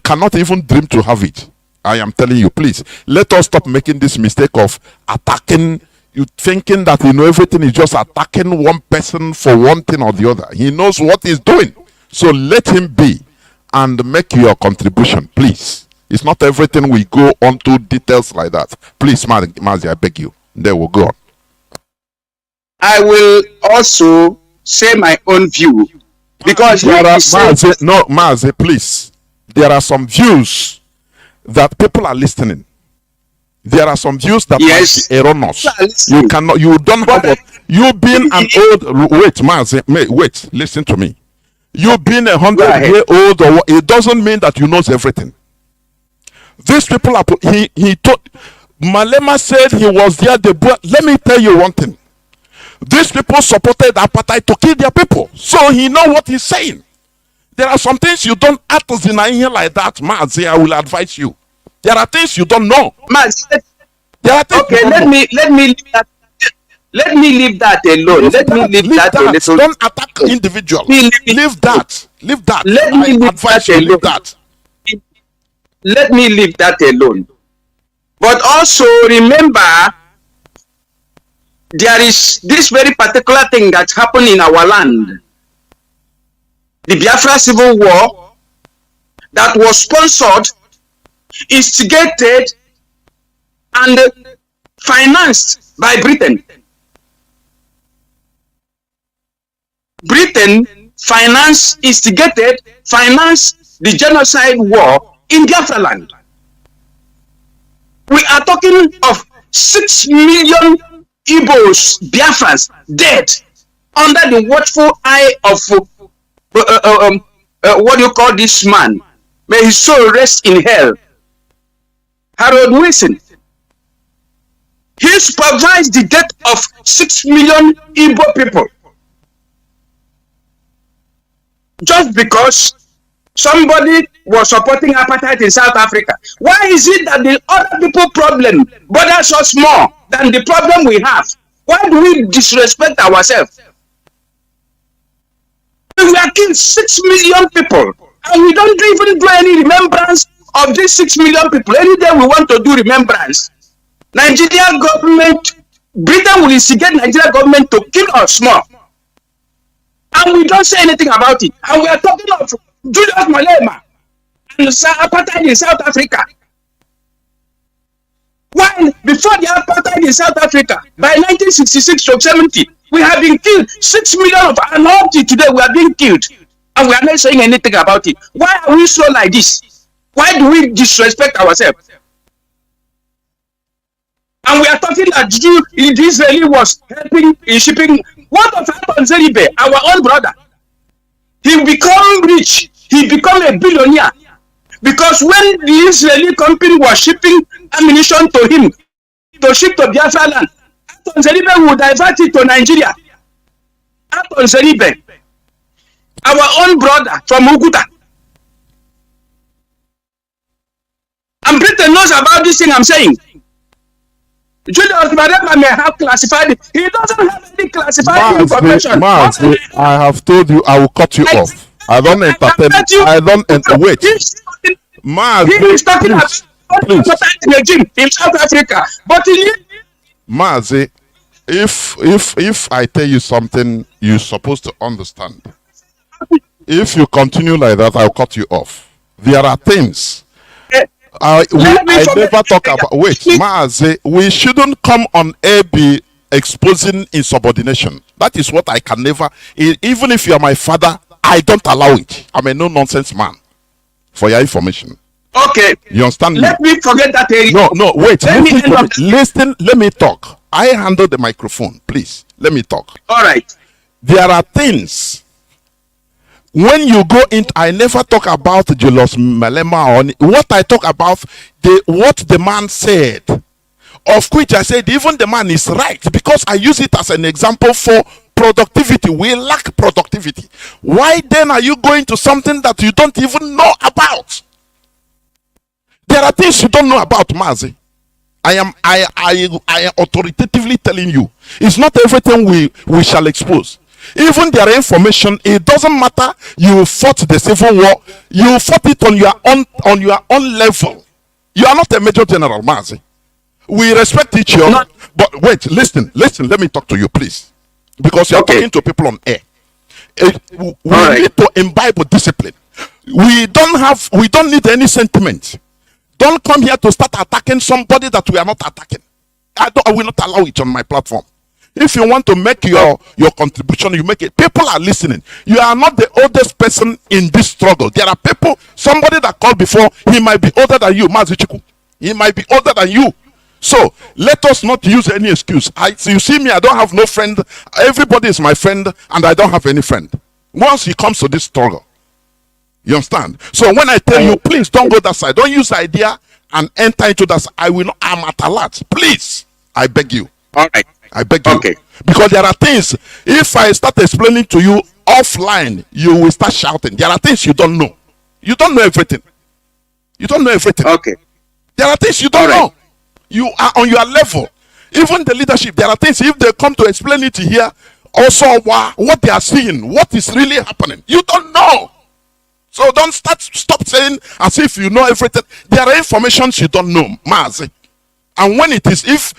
cannot even dream to have it. I am telling you, please. Let us stop making this mistake of attacking. You thinking that everything is just attacking one person for one thing or the other. He knows what he's doing. So let him be and make your contribution, please. It's not everything we go on to details like that. Please, Mazi, I beg you. There we'll go on. I will also say my own view. Because Mazi, please. There are some views that people are listening. There are some views that might be erroneous. You don't have you being an old Mazi, wait, listen to me. You being 100-year-old, it doesn't mean that you knows everything. These people are. He told Malema said he was there. Let me tell you one thing. These people supported apartheid to kill their people, so he know what he's saying. There are some things you don't have to deny here like that, Mazi. I will advise you. There are things you don't know. Mazi, there are things. Okay, let me leave that alone. Let me leave that alone. Don't attack individuals. Leave that. Let me leave that alone. Let me leave that alone. But also remember, there is this very particular thing that happened in our land. The Biafra Civil War that was sponsored, instigated, and financed by Britain. Britain instigated, financed the genocide war in Biafra land. We are talking of 6 million Igbos, Biafrans, dead under the watchful eye of what do you call this man? May his soul rest in hell. Harold Wilson. He supervised the death of 6 million Igbo people. Just because somebody was supporting apartheid in South Africa. Why is it that the other people problem bothers us more than the problem we have? Why do we disrespect ourselves? We are killing 6 million people, and we don't even do any remembrance of these 6 million people. Any day we want to do remembrance, Nigeria government, Britain will instigate Nigeria government to kill us more. And we don't say anything about it. And we are talking of Julius Malema and apartheid in South Africa. While before the apartheid in South Africa, by 1966 to 70, we have been killed. 6 million of and up to today we are being killed. And we are not saying anything about it. Why are we so like this? Why do we disrespect ourselves? And we are talking that the Israeli was helping in shipping. What of Anton Zeribe, our own brother? He become rich. He become a billionaire. Because when the Israeli company was shipping ammunition to him, to ship to Biafra land, Anton Zeribe would divert it to Nigeria. Anton Zeribe, our own brother from Uguta. And Britain knows about this thing I'm saying. Julius Malema may have classified it. He doesn't have any classified information. Mazi, I have told you I will cut you off. I don't entertain. I don't wait. Mazi, He is talking about please. regime in South Africa. But in Mazi, if I tell you something you're supposed to understand, if you continue like that, I'll cut you off. There are things I never talk about. Wait, Mazi, we shouldn't come on air be exposing insubordination. That is what I can never. Even if you are my father, I don't allow it. I'm a no nonsense man. For your information. okay, You understand me? let me forget that area. No, wait. Let me Listen, end to up- me. Listen, let me talk. I handle the microphone. Please, let me talk. All right. There are things when you go into, I never talk about Julius Malema or what I talk about, what the man said, of which I said even the man is right, because I use it as an example for productivity. We lack productivity. Why then are you going to something that you don't even know about? There are things you don't know about, Mazi. I am authoritatively telling you, it's not everything we shall expose. Even their information, it doesn't matter. You fought the civil war, you fought it on your own level. You are not a major general, Mazi. We respect each other. But wait, listen, let me talk to you, please. Because you're talking to people on air. We need to imbibe discipline. We don't need any sentiment. Don't come here to start attacking somebody that we are not attacking. I will not allow it on my platform. If you want to make your contribution, you make it. People are listening. You are not the oldest person in this struggle. There are people, somebody that called before, he might be older than you, Mazi Chiku. He might be older than you. So let us not use any excuse. You see me, I don't have no friend. Everybody is my friend, and I don't have any friend. Once he comes to this struggle, you understand? So when I tell you, please don't go that side. Don't use the idea and enter into that side. I'm at alert. Please, I beg you. All right. I beg you. Okay. Because there are things, if I start explaining to you offline, you will start shouting. There are things you don't know. You don't know everything. You don't know everything. Okay. There are things you don't All right. know. You are on your level. Even the leadership, there are things, if they come to explain it here, also what they are seeing, what is really happening, you don't know. So don't stop saying as if you know everything. There are informations you don't know, Mazi. And when it is, if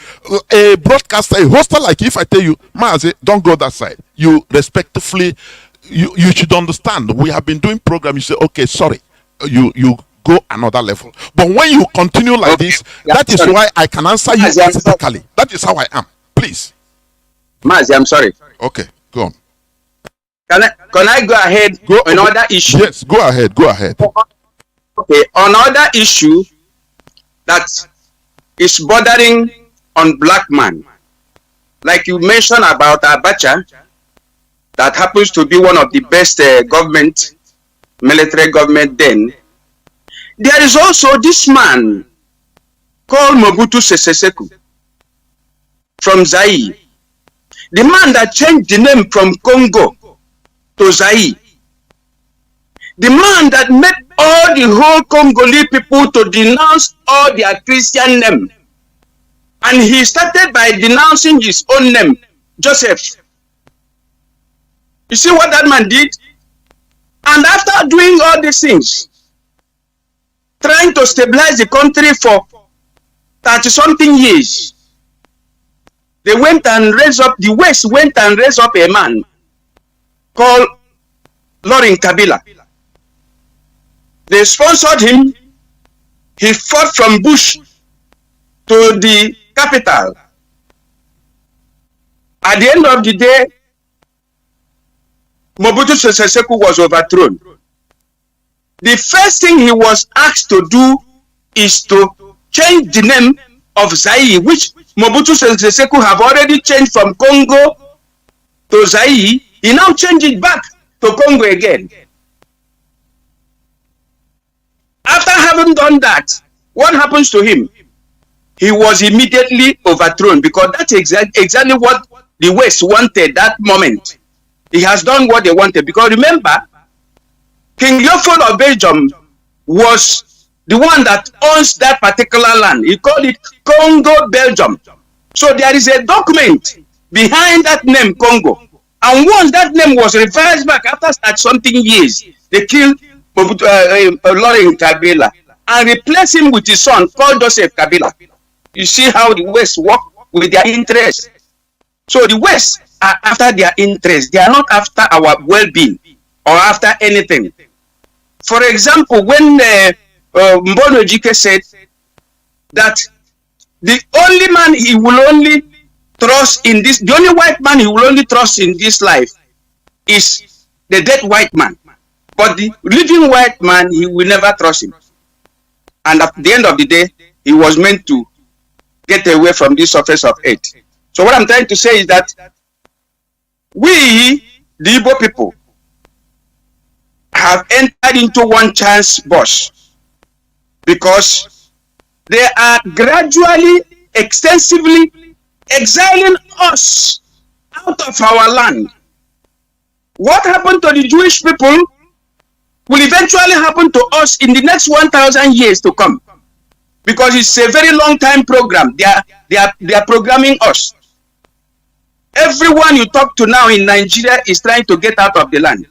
a broadcaster, a hoster, like if I tell you, Mazi, don't go that side, you respectfully, you should understand. We have been doing program. You say, okay, sorry, you go another level. But when you continue like this, that is why I can answer you specifically. That is how I am. Please. Mazi, I'm sorry. Okay, go on. Can I go ahead on another issue? Yes, go ahead. Go ahead. Okay, another issue that is bordering on black man, like you mentioned about Abacha, that happens to be one of the best military government then. There is also this man called Mobutu Sese Seko from Zaire, the man that changed the name from Congo to Zaire, the man that made all the whole Congolese people to denounce all their Christian name. And he started by denouncing his own name, Joseph. You see what that man did? And after doing all these things, trying to stabilize the country for 30-something years, they went and raised up, the West went and raised up a man called Laurent Kabila. They sponsored him. He fought from Bush to the capital. At the end of the day, Mobutu Sese Seko was overthrown. The first thing he was asked to do is to change the name of Zaire, which Mobutu Sese Seko have already changed from Congo to Zaire. He now changed it back to Congo again. After having done that, what happens to him? He was immediately overthrown, because that's exactly what the West wanted that moment. He has done what they wanted, because remember, King Leopold of Belgium was the one that owns that particular land. He called it Congo Belgium. So there is a document behind that name, Congo. And once that name was revised back after something years, they killed Laurent Kabila. and replace him with his son called Joseph Kabila. You see how the West work with their interests. So the West are after their interests. They are not after our well-being or after anything. For example, when Mbono Jike said that the only man he will only trust in this, the only white man he will only trust in this life is the dead white man. But the living white man, he will never trust him. And at the end of the day, he was meant to get away from this surface of earth. So what I'm trying to say is that we, the Igbo people, have entered into one chance bus because they are gradually, extensively exiling us out of our land. What happened to the Jewish people will eventually happen to us in the next 1,000 years to come, because it's a very long time program. They are programming us. Everyone you talk to now in Nigeria is trying to get out of the land.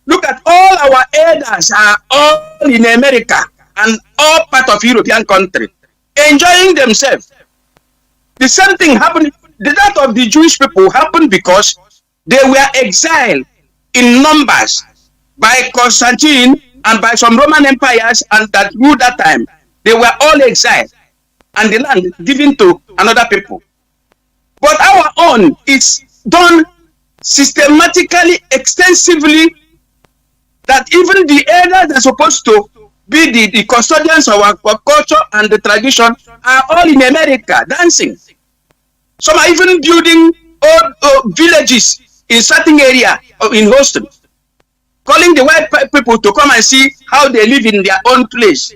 Look at all our elders are all in America and all part of European country, enjoying themselves. The same thing happened. The death of the Jewish people happened because they were exiled in numbers by Constantine and by some Roman empires, and that ruled that time. They were all exiled and the land given to another people. But our own is done systematically, extensively, that even the elders are supposed to be the custodians of our culture and the tradition are all in America dancing. Some are even building old villages in certain area in Houston, calling the white people to come and see how they live in their own place.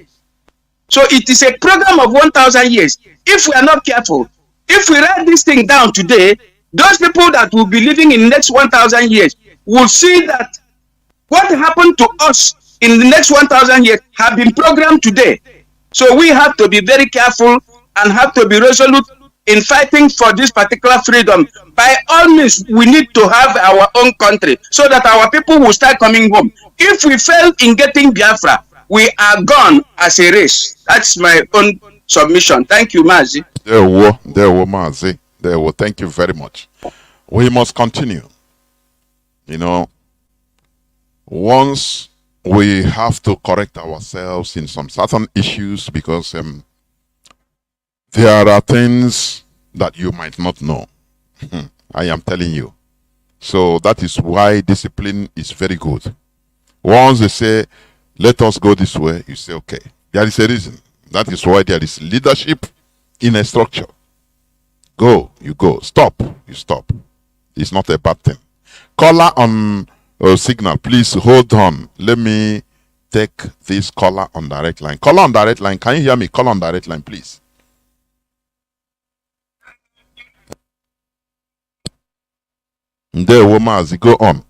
So it is a program of 1,000 years. If we are not careful, if we write this thing down today, those people that will be living in the next 1,000 years will see that what happened to us in the next 1,000 years have been programmed today. So we have to be very careful and have to be resolute in fighting for this particular freedom. By all means, we need to have our own country so that our people will start coming home. If we fail in getting Biafra, we are gone as a race. That's my own submission. Thank you, Mazi. There were Mazi. There were. Thank you very much. We must continue. You know, once we have to correct ourselves in some certain issues, because there are things that you might not know. I am telling you. So that is why discipline is very good. Once they say, let us go this way, you say, okay, there is a reason. That is why there is leadership in a structure. Go, you go. Stop, you stop. It's not a bad thing. Caller on signal, please hold on. Let me take this caller on direct line. Caller on direct line, can you hear me? Caller on direct line, please. There, Mazi, go on.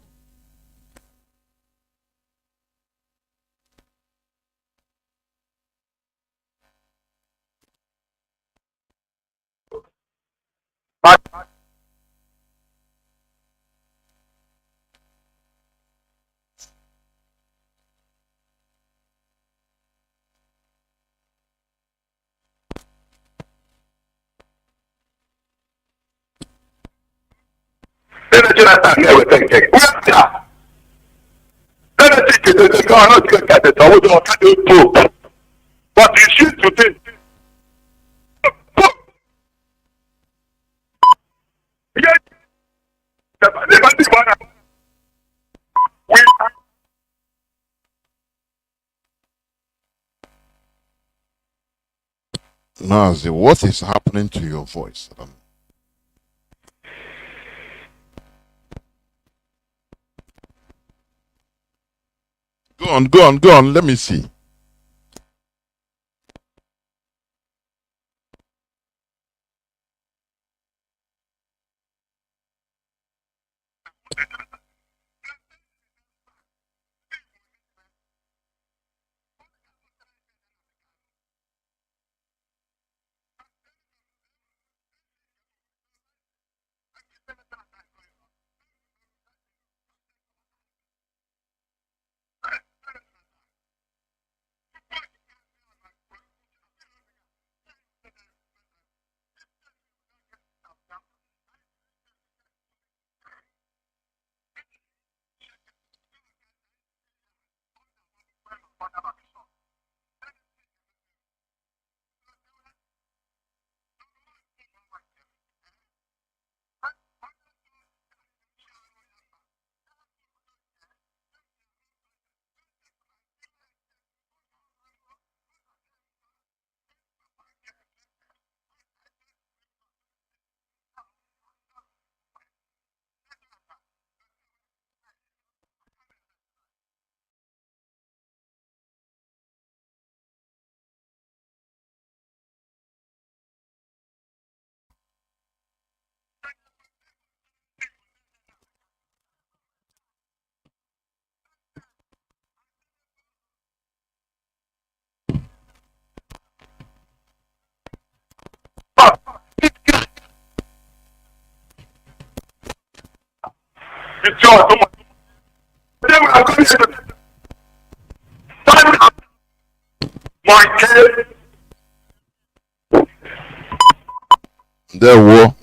But you should to think. Nazi, what is happening to your voice? Go on, let me see.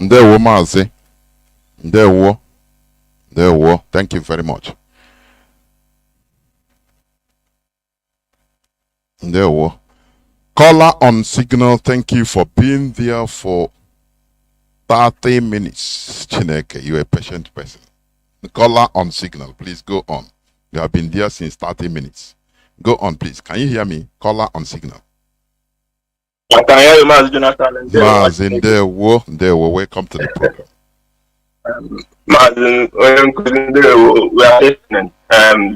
Ndewo Mazi. Ndewo. Thank you very much. Ndewo. Caller on signal, thank you for being there for 30 minutes. Chineke, you're a patient person. The caller on signal, please go on. You have been there since 30 minutes. Go on, please. Can you hear me? Caller on signal. I can hear you, Mazi Jonathan. Mazi, Ndewo, welcome to the program. Mazi, we are listening.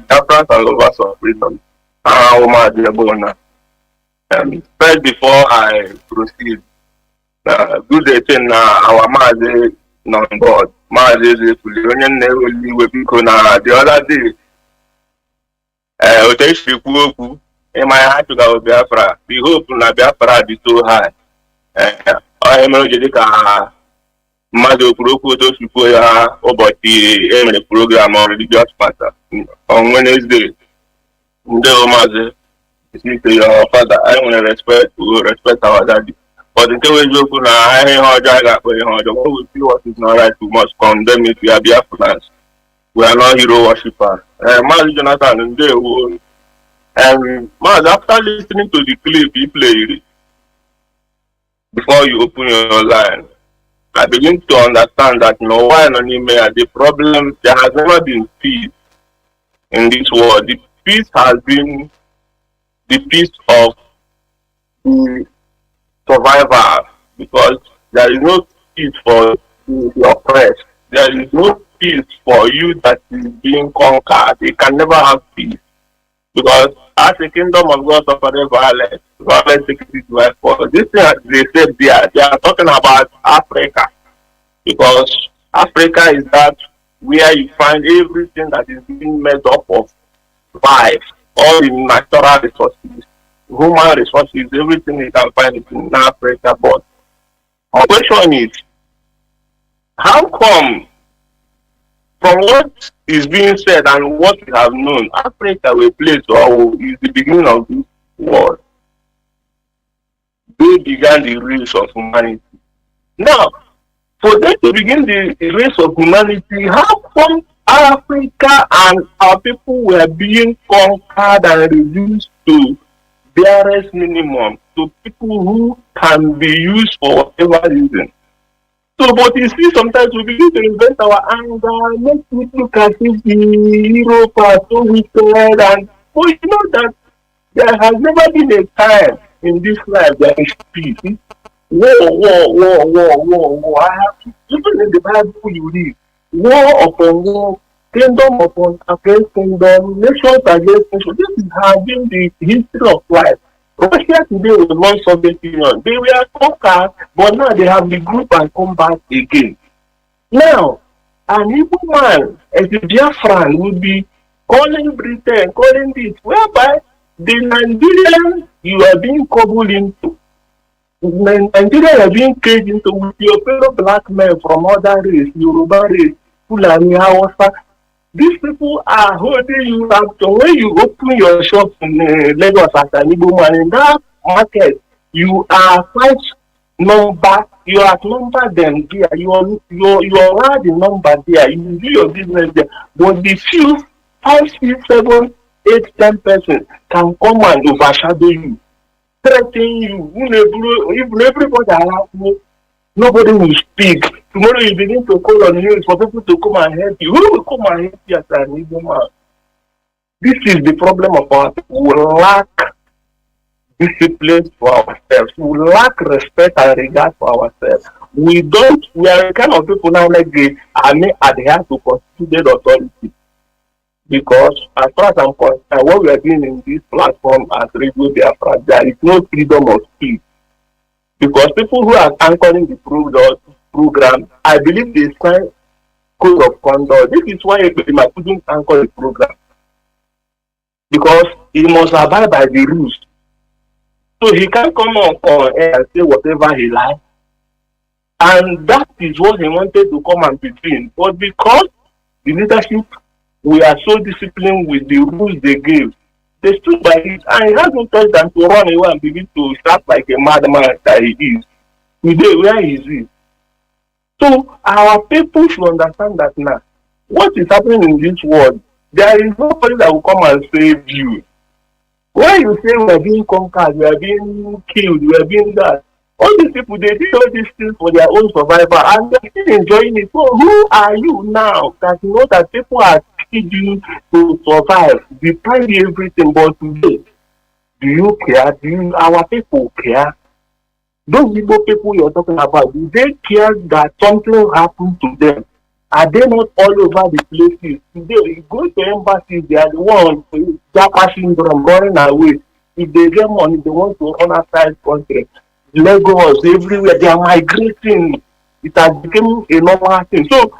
Different and lovers of freedom. First, before I proceed, good day to our Mazi on board. Mazi is the other day. In my heart to go Biafra, we hope na Biafra be so high. I am not just Mazi Kuroko to support about the program on religious matter on Wednesday. Mazi, speak to your father. I want to respect our daddy. But the way you put I feel what is not right, we must condemn it. We are Biafrans. We are not hero worshippers. Mazi Jonathan and they will. Mazi, after listening to the clip he played, before you open your line, I begin to understand that no one anymore. The problem, there has never been peace in this world. The peace has been the peace of the survivor, because there is no peace for the oppressed. There is no peace for you that is being conquered. They can never have peace. Because as the kingdom of God suffered violence, violence takes it by force. This thing they said they are talking about Africa. Because Africa is that where you find everything that is being made up of life, all the natural resources, human resources, everything you can find it in Africa. But our question is, how come from what is being said and what we have known, Africa will place or is the beginning of this world? They began the race of humanity. Now, for them to begin the race of humanity, how come Africa and our people were being conquered and reduced to barest minimum, to people who can be used for whatever reason? So, but you see, sometimes we begin to invent our anger, make it look as if the Europe are so wicked, and but you know that there has never been a time in this life there is peace. War. I have to, even in the Bible you read, war upon war, kingdom upon against kingdom, nations against nations. This has been the history of life. Russia today was non-Soviet Union. They were conquered, but now they have regrouped and come back again. Now, an evil man, as a Biafran, would be calling Britain, calling this, whereby the Nigerians you are being cobbled into, Nigerians are being caged into with your fellow black men from other race, Yoruba race, Fulani, Hausa. These people are holding you up. So when you open your shop in Lagos as an Igbo man, in that market, you are quite number. You are number them there. You are the number there. You do your business there. But the few 5, 6, 7, 8, 10 persons can come and overshadow you, threaten you. Even everybody around you, nobody will speak. Tomorrow you begin to call on news for people to come and help you. Who will come and help you as an Igbo man? This is the problem of our people. We lack discipline for ourselves. We lack respect and regard for ourselves. We are the kind of people now like the army adhere to constituted authority. Because as far as I'm concerned, what we are doing in this platform as Radio Biafra, there is no freedom of speech. Because people who are anchoring the program, I believe they sign code of conduct. This is why Ekpema couldn't anchor the program. Because he must abide by the rules. So he can't come on air and say whatever he likes. And that is what he wanted to come and be doing. But because The leadership, we are so disciplined with the rules they gave. They stood by it, and he has no choice than to run away and begin to start like a madman that he is. Today, where is he? So our people should understand that now. What is happening in this world, there is nobody that will come and save you. When you say we are being conquered, we are being killed, we are being that, all these people, they did all these things for their own survival and they're still enjoying it. So who are you now that you know that people are killing you to survive, deprive you everything, but today, do you care? Do our people care? Those Igbo people you're talking about, do they care that something happened to them? Are they not all over the places? Today, you go to embassies, they are the ones passing them running away. If they get money, they want to run outside country. Lagos, everywhere, they are migrating. It has become a normal thing. So,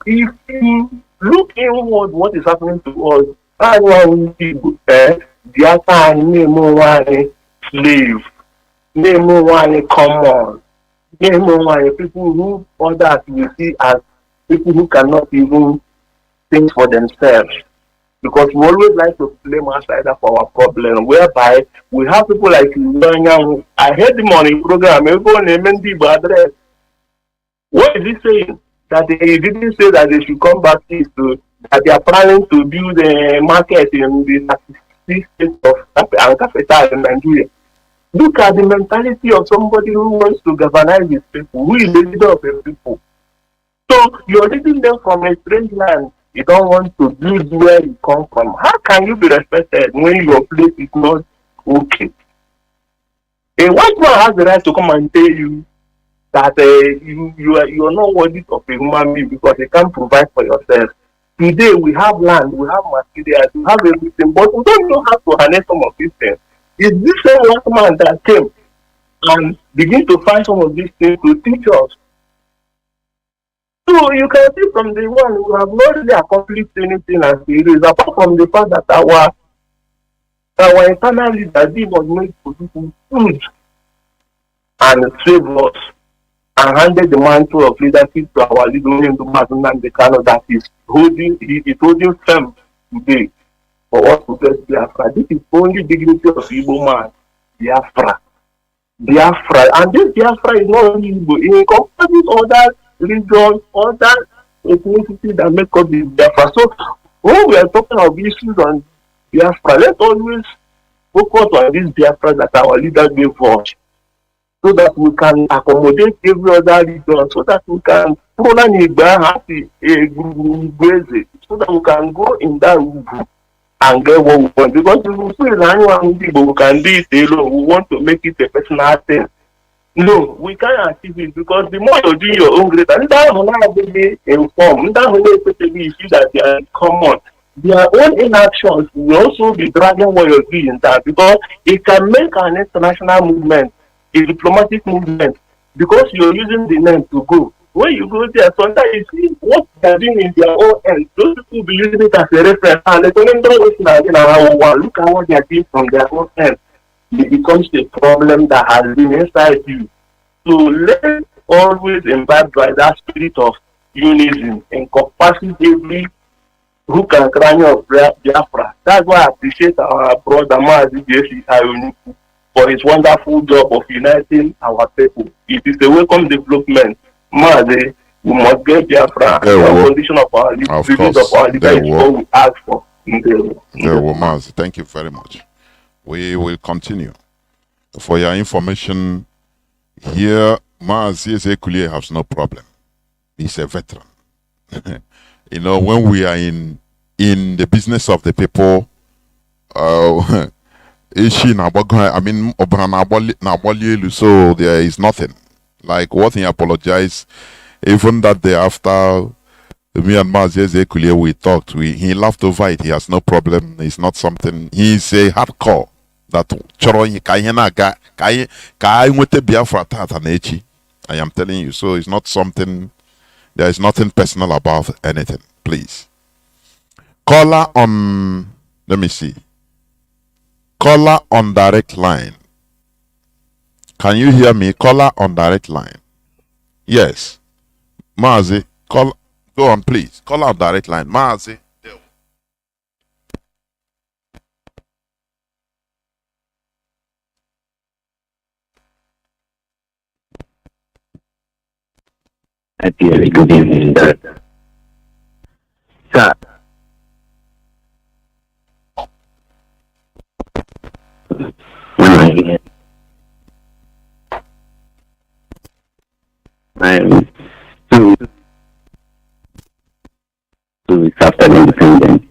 if you look inward, what is happening to us, that's why we people, the other name one slave, name one common, name one people who others we see as people who cannot even think for themselves. Because we always like to blame outside for our problem, whereby we have people like you. I heard the morning program, everyone naming the address. What is he saying? That he didn't say that they should come back east, that they are planning to build a market in the 36 states of Ankafeta in Nigeria. Look at the mentality of somebody who wants to governize his people, who is the leader of the people. So you're leading them from a strange land. You don't want to build where you come from. How can you be respected when your place is not okay? A white man has the right to come and tell you that you are not worthy of a human being because you can't provide for yourself. Today we have land, we have materials, we have everything, but we don't know how to harness some of these things. It's this same white man that came and begin to find some of these things to teach us. So you can see from the one who have not really accomplished anything as it is, apart from the fact that our internal leader was made to do good and save us and handed the mantle of leadership to our leader in the Mazi and the Kano that is holding firm today for us to get Biafra. This is only dignity of Igbo man, Biafra. And this Biafra is not only Igbo, it encompasses other religions, other ethnicities that make up the Biafra. So when we are talking of issues on Biafra, let's always focus on this Biafra that our leader gave us, so that we can accommodate every other region, so that we can so that we can go in that route and get what we want. Because if we feel anyone we can do it alone, we want to make it a personal thing. No, we can't achieve it because the more you do your own greater, that will not be informed, that will not be issue that they are common. Their own inactions will also be dragging what you're doing that because it can make an international movement, a diplomatic movement, because you're using the name to go. When you go there, sometimes you see what they're doing in their own end. Those people will be using it as a reference and they don't look at what they're doing from their own end. It becomes a problem that has been inside you. So let's always imbibe by that spirit of unison, encompassing every who can cry of Biafra. That's why I appreciate our brother Mazi for his wonderful job of uniting our people. It is a welcome development. Mazi, we must get Biafra. The condition of our leaders of our leaders is what we ask for. Mazi, thank you very much. We will continue. For your information, here, Mazi Ezekulie has no problem. He's a veteran. You know, when we are in the business of the people, so there is nothing. Like what he apologized, even that day after me and Mazi Ezekulie we talked, he laughed over it. He has no problem. It's not something. He's a hardcore. That I am telling you. So it's not something. There is nothing personal about anything. Please. Caller on. Let me see. Caller on direct line. Can you hear me? Caller on direct line. Yes. Mazi, Go on, please. Call out direct line. Mazi. Good evening, sir. I'm 2 weeks after independence.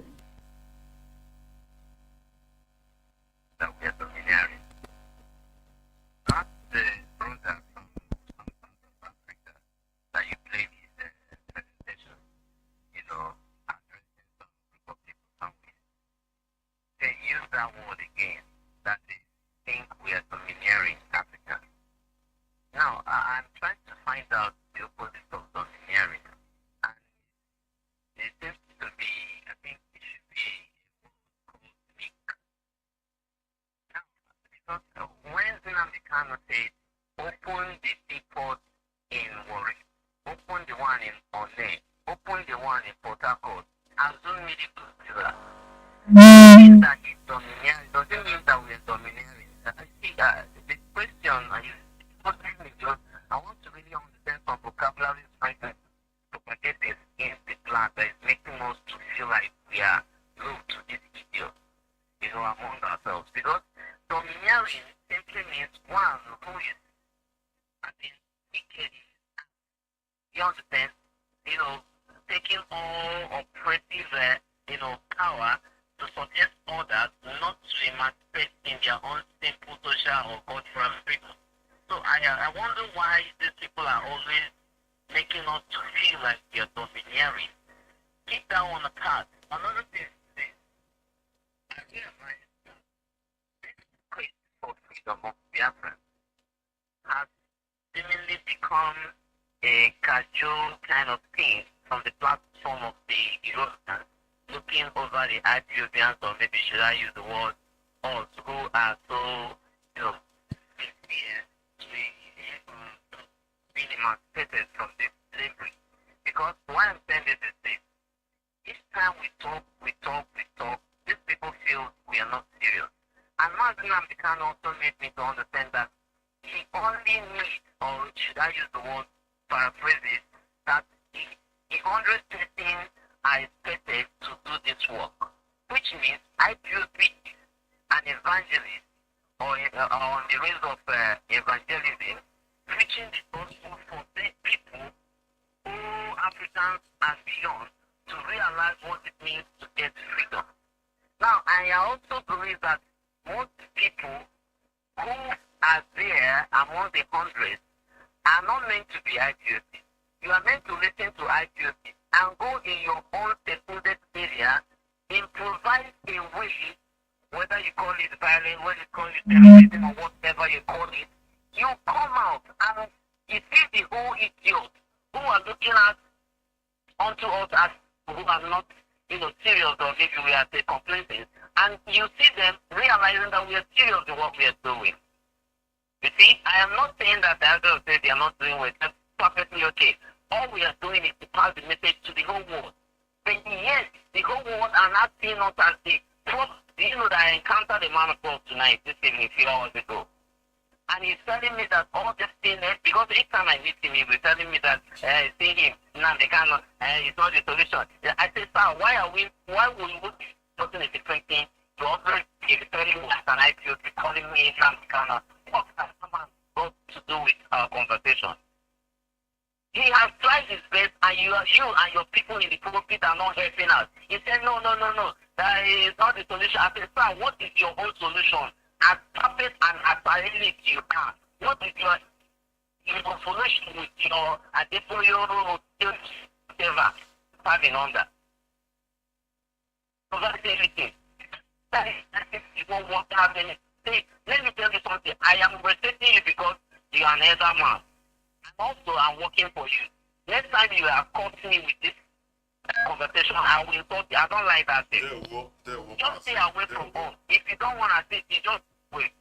If you don't want to sit, you just wait.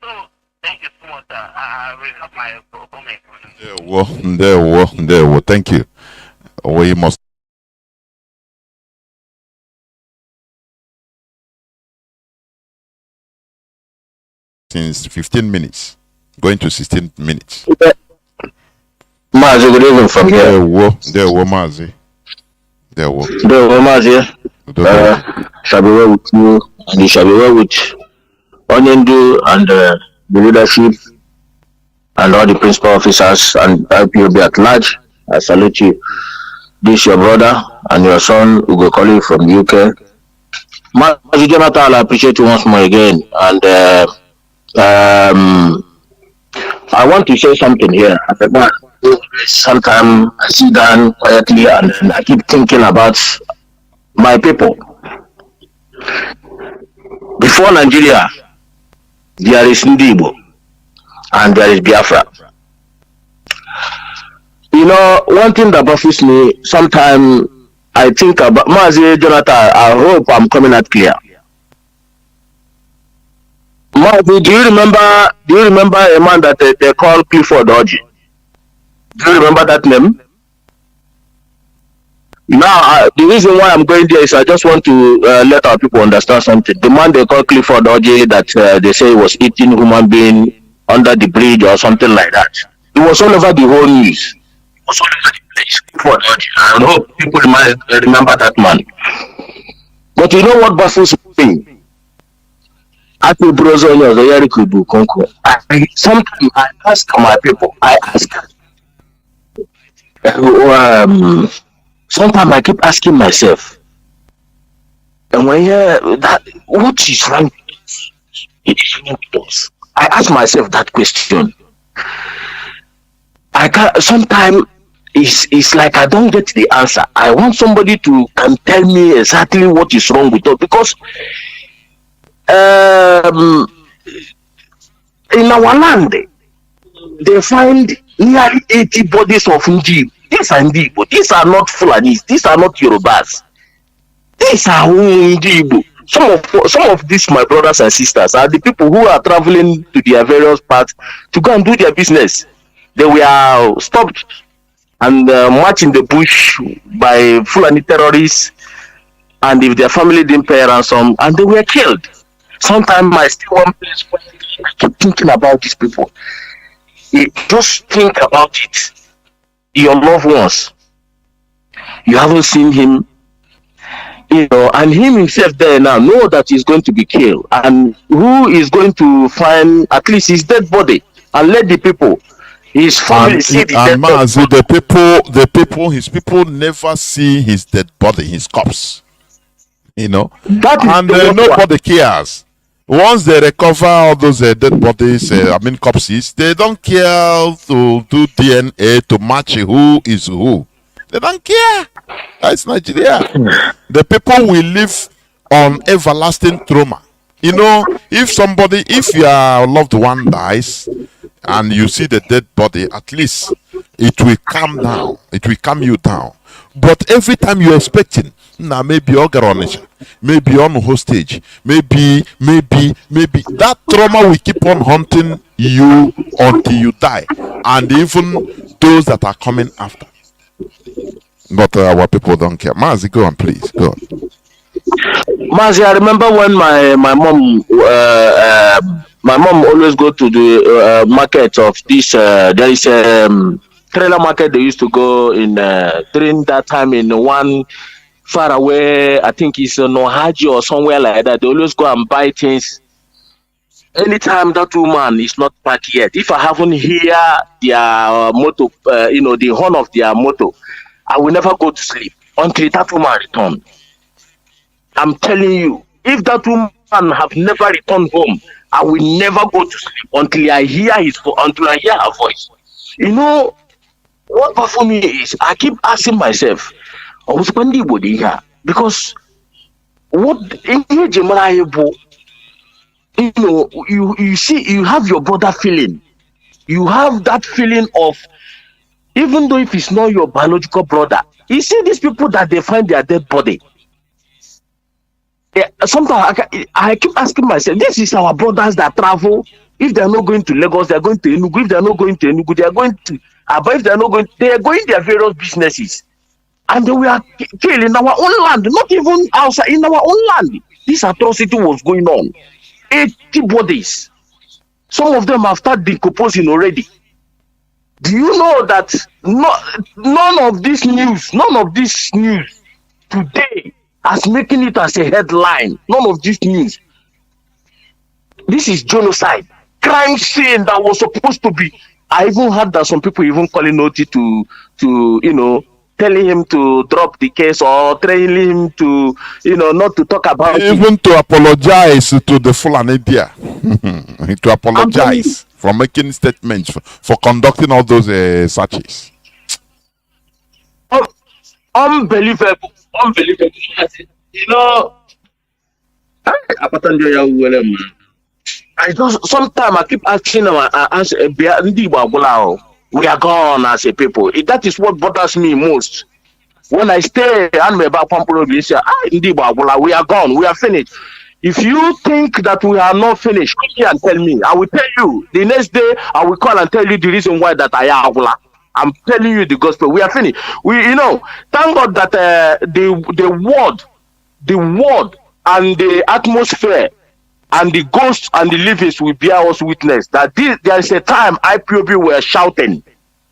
So, thank you. There. Thank you. We must. Since 15 minutes, going to 16 minutes. Mazi, good evening from here. There, Mazi. There, Mazi. Shall be well with you, and you shall be well with Onyendu and the leadership and all the principal officers and IPOB at large. I salute you. This your brother and your son who go call you from the UK. Mazi Jonathan, I appreciate you once more again, and I want to say something here. Sometimes I sit down quietly and I keep thinking about my people. Before Nigeria, there is Ndibo and there is Biafra. You know, one thing that baffles me, sometimes I think about Mazi Jonathan, I hope I'm coming out clear. Mazi, do you remember a man that they call Clifford Orji? Do you remember that name? Now, the reason why I'm going there is I just want to let our people understand something. The man they call Clifford Orji that they say was eating human being under the bridge or something like that. It was all over the whole news. It was all over the place. Clifford Orji. I hope people remember that man. But you know what baffles me? Sometimes I ask my people, sometimes I keep asking myself, and when what is wrong with us? I ask myself that question. I can't. Sometimes it's like I don't get the answer. I want somebody to can tell me exactly what is wrong with us, because in our land they find nearly 80 bodies of Ndi. These are Ndibo. These are not Fulanis. These are not Yorubas. These are Ndibo. Some of these, my brothers and sisters, are the people who are traveling to their various parts to go and do their business. They were stopped and marched in the bush by Fulani terrorists, and if their family didn't pay ransom, and they were killed. Sometimes I still one place where I keep thinking about these people. Just think about it. Your loved ones, you haven't seen him, you know, and him himself there now know that he's going to be killed, and who is going to find at least his dead body and let the people, his family, see the dead body. His people never see his dead body, his corpse, you know, and nobody cares. Once they recover all those dead bodies, corpses, they don't care to do DNA to match who is who. They don't care. That's Nigeria. The people will live on everlasting trauma. You know, if your loved one dies and you see the dead body, at least it will calm down. It will calm you down. But every time you're expecting, maybe Ogaronisha, maybe on hostage, maybe that trauma will keep on haunting you until you die, and even those that are coming after. But our people don't care. Mazi, go on, please. Go on. Mazi, I remember when my mom always go to the market of this. There is a trailer market they used to go in during that time in one far away. I think it's Nohaji or somewhere like that. They always go and buy things. Anytime that woman is not back yet, if I haven't hear their motor, the horn of their motor, I will never go to sleep until that woman return. I'm telling you, if that woman have never returned home, I will never go to sleep until I hear her voice. You know what for me is, I keep asking myself, because what you see, you have your brother feeling. You have that feeling of, even though if it's not your biological brother, you see these people that they find their dead body. Sometimes I keep asking myself, this is our brothers that travel. If they are not going to Lagos, they are going to Enugu. If they are not going to Enugu, they are going to Aba. If they are not going, they are going their various businesses. And we are killed in our own land, not even outside, in our own land. This atrocity was going on. 80 bodies. Some of them have started decomposing already. Do you know that none of this news today as making it as a headline? None of this news. This is genocide. Crime scene that was supposed to be. I even heard that some people even calling Oti to telling him to drop the case or telling him to, not to talk about it. Even to apologize to the Fulani there. To apologize for making statements, for conducting all those searches. Unbelievable. Sometimes I keep asking we are gone as a people. That is what bothers me most. When I stay and we are gone, we are finished. If you think that we are not finished, come here and tell me. I will tell you. The next day, I will call and tell you the reason why that I am Agula. I'm telling you the gospel. We are finished. Thank God that the word and the atmosphere and the ghosts and the livings will bear us witness that there is a time IPOB were shouting.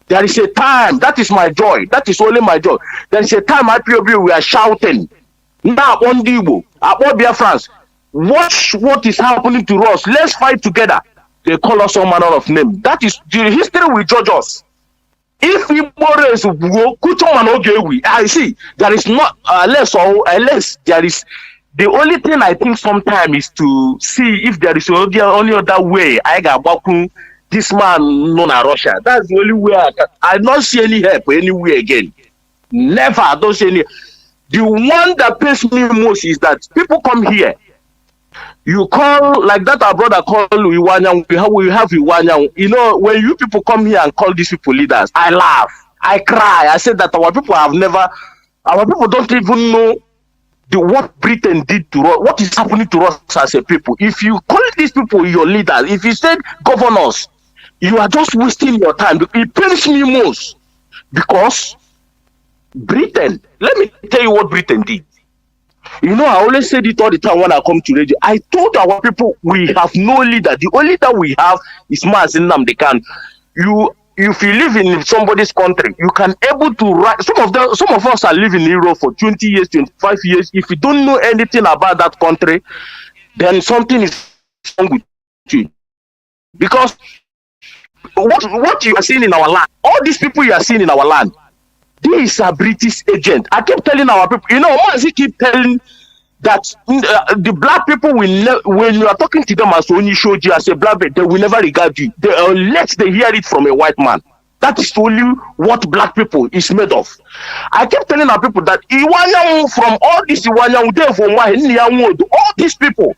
There is a time. That is my joy. That is only my joy. There is a time IPOB were shouting. Now on Dibo, Abobia France, watch what is happening to us. Let's fight together. They call us all manner of name. That is the history will judge us. If we raise I see there is not unless there is. The only thing I think sometimes is to see if there is only other way. I got this man known as Russia. That's the only way I don't see any help anywhere again. Never. I don't see any. The one that pains me most is that people come here. You call like that. Our brother called Iwanya. We have Iwanya. When you people come here and call these people leaders, I laugh. I cry. I said that our people don't even know what Britain did to us, what is happening to us as a people. If you call these people your leaders, if you said governors, you are just wasting your time. It pains me most because Britain, let me tell you what Britain did. I always say it all the time when I come to radio. I told our people we have no leader. The only leader we have is Mazi Nnamdi. If you live in somebody's country, you can able to write. Some of us are living in Europe for 20 years, 25 years. If you don't know anything about that country, then something is wrong with you. Because what you are seeing in our land, all these people you are seeing in our land, these are British agents. I keep telling our people, Mazi keep telling that the black people when you are talking to them as only showed you as a black man, they will never regard you unless they hear it from a white man. That is only what black people is made of. I keep telling our people that from all this all these people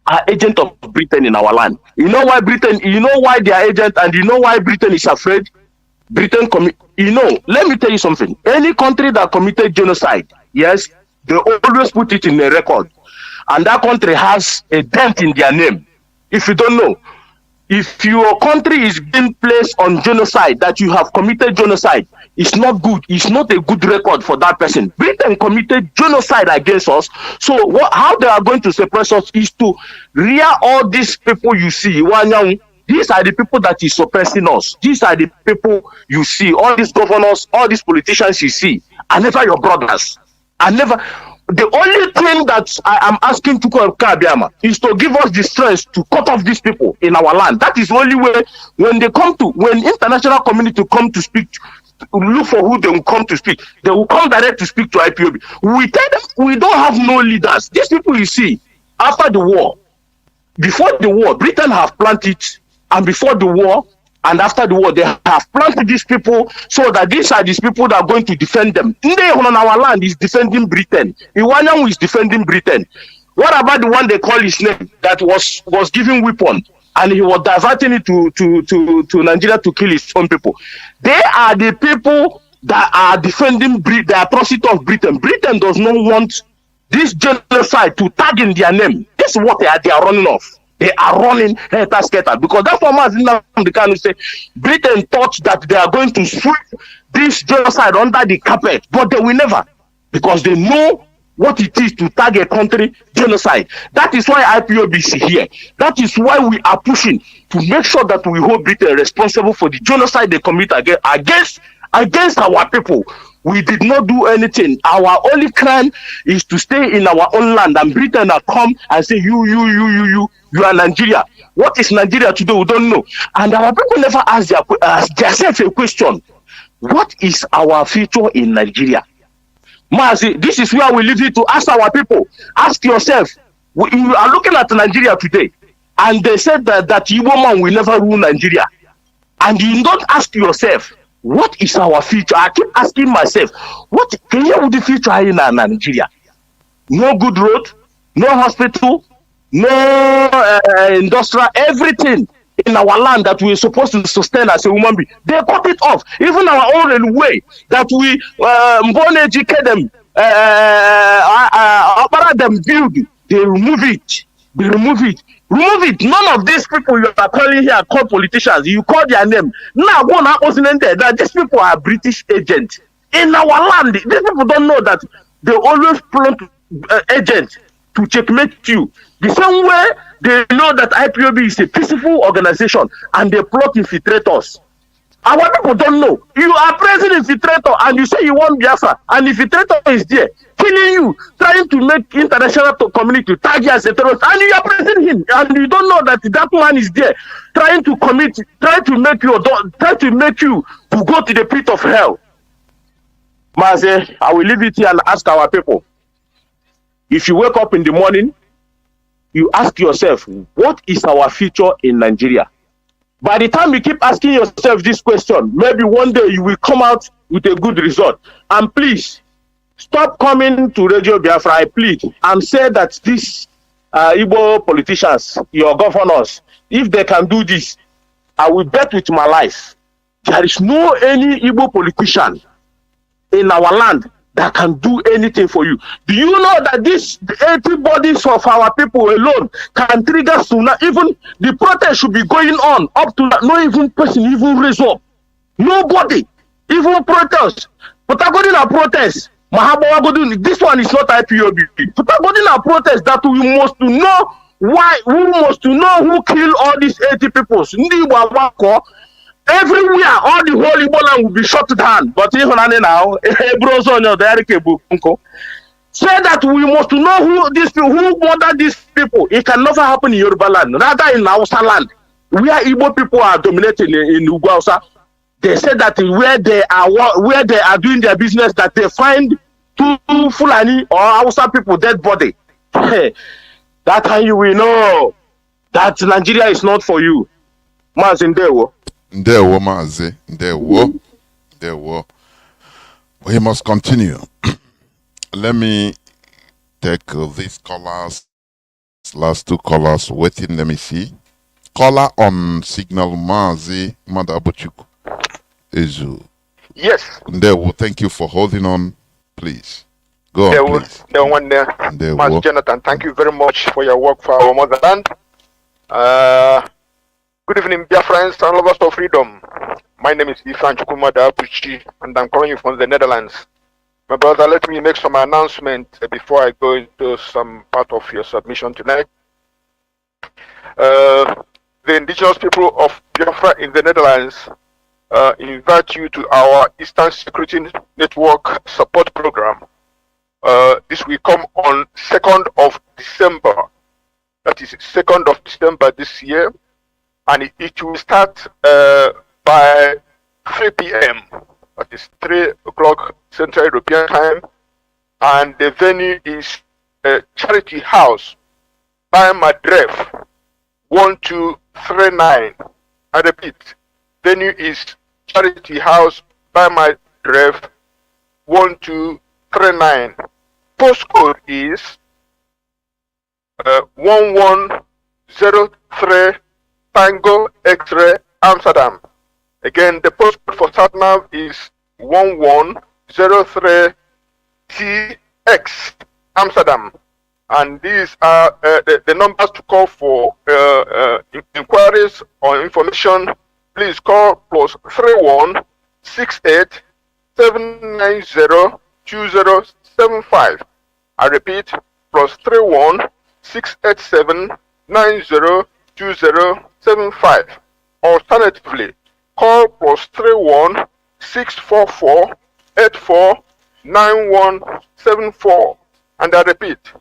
are agents of Britain in our land. You know why they are agents, and you know why Britain is afraid? Let me tell you something. Any country that committed genocide, yes, they always put it in a record, and that country has a dent in their name. If you don't know, if your country is being placed on genocide, that you have committed genocide, it's not good. It's not a good record for that person. Britain committed genocide against us. So how they are going to suppress us is to rear all these people you see. These are the people that is suppressing us. These are the people you see. All these governors, all these politicians you see are never your brothers. The only thing that I am asking to Kabiama is to give us the strength to cut off these people in our land. That is the only way. When international community come to speak, look for who they will come to speak. They will come direct to speak to IPOB. We tell them we don't have no leaders. These people you see, after the war, before the war, Britain have planted, and before the war, and after the war, they have planted these people so that these are these people that are going to defend them. Nde on our land is defending Britain. Iwanyan is defending Britain. What about the one they call his name that was giving weapon and he was diverting it to Nigeria to kill his own people? They are the people that are defending the atrocity of Britain. Britain does not want this genocide to tag in their name. This is what they are running off. They are running helter-skelter because that's what Mazi Nnamdi Kanu say. Britain thought that they are going to sweep this genocide under the carpet, but they will never, because they know what it is to tag a country genocide. That is why IPOB is here. That is why we are pushing to make sure that we hold Britain responsible for the genocide they commit against our people. We did not do anything. Our only crime is to stay in our own land, and Britain have come and say, you are Nigeria. What is Nigeria today? We don't know. And our people never ask themselves a question. What is our future in Nigeria? Mazi, this is where we leave it to ask our people. Ask yourself. You are looking at Nigeria today, and they said that Igbo man will never rule Nigeria. And you don't ask yourself, what is our future? I keep asking myself, what can you do the future in Nigeria? No good road, no hospital, no industrial, everyththem in our land that we're supposed to sustain as a human being, they cut it off. Even our own railway that we born educate them, them build, they remove it. Remove it. None of these people you are calling here are called politicians. You call their name. Now, one happens in there that these people are British agents in our land. These people don't know that they always plot agents to checkmate you. The same way they know that IPOB is a peaceful organization and they plot infiltrators. Our people don't know. You are praising infiltrator and you say you want Biafra, and infiltrator is there killing you, trying to make international community tag you as a terrorist, and you are praising him, and you don't know that that man is there trying to make you to go to the pit of hell. Mazi, I will leave it here and ask our people. If you wake up in the morning, you ask yourself, what is our future in Nigeria? By the time you keep asking yourself this question, maybe one day you will come out with a good result. And please, stop coming to Radio Biafra, I plead, and say that these Igbo politicians, your governors, if they can do this, I will bet with my life. There is no any Igbo politician in our land that can do anything for you. Do you know that these 80 bodies of our people alone can trigger tsunami? Even the protest should be going on up to no even person even raise up. Nobody even protest. But according to protest, this one is not IPOB. But according to protest, that we must to know why. We must to know who killed all these 80 people. Everywhere, all the whole Igbo land will be shut down. But even now, say that we must know who these people, who murdered these people. It can never happen in Yoruba land, rather in Hausa land, where Igbo people are dominating in Ugwausa. They said that where they are doing their business, that they find two Fulani or Hausa people dead body. That time you will know that Nigeria is not for you. Mazi Ndewo. Ndewo Mazi, Ndewo. We must continue. Let me take these callers, last two callers waiting. Let me see. Caller on signal Mazi Madabuchuku. Ezu. Yes. Ndewo, thank you for holding on. Please. Go on, please. Mazi Jonathan, thank you very much for your work for our motherland. Good evening, dear friends and lovers of freedom. My name is Ifan Chukwumada Apuchi, and I'm calling you from the Netherlands. My brother, let me make some announcement before I go into some part of your submission tonight. The indigenous people of Biafra in the Netherlands invite you to our Eastern Security Network support program. This will come on 2nd of December. That is 2nd of December this year. And it will start by 3 p.m. That is 3 o'clock Central European Time. And the venue is Charity House by Madref 1239. I repeat, venue is Charity House by Madref 1239. Postcode is 1103 Tango X-Ray Amsterdam. Again, the postcode for SatNav is 1103 TX Amsterdam. And these are the numbers to call for inquiries or information. Please call +3168 790 2075. I repeat, +31 687 90 2075. Alternatively, call +31 644 84 9174. And I repeat,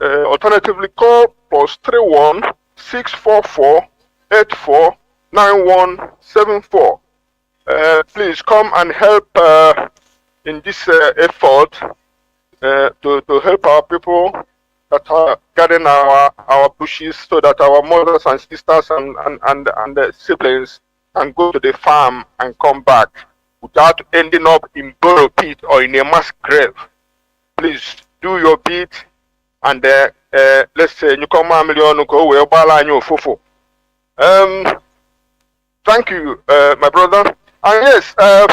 alternatively, call +31 644 84 9174. Please come and help in this effort to help our people that are guarding our bushes, so that our mothers and sisters and siblings can go to the farm and come back without ending up in burrow pit or in a mass grave. Please do your bit, and let's say you come fofo. Thank you, my brother. And yes, I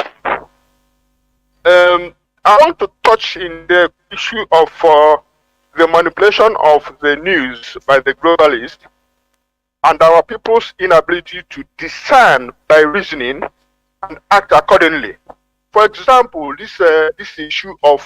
want to touch in the issue of the manipulation of the news by the globalists and our people's inability to discern by reasoning and act accordingly. For example, this issue of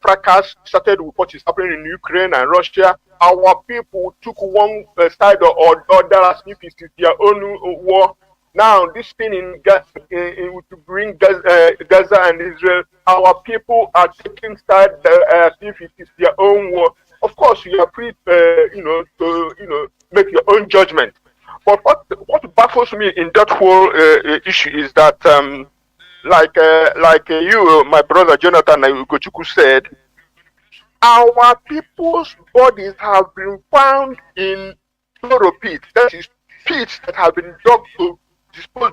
fracas started with what is happening in Ukraine and Russia. Our people took one side or other as if it is their own war. Now this thing to bring Gaza and Israel, our people are taking side as if it is their own war. Of course, you are free, to make your own judgment. But what baffles me in that whole issue is that, like you, my brother Jonathan Ugochukwu said, our people's bodies have been found in thorough pits. That is, pits that have been dug to dispose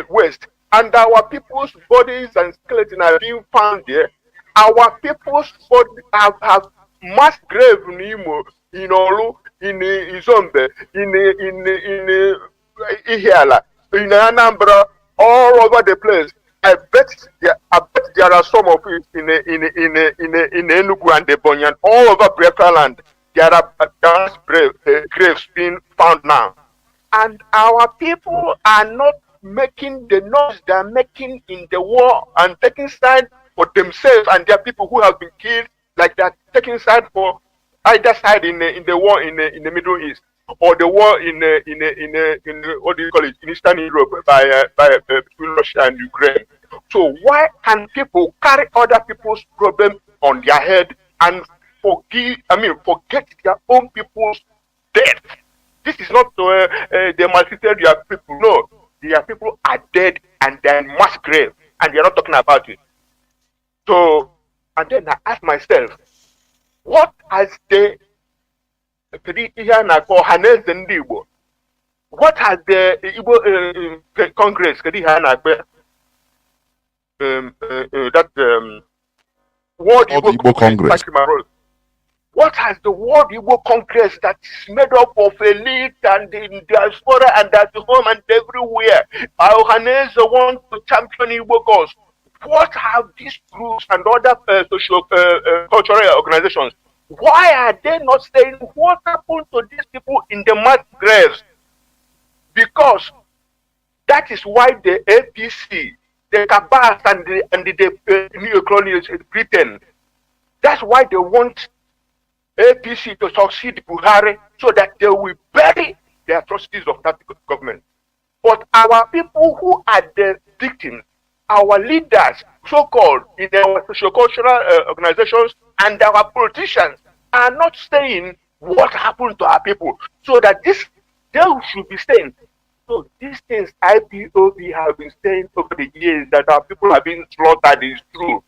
waste. And our people's bodies and skeletons are being found there. Our people's bodies have mass grave in Imo, in Olu, in Izombe, in Ihiala, in Anambra, all over the place. I bet there are some of it in Enugu and Ebonyi, all over Biafra land. There are graves being found now. And our people are not making the noise they are making in the war and taking side for themselves and their people who have been killed, like that, taking side for either side in the war in the Middle East, or the war in what do you call it, in Eastern Europe by between Russia and Ukraine. So why can people carry other people's problems on their head and forget their own people's death? This is not they maltreated their people. No, their people are dead and they're in mass grave, and they're not talking about it. So, and then I ask myself, what has the what has the Igbo Congress World Igbo Congress? What has the World Igbo Congress that is made up of elite and in diaspora and at home and everywhere? Ohaneze want to champion Igbo cause. What have these groups and other cultural organizations, why are they not saying what happened to these people in the mass graves? Because that is why the APC, the Kabas and the neo-colonials Britain, that's why they want APC to succeed Buhari, so that they will bury the atrocities of that government. But our people who are the victims, our leaders, so-called in our socio-cultural organizations, and our politicians are not saying what happened to our people, so that they should be saying. So these things IPOB have been saying over the years, that our people have been slaughtered, is true.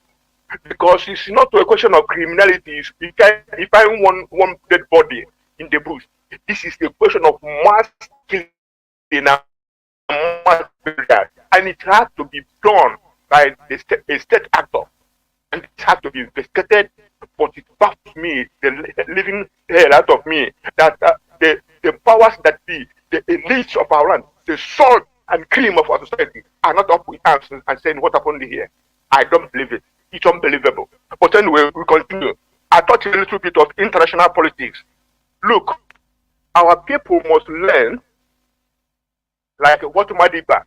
Because it's not a question of criminality. If I find one dead body in the bush, this is a question of mass killing and mass burial, and it has to be done by a state actor, and it has to be investigated. But it baffles me, the living hell out of me, that the powers that be, the elites of our land, the salt and cream of our society, are not up with arms and saying what happened here. I don't believe it. It's unbelievable. But anyway, we continue. I taught a little bit of international politics. Look, our people must learn, like what Madiba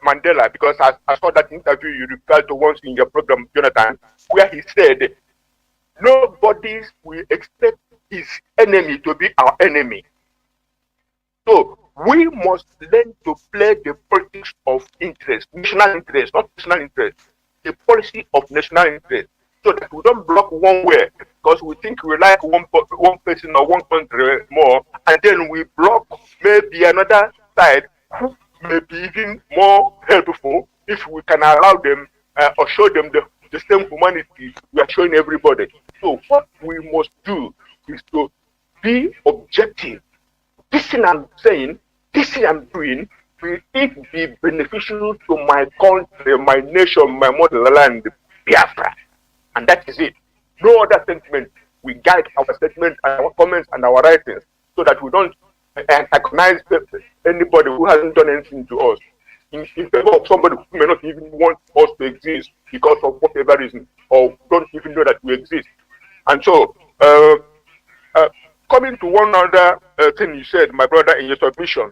Mandela, because I saw that interview you referred to once in your program, Jonathan, where he said, nobody will expect his enemy to be our enemy. So we must learn to play the politics of interest, national interest, not national interest, the policy of national interest, so that we don't block one way because we think we like one person or one country more, and then we block maybe another side who may be even more helpful if we can allow them or show them the same humanity we are showing everybody. So what we must do is to be objective. This thing I'm saying, this thing I'm doing, will it be beneficial to my country, my nation, my motherland, Biafra? And that is it. No other sentiment. We guide our statements and our comments and our writings so that we don't antagonize anybody who hasn't done anything to us in favor of somebody who may not even want us to exist because of whatever reason, or don't even know that we exist. And so, coming to one other thing you said, my brother, in your submission,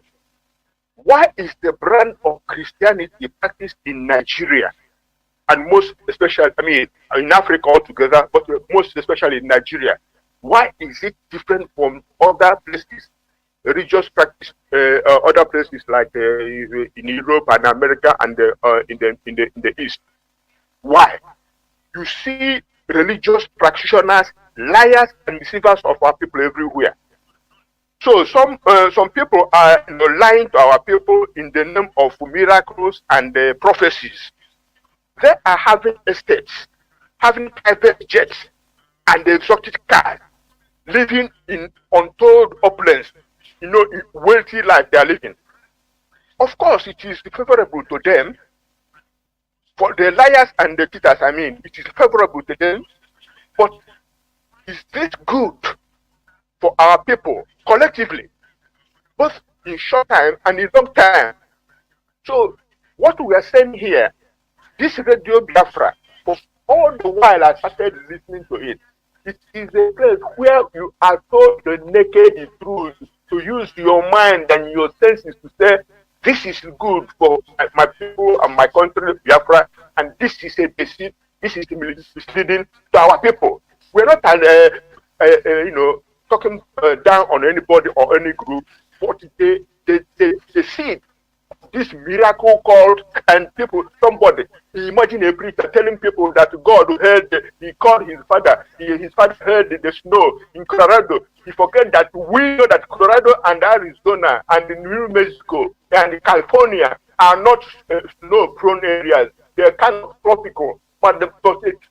why is the brand of Christianity practiced in Nigeria, and most especially, I mean, in Africa altogether, but most especially in Nigeria, why is it different from other places, religious practice, other places like in Europe and America and in the East? Why? You see religious practitioners, liars and deceivers of our people everywhere. So some people are lying to our people in the name of miracles and prophecies. They are having estates, having private jets and exotic cars, living in untold opulence, wealthy life they are living. Of course, it is favorable to them. For the liars and the cheaters, I mean, it is favorable to them. But is this good for our people collectively, both in short time and in long time? So what we are saying here, this Radio Biafra, for all the while I started listening to it, it is a place where you are told the naked truth, to use your mind and your senses to say, this is good for my people and my country, Biafra, and this is a deceit, this is misleading to our people. We're not, talking down on anybody or any group, but they see this miracle called, and people, somebody, imagine a preacher telling people that God heard, he called his father, his father heard the snow in Colorado. He forget that we know that Colorado and Arizona and New Mexico and California are not snow-prone areas. They're kind of tropical. But the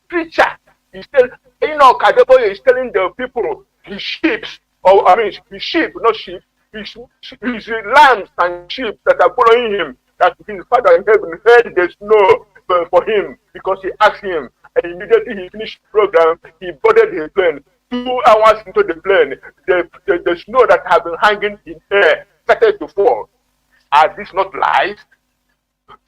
preacher is telling, Kadoboye is telling the people his sheep, his sheep, not sheep, his lambs and sheep that are following him, that his father in heaven heard the snow for him because he asked him, and immediately he finished the program, he boarded his plane. 2 hours into the plane, the snow that had been hanging in air started to fall. Are these not lies?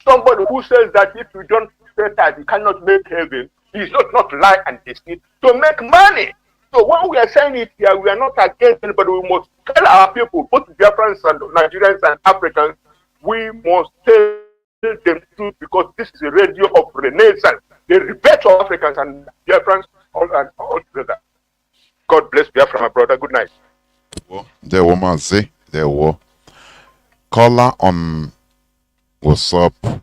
Somebody who says that if you don't pay that, you cannot make heaven, is not lie and deceit to make money. So when we are saying it here, we are not against anybody. We must tell our people, both Biafrans and Nigerians and Africans, we must tell them the truth, because this is a radio of renaissance. They rebel to Africans and Biafrans all together. God bless Biafra, my brother. Good night. There were Mazi. There were caller on WhatsApp.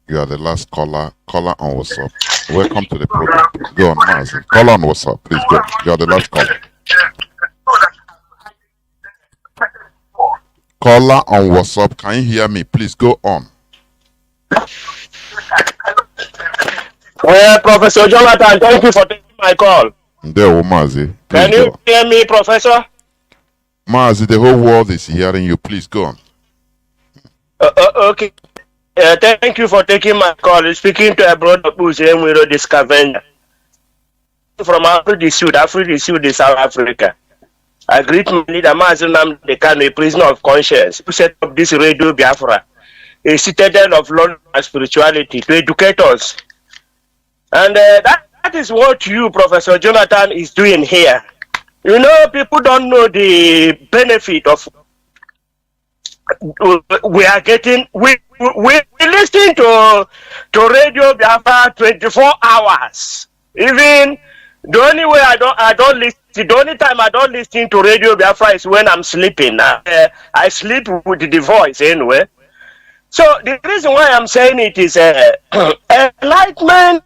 You are the last caller. Caller on WhatsApp. Welcome to the program. Go on, Mazi. Caller on WhatsApp. Please go. You are the last caller. Caller on WhatsApp. Can you hear me? Please go on. Well, Professor Jonathan, thank you for taking my call. There were Mazi. Can you hear me, Professor? Mazi, the whole world is hearing you. Please go on. Okay. Thank you for taking my call. Speaking to a brother who's here with the scavenger from Africa Sud, South Africa. I greet my leader, Mazi Nnamdi, a prisoner of conscience, who set up this Radio Biafra, a citadel of law and spirituality to educate us. And that that is what you, Professor Jonathan, is doing here. You know, people don't know the benefit of we are getting. We listen to Radio Biafra 24 hours. Even the only way I don't listen. The only time I don't listen to Radio Biafra is when I'm sleeping. I sleep with the voice anyway. So the reason why I'm saying it is enlightenment.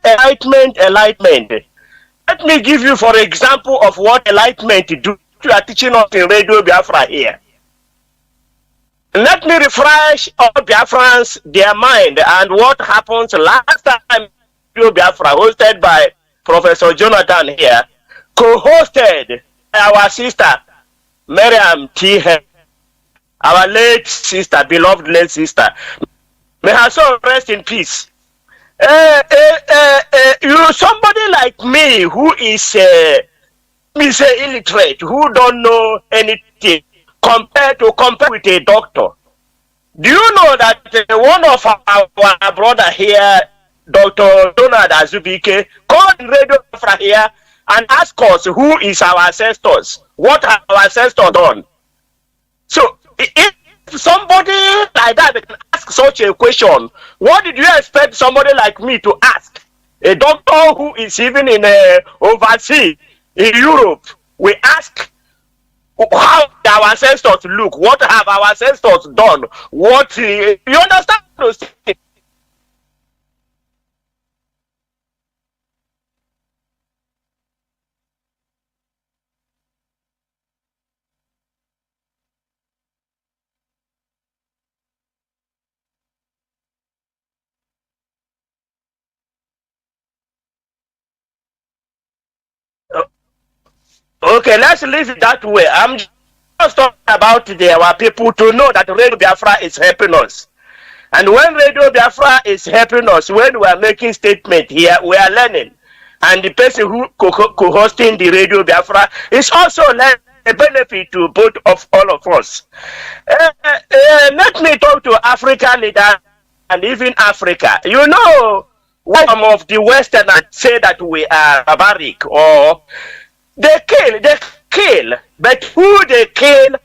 Let me give you, for example, of what enlightenment do. You are teaching us in Radio Biafra here. Let me refresh all Biafrans their mind and what happened last time Radio Biafra, hosted by Professor Jonathan here, co-hosted our sister Miriam T. Our late sister, beloved late sister. May her soul rest in peace. You, somebody like me who is illiterate, who don't know anything, compare with a doctor. Do you know that one of our brother here, Dr. Donald Azubike, called Radio Biafra here and asked us who is our ancestors, what have our ancestors done? So if somebody like that can ask such a question, what did you expect somebody like me to ask? A doctor who is even in overseas in Europe, we ask how our ancestors look, what have our ancestors done, what you understand those things? Okay, let's leave it that way. I'm just talking about our people to know that Radio Biafra is helping us. And when Radio Biafra is helping us, when we are making statement here, we are learning. And the person who co-hosting the Radio Biafra is also learning a benefit to both of all of us. Let me talk to African leaders and even Africa. You know, some of the Westerners say that we are barbaric, or they kill, but who they kill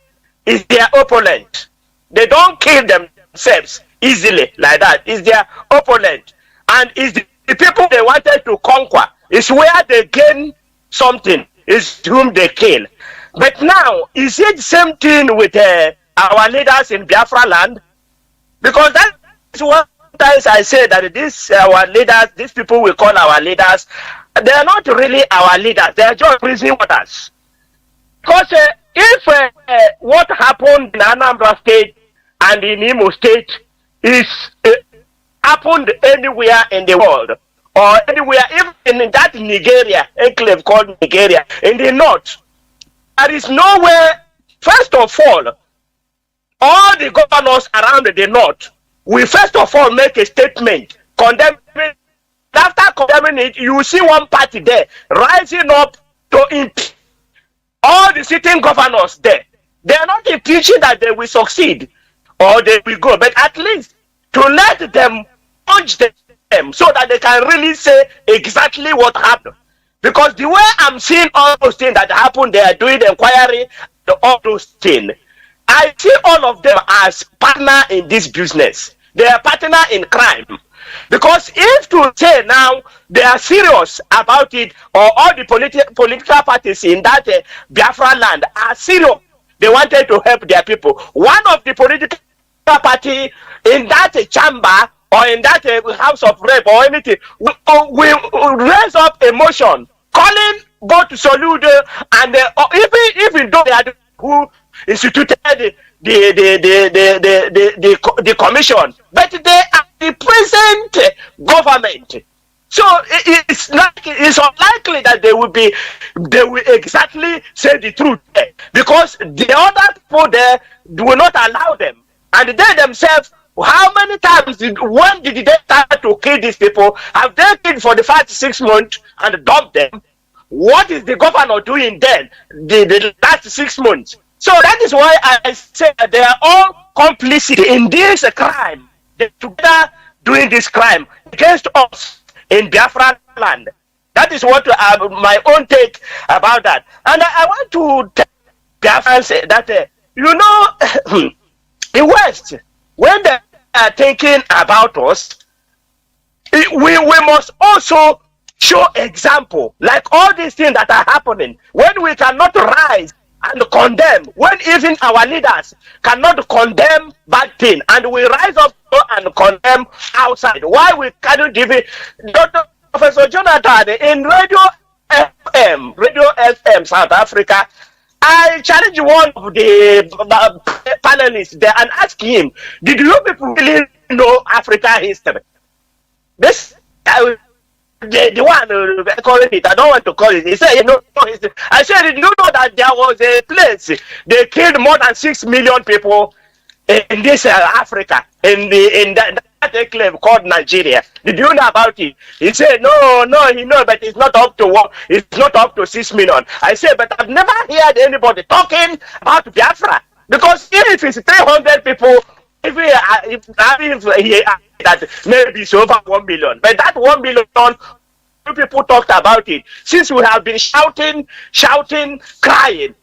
is their opponent. They don't kill themselves easily like that. It's their opponent. And it's the people they wanted to conquer. It's where they gain something, is whom they kill. But now, is it the same thing with our leaders in Biafra land? Because that is what times I say that these our leaders, these people we call our leaders, they are not really our leaders. They are just prison waters. Because if what happened in Anambra State and in Imo State is happened anywhere in the world, or anywhere, even in that Nigeria, enclave called Nigeria, in the north, there is nowhere. First of all the governors around the north, we first of all make a statement condemning. After condemning it, you see one party there rising up to impeach all the sitting governors there. They are not impeaching that they will succeed or they will go, but at least to let them punch them so that they can really say exactly what happened. Because the way I'm seeing all those things that happen, they are doing the inquiry, all those things, I see all of them as partner in this business. They are partner in crime. Because if to say now they are serious about it, or all the political parties in that Biafra land are serious, they wanted to help their people. One of the political party in that chamber or in that House of Rep or anything will raise up a motion calling both Soludo and even though they are who instituted the commission, but they are the present government. So it's unlikely that they will exactly say the truth, because the other people there will not allow them. And they themselves, how many times when did they start to kill these people? Have they killed for the 5 to 6 months and dumped them? What is the governor doing then the last 6 months? So that is why I say that they are all complicit in this crime. They're together doing this crime against us in Biafra land. That is what my own take about that. And I want to tell Biafrans that, you know, in West, when they are thinking about us, we must also show example, like all these things that are happening. When we cannot rise and condemn, when even our leaders cannot condemn bad thing, and we rise up and condemn outside, why we cannot give it? Dr. Professor Jonathan in Radio FM South Africa, I challenged one of the panelists there and asked him, did you people really know Africa history? This the one calling it, I don't want to call it. He said, you know, I said, did you know that there was a place they killed more than 6 million people in this Africa, in that enclave called Nigeria? Did you know about it? He said, no, he know, but it's not up to what, it's not up to 6 million. I said, but I've never heard anybody talking about Biafra, because if it's 300 people, if that maybe it's over 1 million, but that 1 million people talked about it. Since we have been shouting, crying,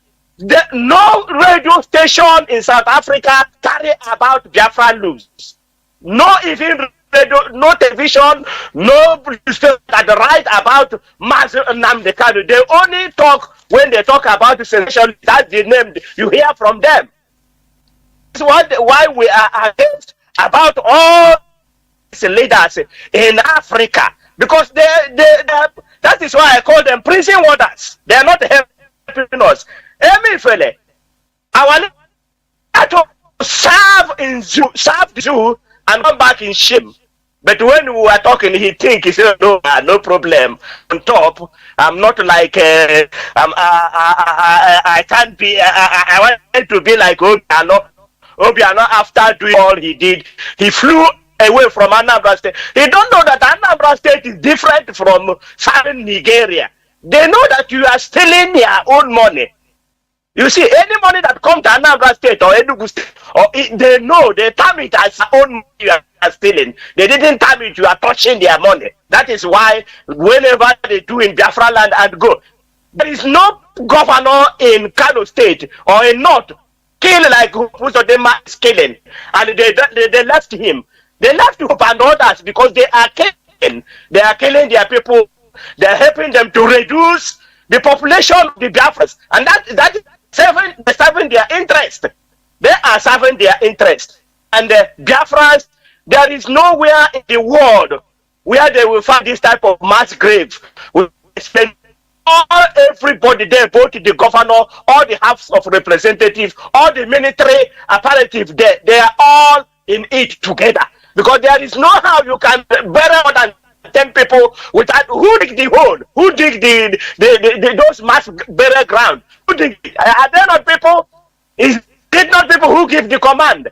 no radio station in South Africa carry about Biafran news. No even radio, no television, no station that write about Mazi Nnamdi Kanu. They only talk when they talk about the sensation. That's the name you hear from them. Why we are against about all these leaders in Africa, because that is why I call them prison warders. They are not helping us. Our leader to serve the zoo and come back in shame. But when we were talking, he said, no, no problem. On top, I'm not like, I can't be, I want to be like Obiano after doing all he did. He flew away from Anambra State. They don't know that Anambra State is different from southern Nigeria. They know that you are stealing your own money. You see, any money that comes to Anambra State or Enugu State, they know, they term it as own money you are stealing. They didn't term it, you are touching their money. That is why whenever they do in Biafra land and go, there is no governor in Kano State or in North kill like Uzodema is killing, and they left him. They left him and others because they are killing. They are killing their people. They are helping them to reduce the population of the Biafrans, and that is serving their interest. They are serving their interest. And the Biafrans, there is nowhere in the world where they will find this type of mass grave. We spend everybody there, both the governor, all the House of Representatives, all the military apparatus there, they are all in it together. Because there is no how you can bury more than 10 people without who dig the hole, who dig those mass burial ground, who dig it? Are there not people? Is it not people who give the command?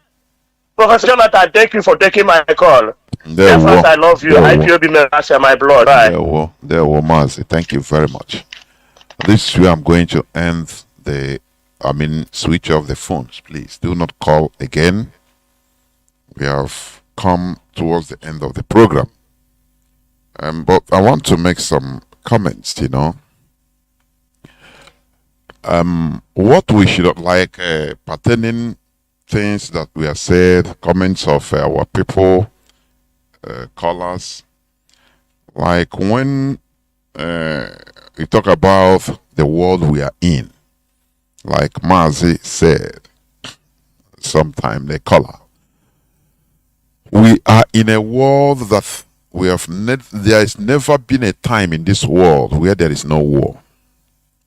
Professor Jonathan, thank you for taking my call. I love you. IPOB my blood. Bye. There were Mazi. Thank you very much. This is where I'm going to end switch off the phones. Please do not call again. We have come towards the end of the program. But I want to make some comments, what we should like pertaining things that we have said, comments of our people, callers, like when we talk about the world we are in, like Mazi said sometime, the caller, we are in a world that we have there has never been a time in this world where there is no war.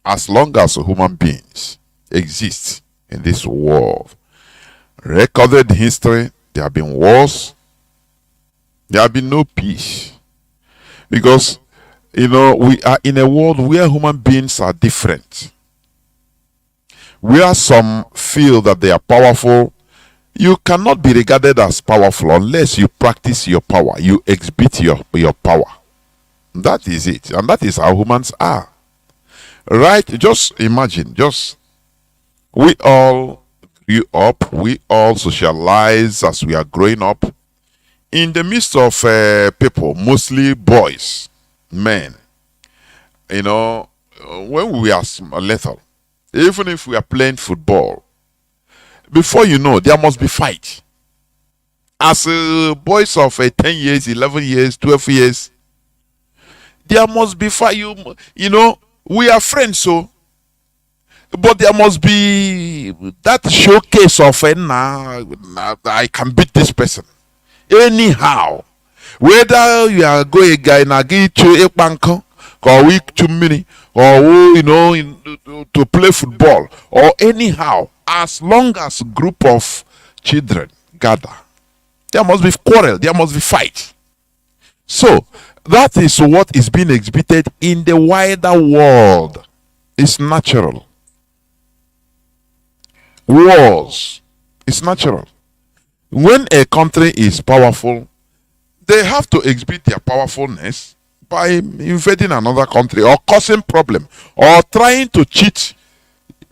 As long as human beings exist in this world, recorded history, there have been wars, there have been no peace. Because, we are in a world where human beings are different. Where some feel that they are powerful, you cannot be regarded as powerful unless you practice your power, you exhibit your power. That is it. And that is how humans are. Right? Just imagine, we all grew up, we all socialize as we are growing up in the midst of people, mostly boys, men. you know, when we are little, even if we are playing football, before you know, there must be fight. As boys of 10 years, 11 years, 12 years, there must be fight. You know, we are friends, so, but there must be that showcase of I can beat this person anyhow. Whether you are going guy na get to a bank or week to mini or you know to play football or anyhow, as long as a group of children gather, there must be quarrel, there must be fight. So that is what is being exhibited in the wider world. It's natural. Wars, it's natural. When a country is powerful, they have to exhibit their powerfulness by invading another country or causing problem or trying to cheat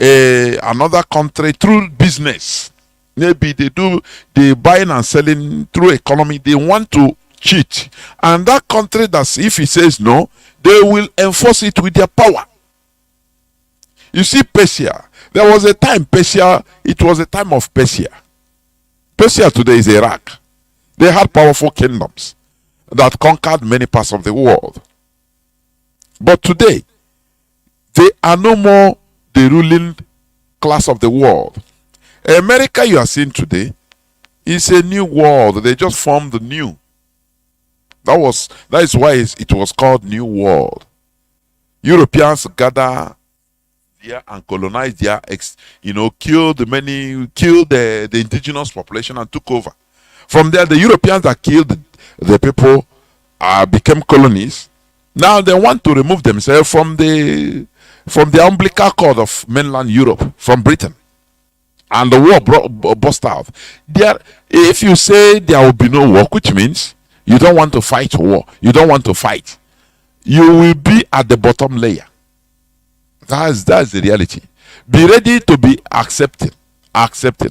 another country through business. Maybe they buying and selling through economy. They want to cheat, and that country, that's if he says no, they will enforce it with their power. You see, Persia. There was a time Persia. It was a time of Persia. Persia today is Iraq. They had powerful kingdoms that conquered many parts of the world. But today, they are no more the ruling class of the world. America you are seeing today is a new world. They just formed the new. That is why it was called New World. Europeans gather there and colonized there, killed the indigenous population and took over. From there, the Europeans that killed the people became colonies. Now they want to remove themselves from the umbilical cord of mainland Europe, from Britain. And the war burst out. If you say there will be no war, which means you don't want to fight war, you don't want to fight, you will be at the bottom layer. That's the reality. Be ready to be accepting.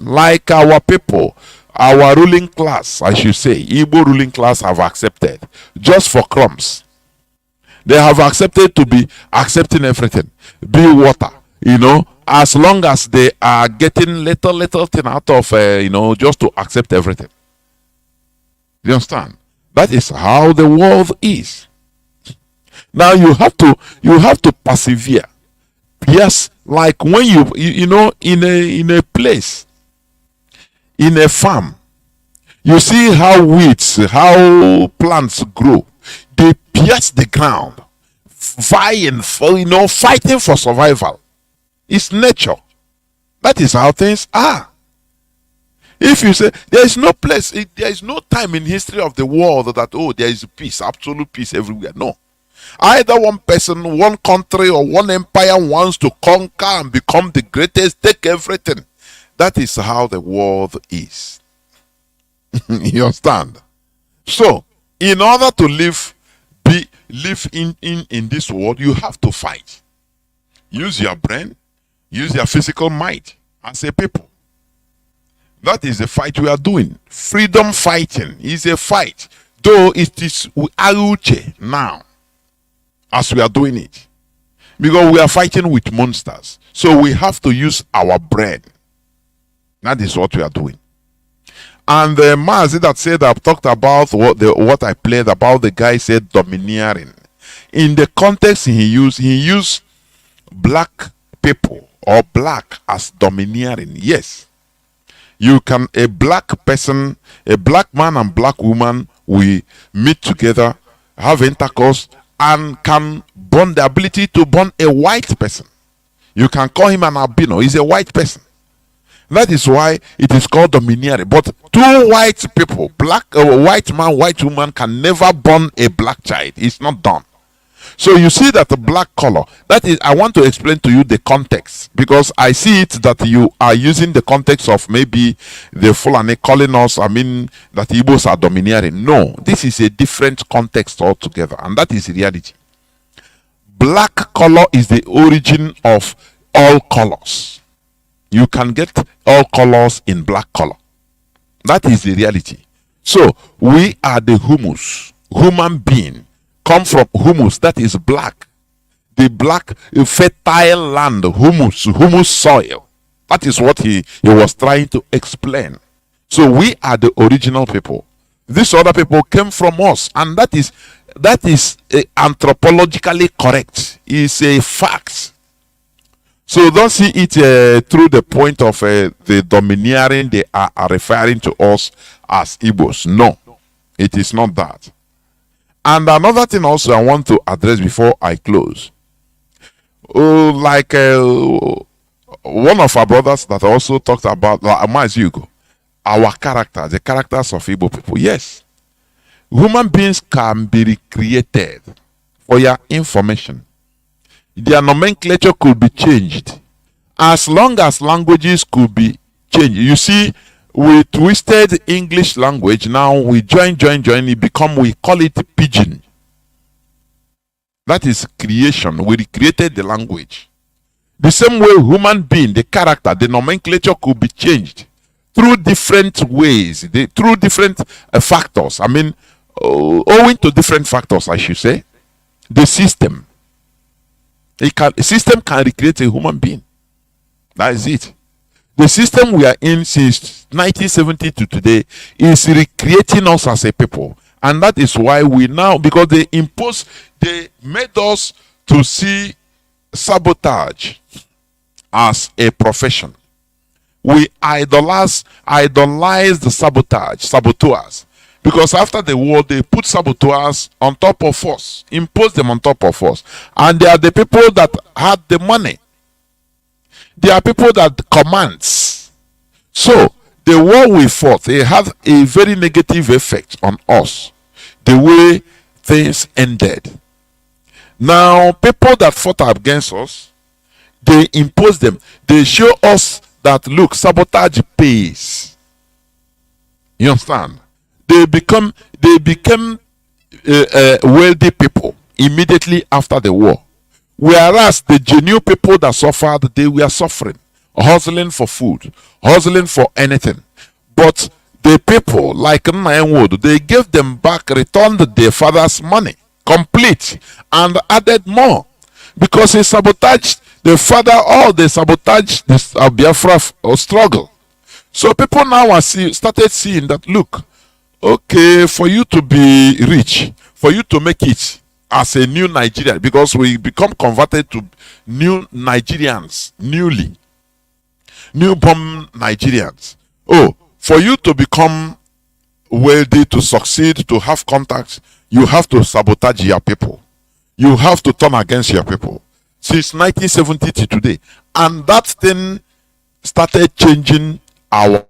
Like our people, our ruling class, I should say, Igbo ruling class have accepted just for crumbs. They have accepted to be accepting everything. Be water, as long as they are getting little thing out of, just to accept everything. You understand? That is how the world is. Now you have to persevere. Yes, like when in a place, in a farm, you see how weeds, how plants grow. They pierce the ground, vying for, fighting for survival. It's nature. That is how things are. If you say there is no place, there is no time in history of the world that there is peace, absolute peace everywhere. No. Either one person, one country, or one empire wants to conquer and become the greatest, take everything. That is how the world is. You understand? So, in order to live in this world, you have to fight. Use your brain, use your physical might as a people. That is the fight we are doing. Freedom fighting is a fight, though it is Auche now, as we are doing it, because we are fighting with monsters. So we have to use our brain. That is what we are doing. And the Mazi that said, I've talked about what I played about, the guy said domineering. In the context he used black people or black as domineering. Yes. You can, a black person, a black man and black woman, we meet together, have intercourse, and can bond the ability to bond a white person. You can call him an albino. He's a white person. That is why it is called domineering. But two white people, white man, white woman, can never bond a black child. It's not done. So you see that the black color, that is, I want to explain to you the context, because I see it that you are using the context of maybe the Fulani calling us, that Igbos are domineering. No, this is a different context altogether, and that is reality. Black color is the origin of all colors. You can get all colors in black color. That is the reality. So we are the human being. Come from humus, that is black. the black fertile land, humus soil. That is what he was trying to explain. So we are the original people. These other people came from us, and that is anthropologically correct. It's a fact. So don't see it through the point of the domineering they are referring to us as Igbos. No, it is not that. And another thing also I want to address before I close. Like one of our brothers that also talked about, like Mazi, our character, the characters of Igbo people. Yes, human beings can be recreated. For your information, their nomenclature could be changed as long as languages could be changed. You see, we twisted English language. Now we join, we call it pidgin. That is creation. We recreated the language. The same way human being, the character, the nomenclature could be changed through different ways, through different factors. I mean, owing to different factors, I should say. The system. A system can recreate a human being. That is it. The system we are in since 1970 to today is recreating us as a people. And that is why we now, because they made us to see sabotage as a profession. We idolize the saboteurs. Because after the war, they put saboteurs on top of us, imposed them on top of us. And they are the people that had the money. They are people that commands. So, the war we fought, it had a very negative effect on us. The way things ended. Now, people that fought against us, they impose them. They show us that, look, sabotage pays. You understand? They became wealthy people immediately after the war. Whereas the genuine people that suffered, they were suffering, hustling for food, hustling for anything. But the people like Nnaemwodo, they gave them back, returned their father's money, complete, and added more. Because he sabotaged the father, or they sabotaged this Biafra struggle. So people now are started seeing that, look, okay, for you to be rich, for you to make it as a new Nigerian, because we become converted to new Nigerians, newborn Nigerians. Oh, for you to become wealthy, to succeed, to have contacts, you have to sabotage your people. You have to turn against your people. Since 1970 to today. And that thing started changing our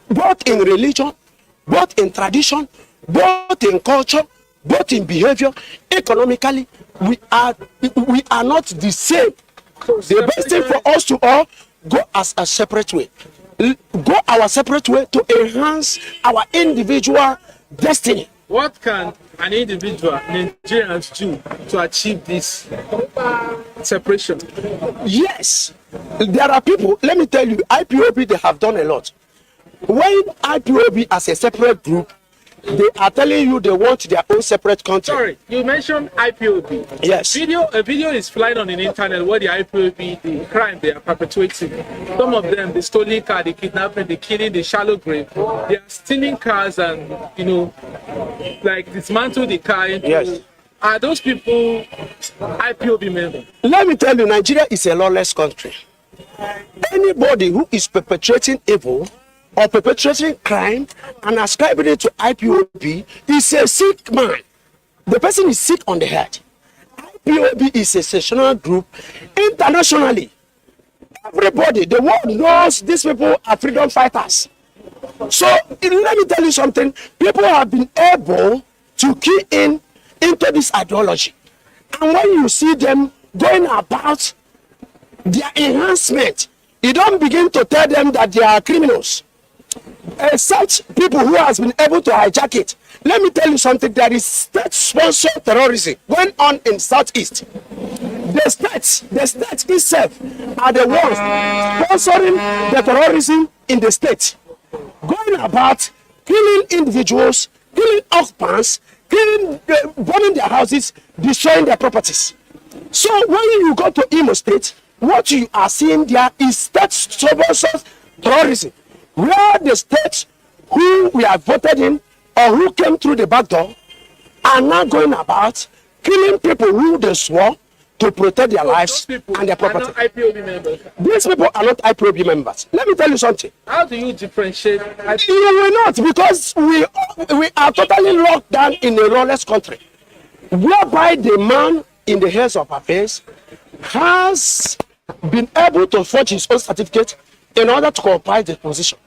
both in religion, both in tradition, both in culture, both in behavior, economically, we are not the same. The best thing for us to all go as a separate way. Go our separate way to enhance our individual destiny. What can an individual, Nigerians, do to achieve this separation? Yes, there are people, let me tell you, IPOB, they have done a lot. When IPOB as a separate group, they are telling you they want their own separate country. Sorry, you mentioned IPOB. Yes. A video is flying on the internet where the IPOB, the crime they are perpetuating. Some of them, the stolen car, the kidnapping, the killing, the shallow grave. They are stealing cars and, like dismantle the car. Yes. Are those people IPOB members? Let me tell you, Nigeria is a lawless country. Anybody who is perpetrating evil or perpetrating crime and ascribing it to IPOB is a sick man. The person is sick on the head. IPOB is a sectional group internationally. Everybody, the world knows these people are freedom fighters. So let me tell you something. People have been able to key into this ideology. And when you see them going about their enhancement, you don't begin to tell them that they are criminals. Such people who has been able to hijack it. Let me tell you something. There is state-sponsored terrorism going on in Southeast. The states itself are the ones sponsoring the terrorism in the state, going about killing individuals, killing occupants, burning their houses, destroying their properties. So when you go to Imo State, what you are seeing there is state-sponsored terrorism, where the states who we have voted in or who came through the back door are now going about killing people who they swore to protect their lives and their property. Are not IPOB members? These people are not IPOB members. Let me tell you something. How do you differentiate? You will not, because we are totally locked down in a lawless country, whereby the man in the heads of affairs has been able to forge his own certificate in order to compile the position.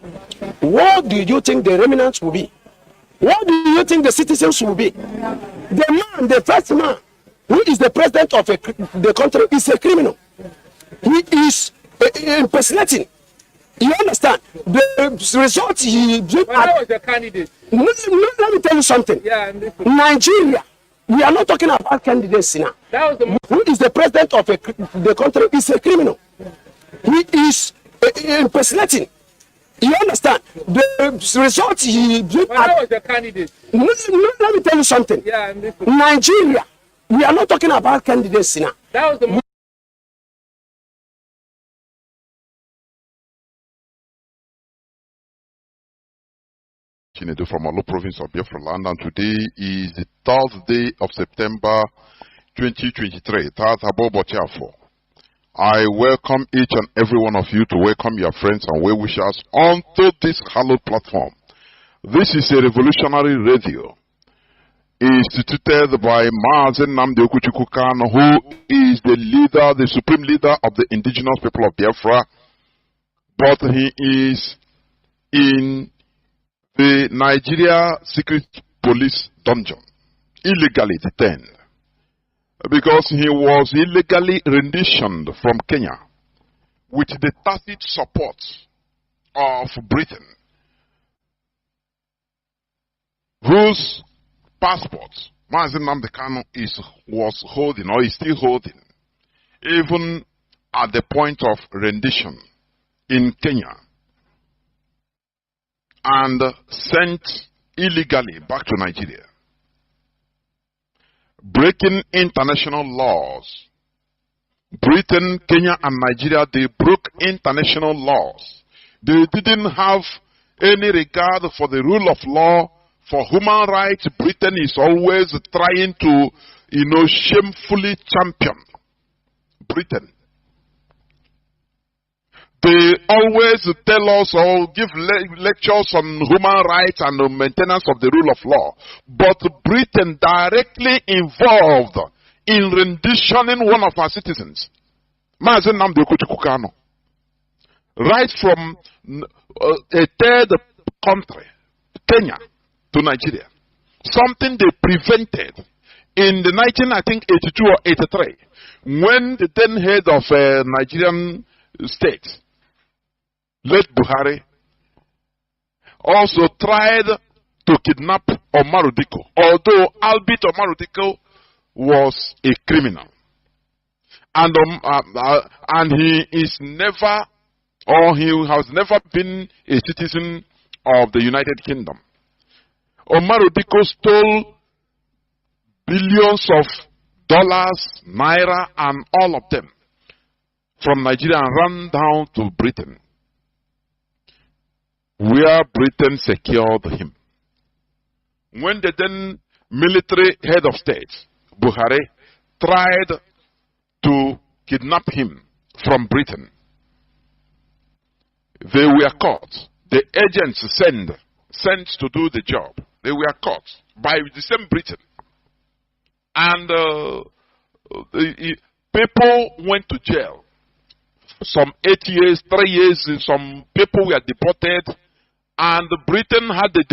What do you think the remnants will be? What do you think the citizens will be? The first man who is the president of the country is a criminal. He is impersonating. You understand? The result he did. How was the candidate? Let me tell you something. Yeah, Nigeria, we are not talking about candidates now. That was the who is the president of the country is a criminal. He is impersonating. You understand? The result he did. How was the candidate? Let me tell you something. Yeah, Nigeria, we are not talking about candidates now. That was the Chinedu from Olu province of Biafra land, and today is the 3rd day of September 2023. That's Abobotiafo. I welcome each and every one of you to welcome your friends and well wishers onto this hallowed platform. This is a revolutionary radio instituted by Mazi who is the leader, the supreme leader of the indigenous people of Biafra, but he is in the Nigeria secret police dungeon, illegally detained, because he was illegally renditioned from Kenya with the tacit support of Britain, whose passport Mazi was holding, or is still holding, even at the point of rendition in Kenya, and sent illegally back to Nigeria, breaking international laws. Britain, Kenya, and Nigeria, they broke international laws. They didn't have any regard for the rule of law, for human rights. Britain is always trying to, shamefully champion Britain. They always tell us or give lectures on human rights and the maintenance of the rule of law. But Britain directly involved in renditioning one of our citizens, Mazi Nnamdi Okuchukwu Kanu. Right from a third country, Kenya, to Nigeria. Something they prevented in the 1982 or 83, when the then head of Nigerian state, late Buhari, also tried to kidnap Omar Diko, although albeit Omar Diko was a criminal. And he is never, or he has never been a citizen of the United Kingdom. Omar Diko stole billions of dollars, naira, and all of them from Nigeria and ran down to Britain, where Britain secured him. When the then military head of state, Buhari, tried to kidnap him from Britain, they were caught. The agents sent to do the job, they were caught by the same Britain. And people went to jail. Some 8 years, 3 years, some people were deported. And Britain had a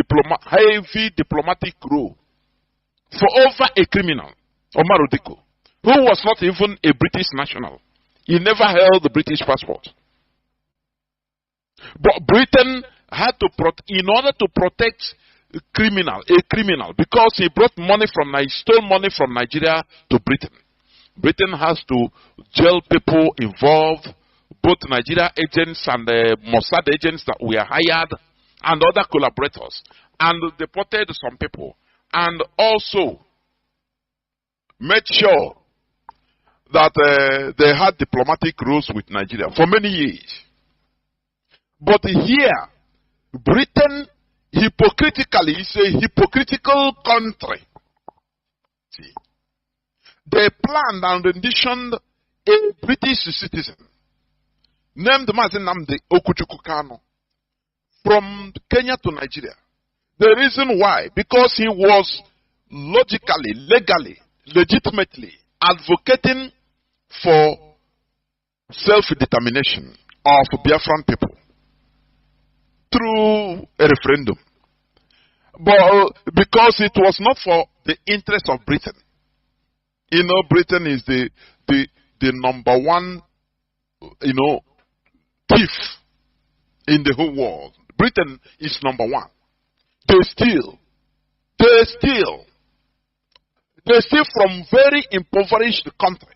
heavy diplomatic role for over a criminal, Omar Diko, who was not even a British national. He never held the British passport. But Britain had to, in order to protect a criminal, because he brought money from, stole money from Nigeria to Britain. Britain has to jail people involved, both Nigeria agents and the Mossad agents that were hired, and other collaborators, and deported some people, and also made sure that they had diplomatic rules with Nigeria for many years. But here, Britain hypocritically is a hypocritical country. See, they planned and renditioned a British citizen named Mazi Nnamdi Okuchukwu Kanu from Kenya to Nigeria. The reason why, because he was logically, legally, legitimately advocating for self-determination of Biafran people through a referendum. But because it was not for the interest of Britain. You know, Britain is the number one, thief in the whole world. Britain is number one. They steal from very impoverished countries.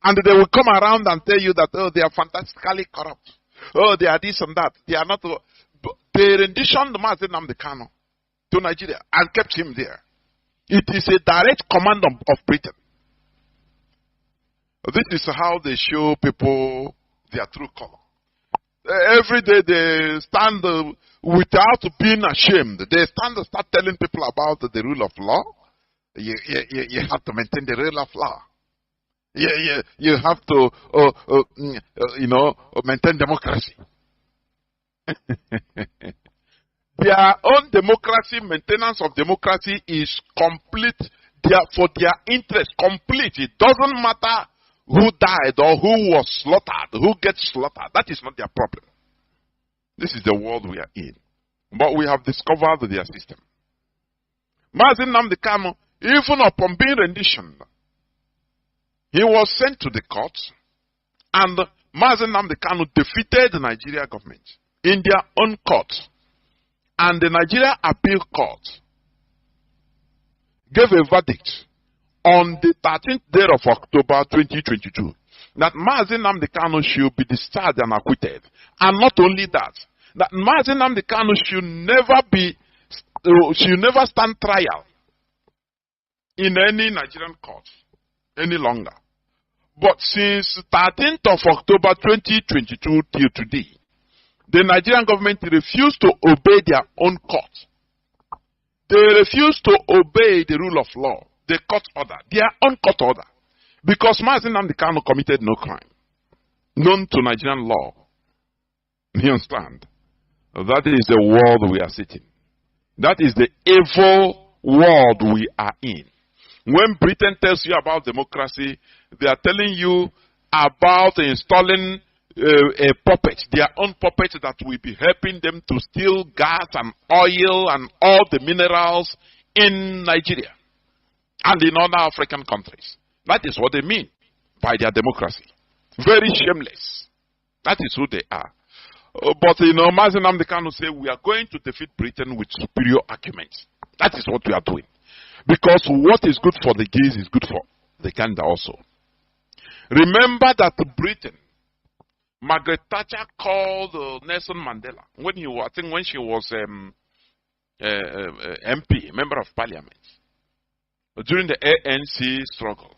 And they will come around and tell you that, oh, they are fantastically corrupt. Oh, they are this and that. They are not. They renditioned Mazi Nnamdi Kanu to Nigeria and kept him there. It is a direct command of Britain. This is how they show people their true color. Every day they stand without being ashamed. They stand and start telling people about the rule of law. You have to maintain the rule of law. You have to, maintain democracy. Their own democracy, maintenance of democracy is complete. For their interest, complete. It doesn't matter who died or who was slaughtered, who gets slaughtered. That is not their problem. This is the world we are in. But we have discovered their system. Mazi Nnamdi Kanu, even upon being renditioned, he was sent to the court, and Mazi Nnamdi Kanu defeated the Nigeria government in their own court. And the Nigeria Appeal Court gave a verdict on the 13th day of October 2022 that Mazi Nnamdi Kanu should be discharged and acquitted. And not only that Mazi Nnamdi Kanu should never stand trial in any Nigerian court any longer. But since 13th of October 2022 till today, the Nigerian government refused to obey their own court. They refused to obey the rule of law, the court order, their own court order. Because Mazi Nnamdi Kanu committed no crime known to Nigerian law. You understand? That is the world we are sitting. That is the evil world we are in. When Britain tells you about democracy, they are telling you about installing puppets, their own puppets that will be helping them to steal gas and oil and all the minerals in Nigeria and in other African countries. That is what they mean by their democracy. Very shameless. That is who they are. But Mazi Nnamdi Kanu say we are going to defeat Britain with superior arguments. That is what we are doing. Because what is good for the geese is good for the gander also. Remember that Britain, Margaret Thatcher called Nelson Mandela when he was, I think when she was MP, member of parliament, during the ANC struggle.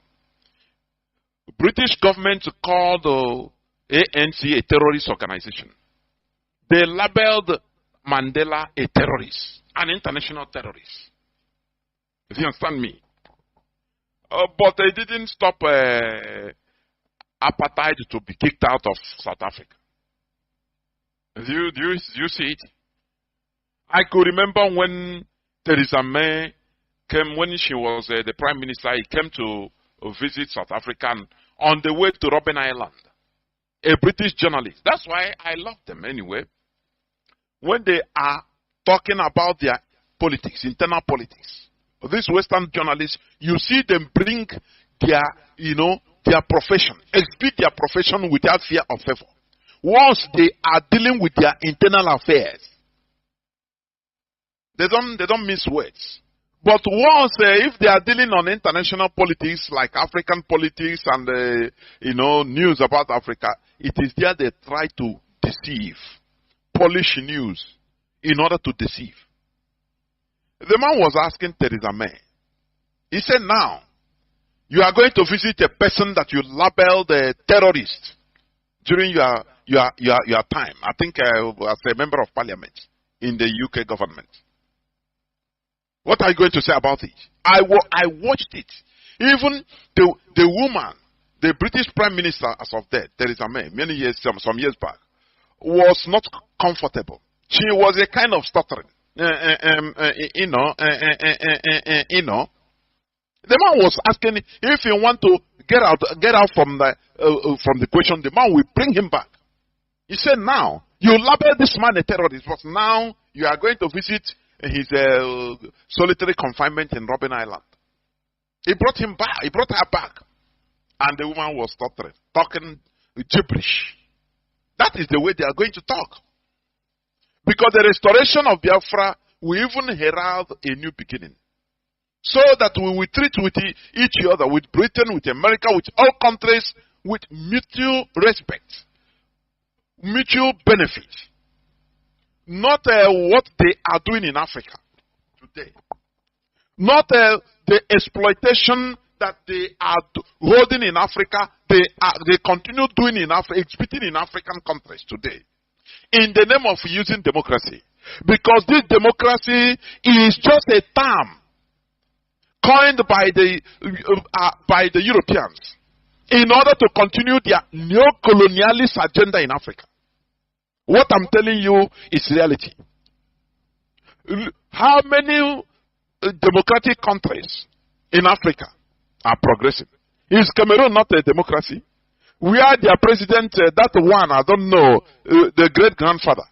British government called the ANC a terrorist organization. They labeled Mandela a terrorist, an international terrorist. If you understand me. But they didn't stop apartheid to be kicked out of South Africa. Do you see it? I could remember when Theresa May came, when she was the prime minister, he came to visit South Africa, and on the way to Robben Island, a British journalist. That's why I love them anyway. When they are talking about their politics, internal politics, these Western journalists, you see them bring their, their profession, exhibit their profession without fear or favor. Once they are dealing with their internal affairs, they don't miss words. But once, if they are dealing on international politics, like African politics and, news about Africa, it is there they try to deceive, polish news in order to deceive. The man was asking Theresa May. He said, now, you are going to visit a person that you labeled a terrorist during your time. I think as a member of parliament in the UK government. What are you going to say about it? I watched it. Even the woman, the British Prime Minister as of dead, Theresa May, some years back, was not comfortable. She was a kind of stuttering. The man was asking if he want to get out from the question. The man will bring him back. He said, "Now you label this man a terrorist, but now you are going to visit his solitary confinement in Robben Island." He brought him back. He brought her back, and the woman was stuttering, talking gibberish. That is the way they are going to talk. Because the restoration of Biafra will even herald a new beginning. So that we will treat with each other, with Britain, with America, with all countries, with mutual respect, mutual benefit. Not what they are doing in Africa today. Not the exploitation that they are holding in Africa, they continue doing in Africa, exhibiting in African countries today. In the name of using democracy. Because this democracy is just a term coined by the Europeans in order to continue their neo-colonialist agenda in Africa. What I'm telling you is reality. How many democratic countries in Africa are progressing? Is Cameroon not a democracy? Where their president, that one, I don't know, the great-grandfather,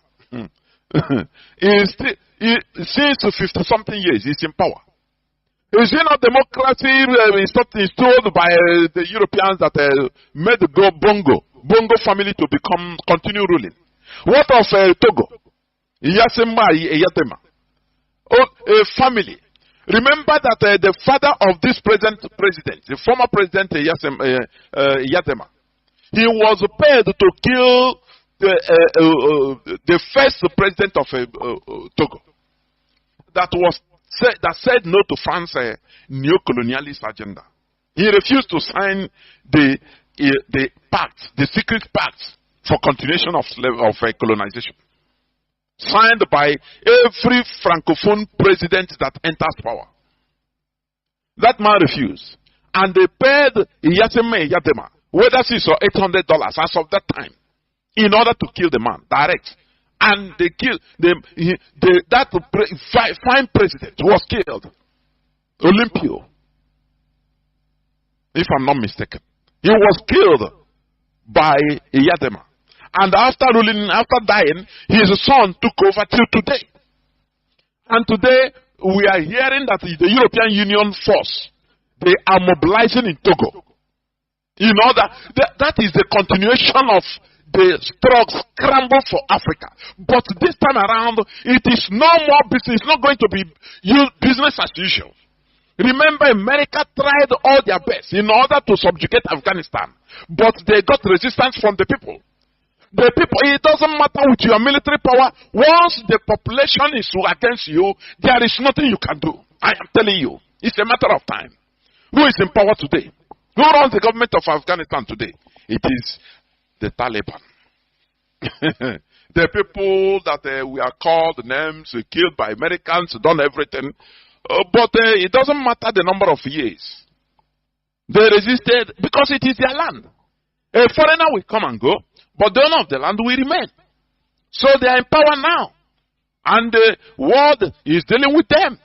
since 50-something years, he's in power. Is it not democracy installed by the Europeans that made the Bongo family to continue ruling? What of Togo? Yatema. A family. Remember that the father of this present president, the former president Yatema, he was paid to kill the first president of Togo. That said no to France's neo-colonialist agenda. He refused to sign the pact, the secret pact for continuation of colonization, signed by every francophone president that enters power. That man refused, and they paid Yatema whether $600 or $800 as of that time, in order to kill the man direct. And they killed that fine president was killed. Olympio, if I'm not mistaken. He was killed by Yatema. And after dying, his son took over till today. And today, we are hearing that the European Union force, they are mobilizing in Togo. You know that is the continuation of the scramble for Africa. But this time around, it is no more business. It's not going to be business as usual. Remember, America tried all their best in order to subjugate Afghanistan. But they got resistance from the people. The people, it doesn't matter with your military power. Once the population is against you, there is nothing you can do. I am telling you. It's a matter of time. Who is in power today? Who runs the government of Afghanistan today? It is the Taliban. The people that we are called names, killed by Americans, done everything. But it doesn't matter the number of years. They resisted because it is their land. A foreigner will come and go, but the owner of the land will remain. So they are in power now. And the world is dealing with them.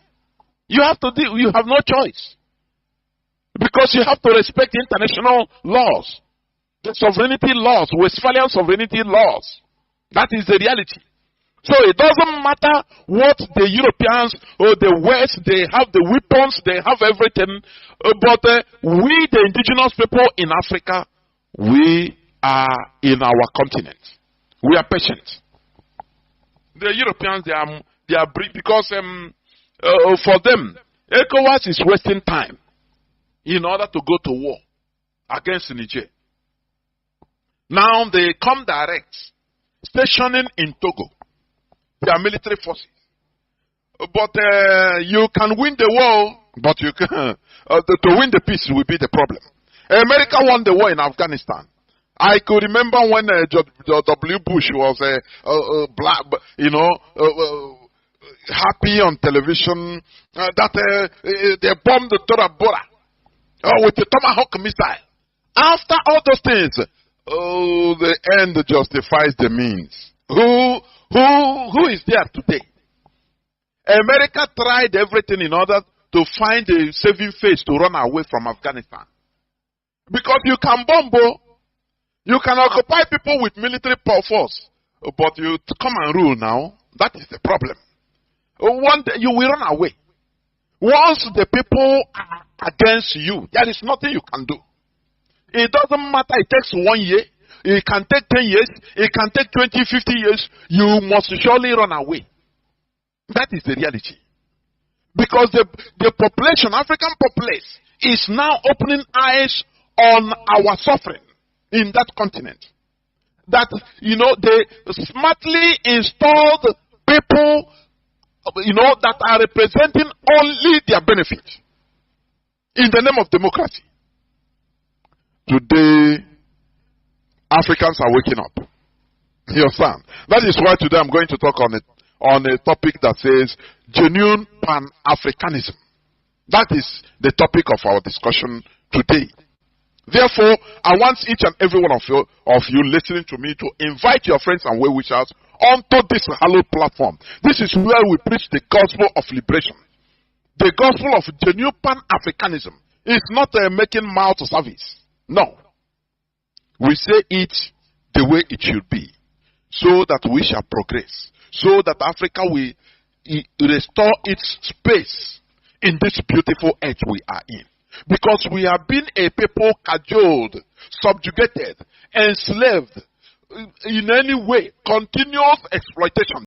You have to deal, you have no choice. Because you have to respect international laws. The sovereignty laws, Westphalian sovereignty laws. That is the reality. So it doesn't matter what the Europeans or the West, they have the weapons, they have everything. But we, the indigenous people in Africa, we are in our continent. We are patient. The Europeans, they are brief because for them, ECOWAS is wasting time in order to go to war against Niger. Now they come direct, stationing in Togo, their military forces. But you can win the war, but you can, to win the peace will be the problem. America won the war in Afghanistan. I could remember when W. Bush was black, happy on television that they bombed the Tora Bora with the Tomahawk missile. After all those things, the end justifies the means. Who is there today? America tried everything in order to find a saving face to run away from Afghanistan. Because you can bomb, you can occupy people with military force, but you come and rule now. That is the problem. One day you will run away. Once the people are against you, there is nothing you can do. It doesn't matter, it takes 1 year, it can take 10 years, it can take 20, 50 years, you must surely run away. That is the reality. Because the population, African populace, is now opening eyes on our suffering in that continent. That, they smartly installed people, that are representing only their benefit in the name of democracy. Today, Africans are waking up. You understand? That is why today I'm going to talk on a topic that says genuine Pan-Africanism. That is the topic of our discussion today. Therefore, I want each and every one of you listening to me to invite your friends and well-wishers onto this hallowed platform. This is where we preach the gospel of liberation. The gospel of genuine Pan-Africanism is not making mouth service. No. We say it the way it should be, so that we shall progress, so that Africa will restore its space in this beautiful earth we are in. Because we have been a people cajoled, subjugated, enslaved, in any way, continuous exploitation.